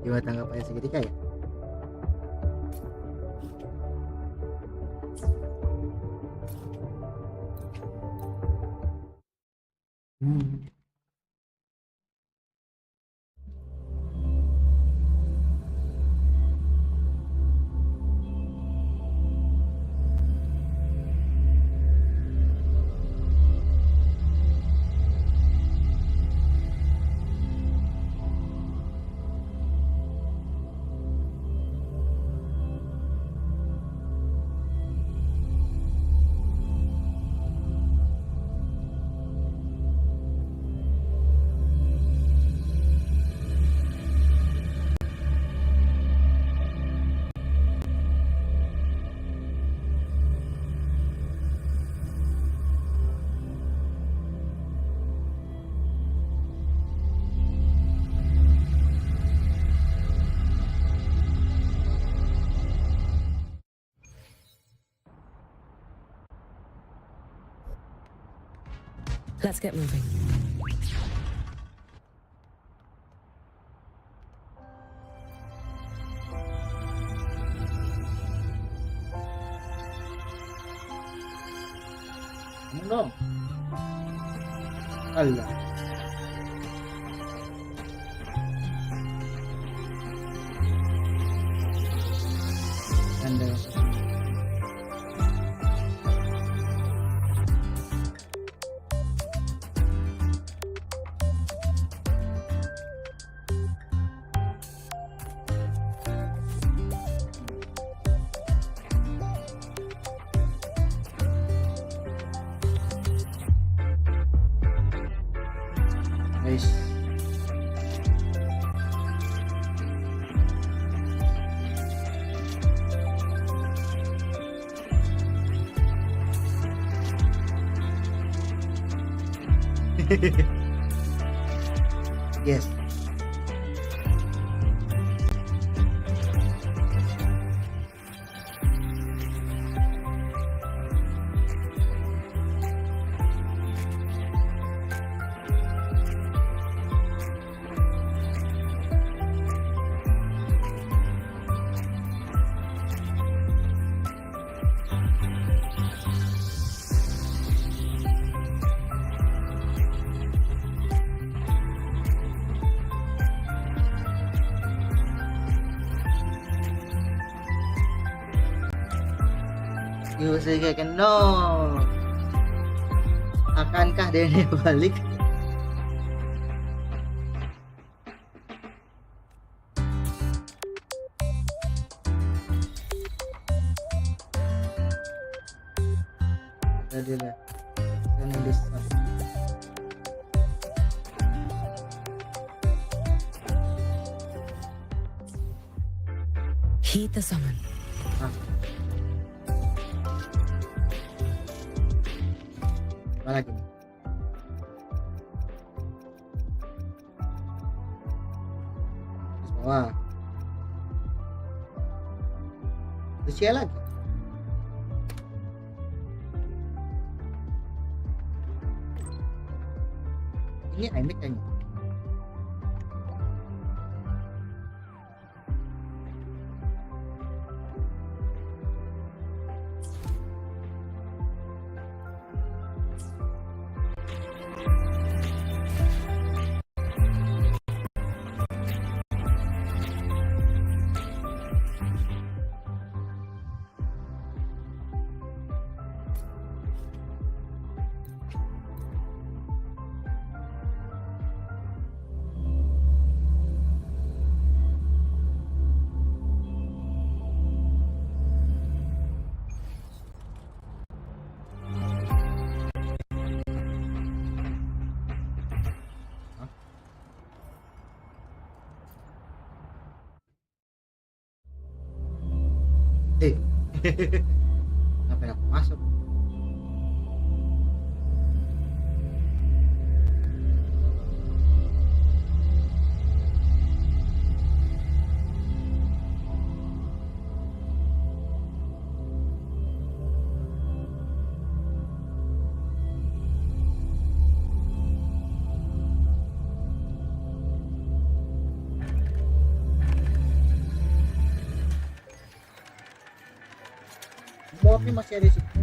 Gimana tanggapannya seketika ya? Let's get moving. No. Allah. Anda. Nice. Yes. Saya kayak no. Akankah Denny balik? Tadi lah. Ini bisa. Heed the summon. Apa lagi nih? Terus bawah. Lucilla lagi. Ini iMac kayaknya. Ngapain aku masuk? Bobby masih ada di situ.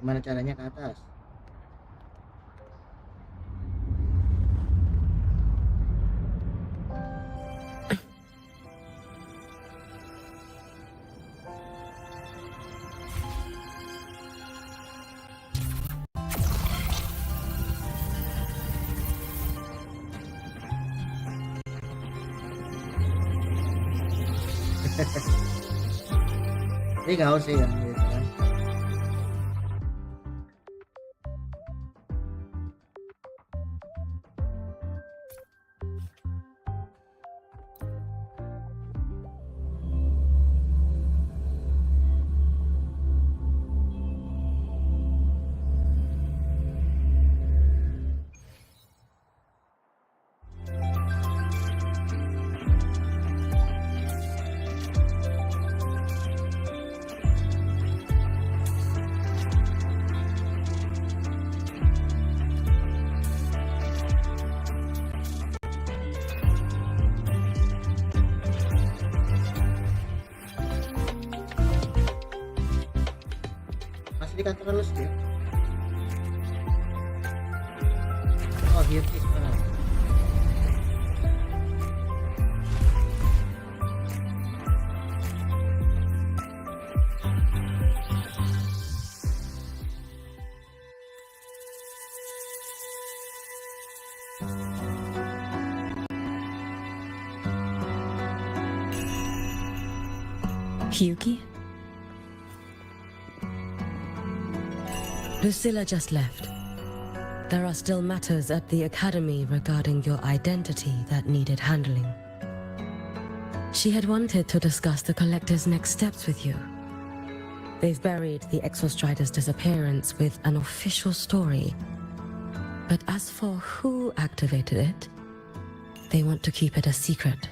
Gimana caranya ke atas? Ini nggak usah ya. Di kantor lu sih. Oh, here is sekarang. Hyuki? Lucilla just left. There are still matters at the academy regarding your identity that needed handling. She had wanted to discuss the Collector's next steps with you. They've buried the Exostrider's disappearance with an official story, But as for who activated it, they want to keep it a secret.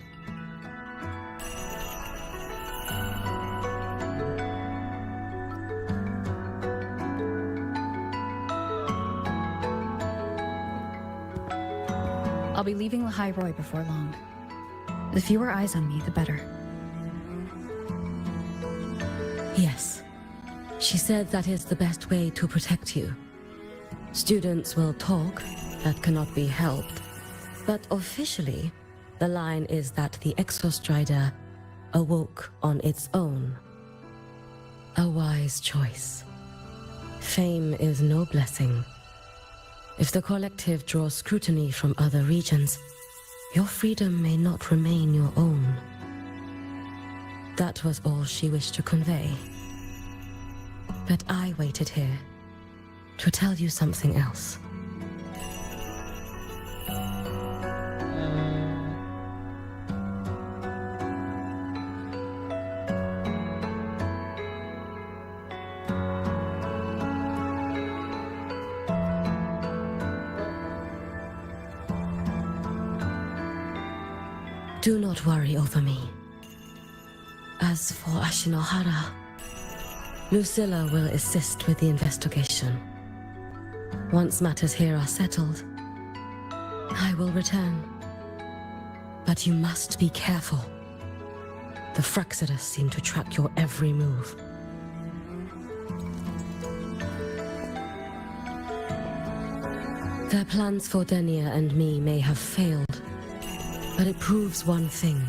I'll be leaving Lahai Roy before long. The fewer eyes on me, the better. Yes. She said that is the best way to protect you. Students will talk, that cannot be helped. But officially, the line is that the Exostrider awoke on its own. A wise choice. Fame is no blessing. If the collective draws scrutiny from other regions, your freedom may not remain your own. That was all she wished to convey. But I waited here to tell you something else. Do not worry over me. As for Ashinohara, Lucilla will assist with the investigation. Once matters here are settled, I will return. But you must be careful. The Fraxidus seem to track your every move. Their plans for Denia and me may have failed, but it proves one thing.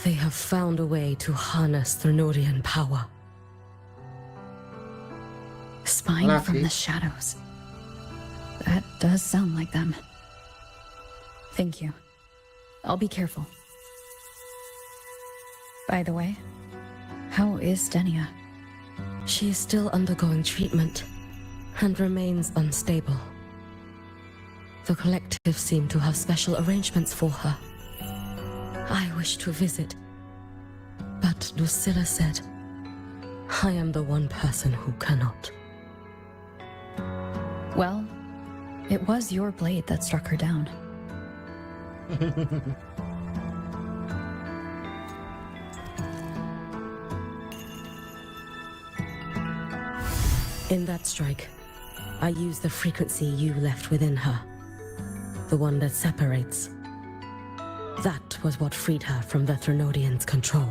They have found a way to harness Thrunorian power. Spying from the shadows. That does sound like them. Thank you. I'll be careful. By the way, how is Denia? She is still undergoing treatment and remains unstable. The collective seem to have special arrangements for her. I wish to visit, but Lucilla said, I am the one person who cannot. Well, it was your blade that struck her down. In that strike, I used the frequency you left within her. The one that separates. That was what freed her from the Thrunodians' control.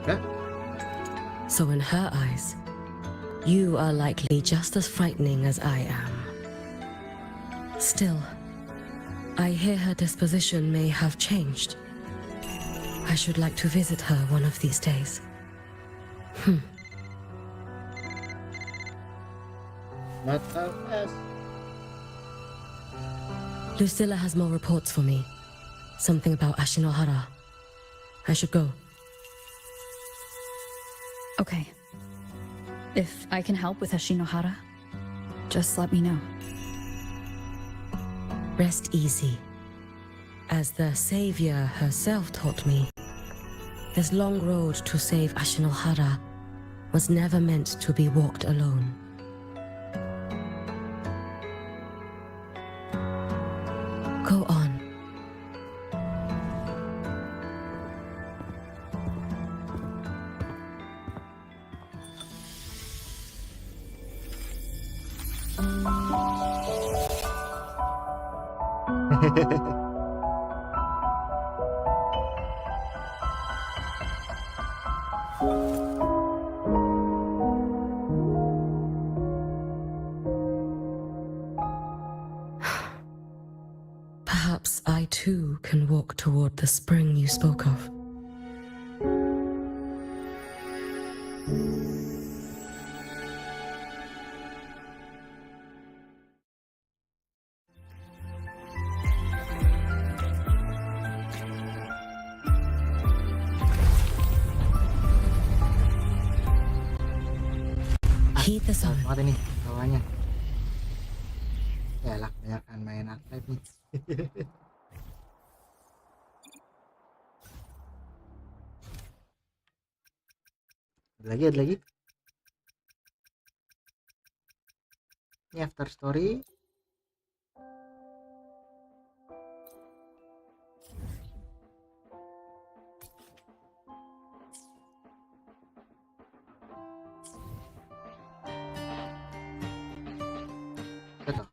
Yeah. So in her eyes, you are likely just as frightening as I am. Still, I hear her disposition may have changed. I should like to visit her one of these days. But yes. Lucilla has more reports for me. Something about Ashinohara. I should go. Okay. If I can help with Ashinohara, just let me know. Rest easy. As the Savior herself taught me, this long road to save Ashinohara was never meant to be walked alone. Go on. Perhaps I too can walk toward the spring you spoke of. Heed the sun. Banget ini bawahnya. Ya lah, kebanyakan main archive nih. Ada lagi. Ini after story. Betul.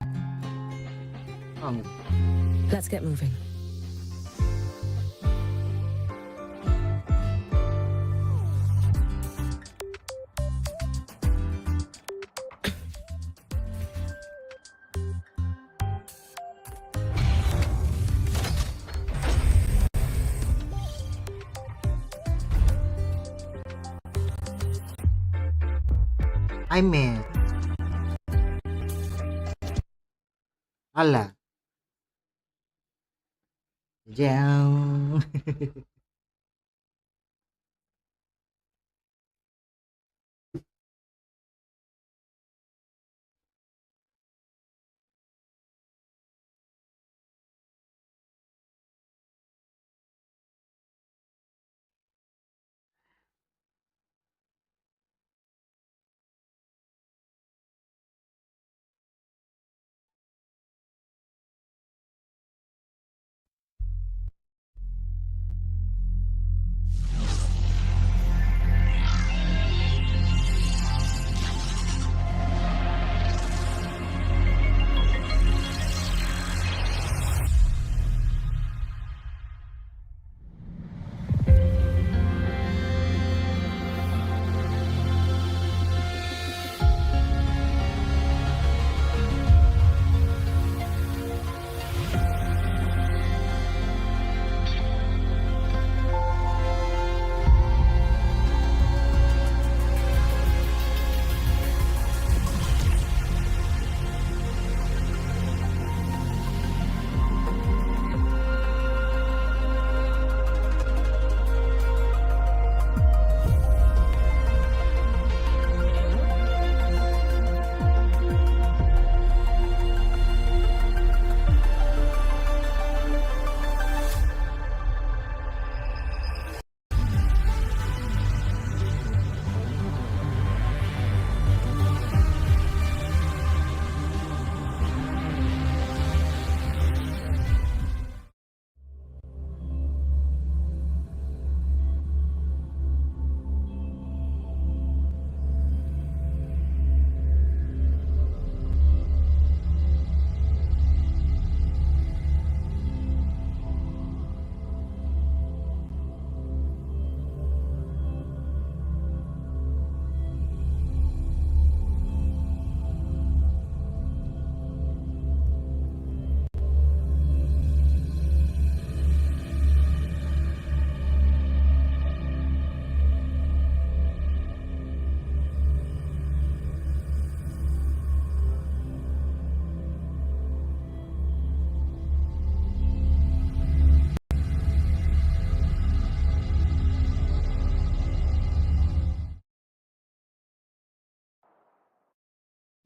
Oh, enggak. Let's get moving. I met. Alah. Jeng.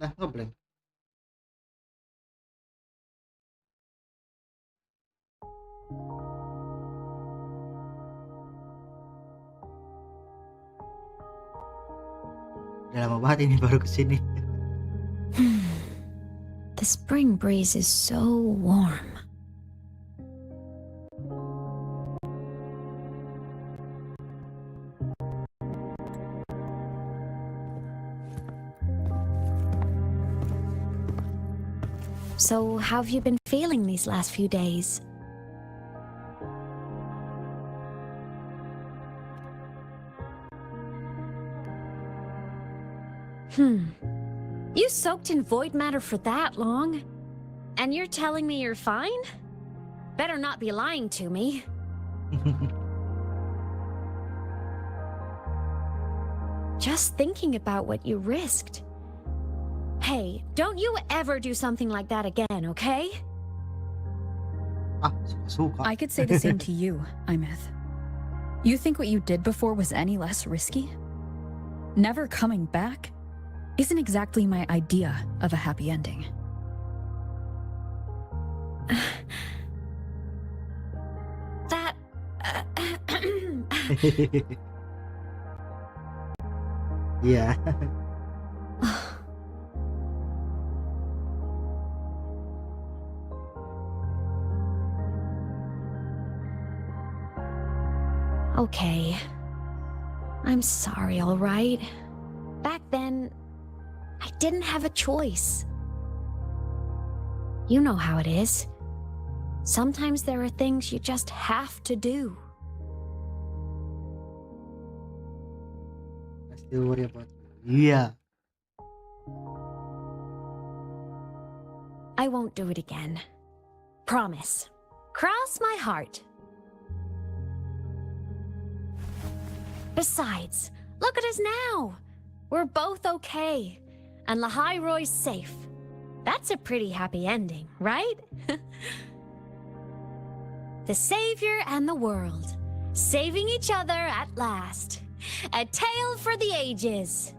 Nah, ngeblank. Udah lama banget ini baru kesini. The spring breeze is so warm. So, how have you been feeling these last few days? You soaked in void matter for that long? And you're telling me you're fine? Better not be lying to me. Just thinking about what you risked. Hey, don't you ever do something like that again, okay? Suka. I could say the same to you, Imeth. You think what you did before was any less risky? Never coming back isn't exactly my idea of a happy ending. That... Yeah. Okay. I'm sorry, alright? Back then, I didn't have a choice. You know how it is. Sometimes there are things you just have to do. I still worry about you. Yeah. I won't do it again. Promise. Cross my heart. Besides, look at us now. We're both okay. And Lahai Roy's safe. That's a pretty happy ending, right? The savior and the world. Saving each other at last. A tale for the ages.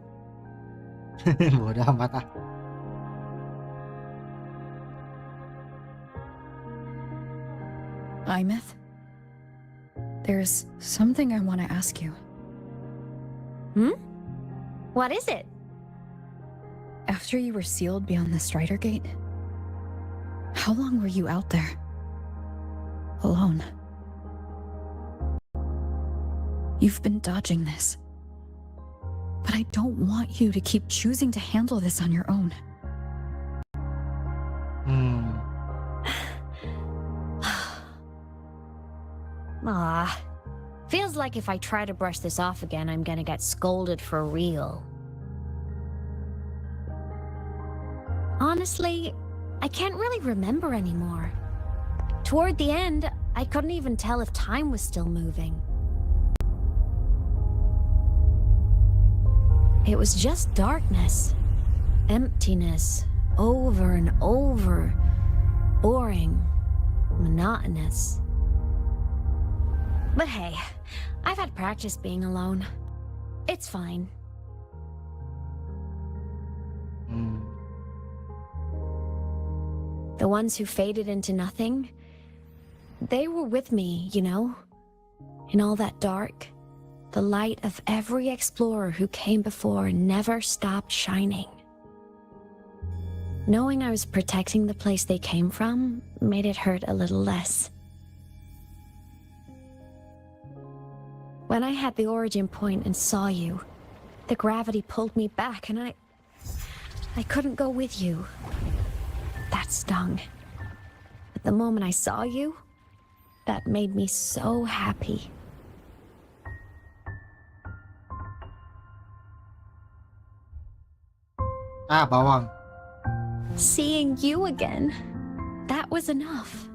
Bodoh amat ah. Imeth, there's something I want to ask you. What is it? After you were sealed beyond the Strider Gate, how long were you out there? Alone. You've been dodging this. But I don't want you to keep choosing to handle this on your own. Feels like if I try to brush this off again, I'm gonna get scolded for real. Honestly, I can't really remember anymore. Toward the end, I couldn't even tell if time was still moving. It was just darkness, emptiness, over and over, boring, monotonous. But hey, I've had practice being alone. It's fine. The ones who faded into nothing, they were with me, you know? In all that dark, the light of every explorer who came before never stopped shining. Knowing I was protecting the place they came from made it hurt a little less. When I had the origin point and saw you, the gravity pulled me back and I couldn't go with you. That stung. But the moment I saw you, that made me so happy. Bawang. Seeing you again, that was enough.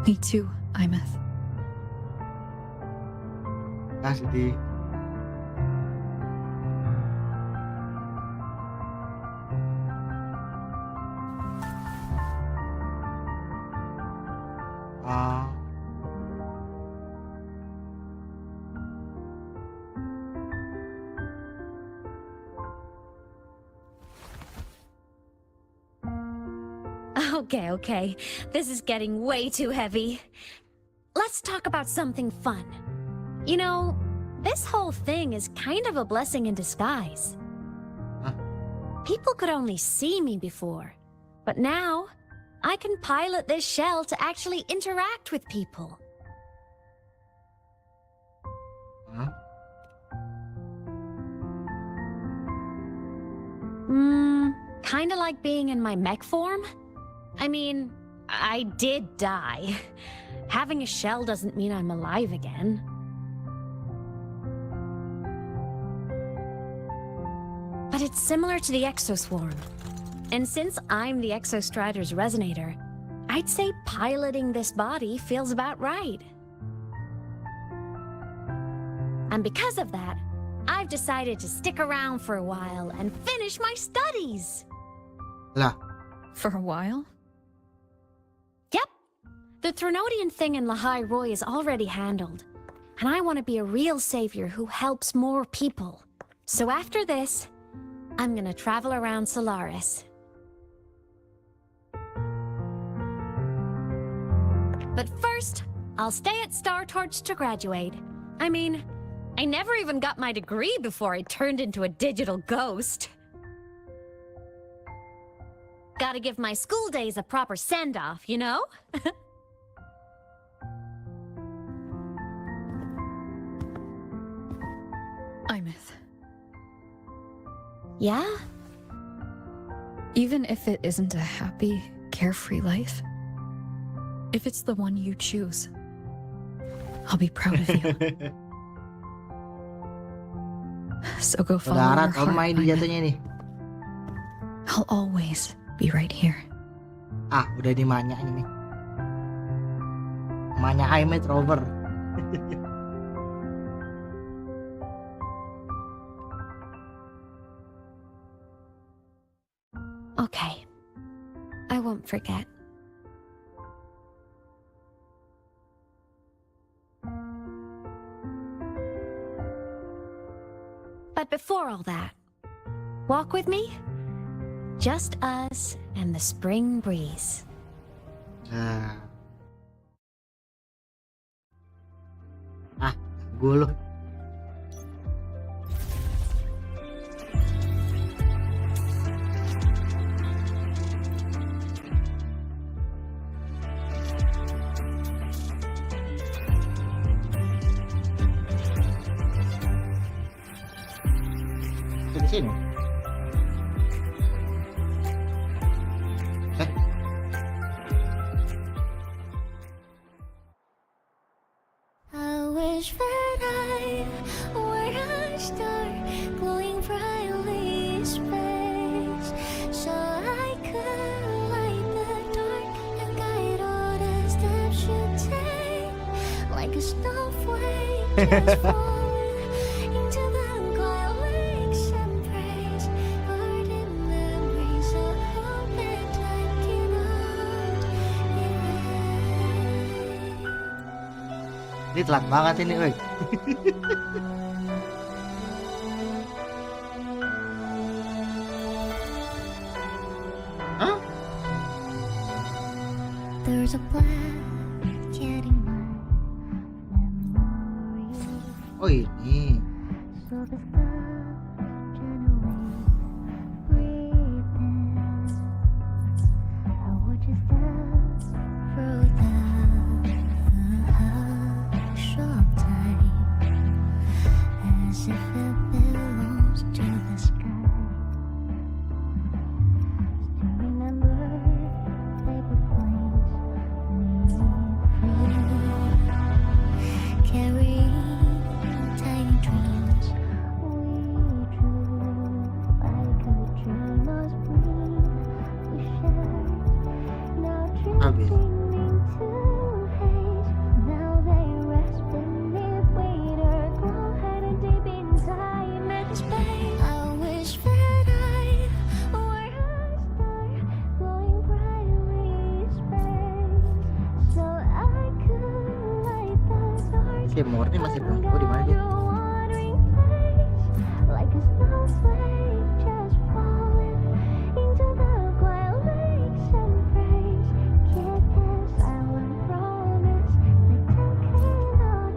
Me too, Imeth. Sandi. Okay. This is getting way too heavy. Let's talk about something fun. You know, this whole thing is kind of a blessing in disguise. People could only see me before, but now I can pilot this shell to actually interact with people. Kinda like being in my mech form? I mean, I did die. Having a shell doesn't mean I'm alive again. But it's similar to the Exoswarm. And since I'm the Exostrider's resonator, I'd say piloting this body feels about right. And because of that, I've decided to stick around for a while and finish my studies. For a while? Yep. The Threnodian thing in Lahai Roy is already handled. And I want to be a real savior who helps more people. So after this, I'm gonna travel around Solaris. But first, I'll stay at Star Torch to graduate. I mean, I never even got my degree before I turned into a digital ghost. Gotta give my school days a proper send-off, you know? Imeth. Yeah? Even if it isn't a happy, carefree life, if it's the one you choose, I'll be proud of you. So go follow your Darat heart, Omai di jatuhnya nih. I'll always be right here. Ah, udah dimanya ini. Manya Imeth Rover. Okay. I won't forget. But before all that, walk with me? Just us and the spring breeze. Gue loh. Di sini. I wish that I were a star glowing brightly in space, so I could light the dark and guide all the steps you take, like a snowflake just falling into the clouds and praise, guarding memories of hope that time cannot erase. Ini telat banget ini, woi. Hah? There's a black cat in my memory. Oh ini. So the stars turn away, breathing. I watch you step through the hush of time, as if it belongs to the sky. Still remember paper planes carrying tiny dreams we drew, like a dreamer's breathe. We shared, now drifting into haze. Now they rest beneath waiter, glow hiding deep in time and space. I wish that I were a star glowing brightly in space, so I could light the dark. Si Morty masih belum tahu di mana dia. Like a snowflake just falling into the quiet lakes and praise. Keep the silent promise that time cannot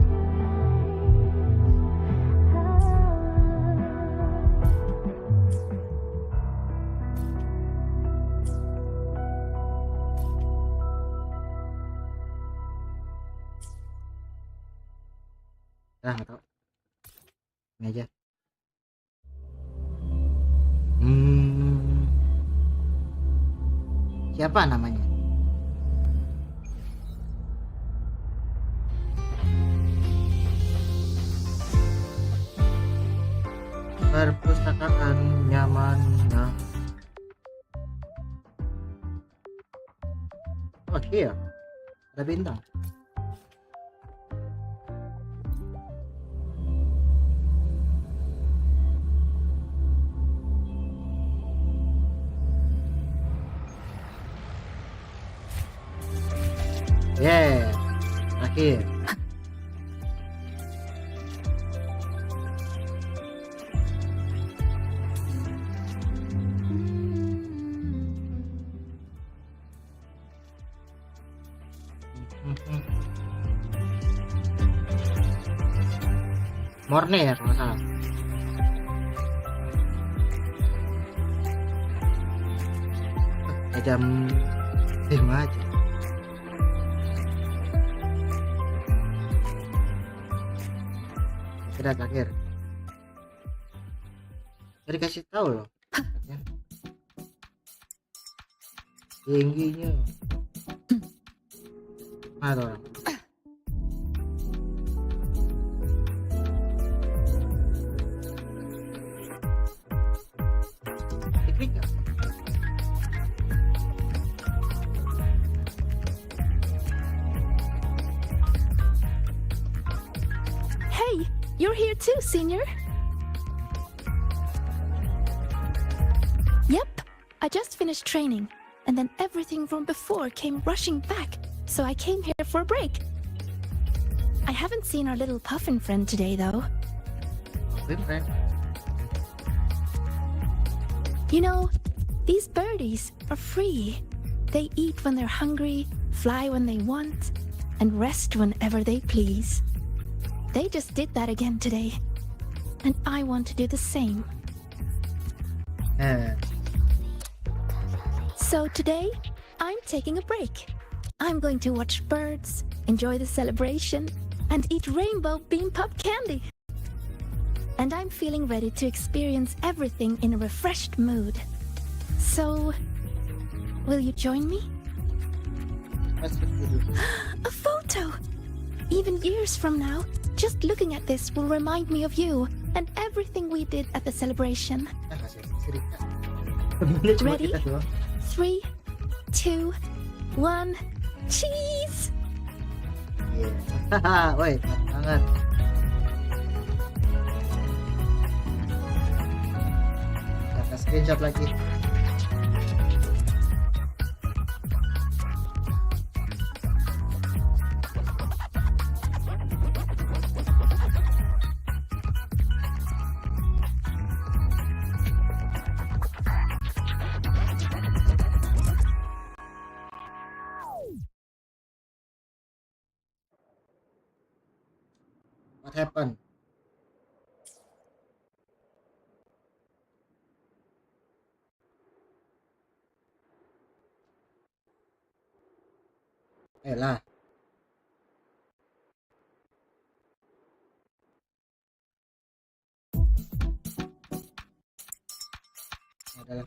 Nah, nggak tahu. Ini aja. Siapa namanya? Perpustakaan nyamannya. Oh, here. Ada bintang. Yeah, terakhir. Morne ya kalau nggak salah. Jam 5 aja. Sudah terakhir. Saya dikasih tahu loh. Tingginya. Ada orang. Diklik nggak? Hey, you're here too, senior. Yep, I just finished training, and then everything from before came rushing back, so I came here for a break. I haven't seen our little puffin friend today, though. Puffin friend? You know, these birdies are free. They eat when they're hungry, fly when they want, and rest whenever they please. They just did that again today, and I want to do the same. So today, I'm taking a break. I'm going to watch birds, enjoy the celebration, and eat rainbow bean pop candy. And I'm feeling ready to experience everything in a refreshed mood. So, will you join me? A photo! Even years from now, just looking at this will remind me of you and everything we did at the celebration. Ready? 3, 2, 1, cheese! Yeah. Woi, banget. Kita screenshot lagi. What happened? Lah. Adalah.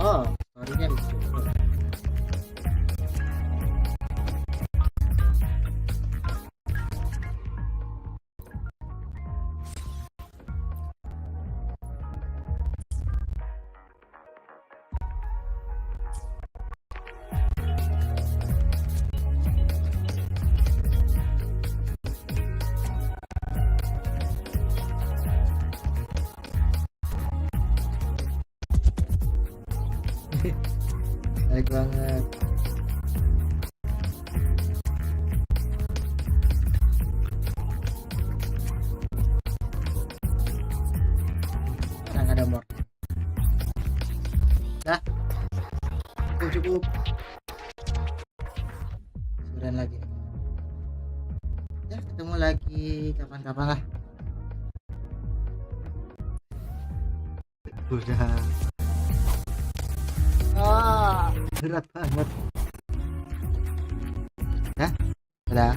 Oh, story-nya di situ. Baik banget. Nggak ada more. Dah. Cukup. Sudah lagi. Ya, ketemu lagi kapan-kapan lah. Udah. Berat banget. Ya, udah.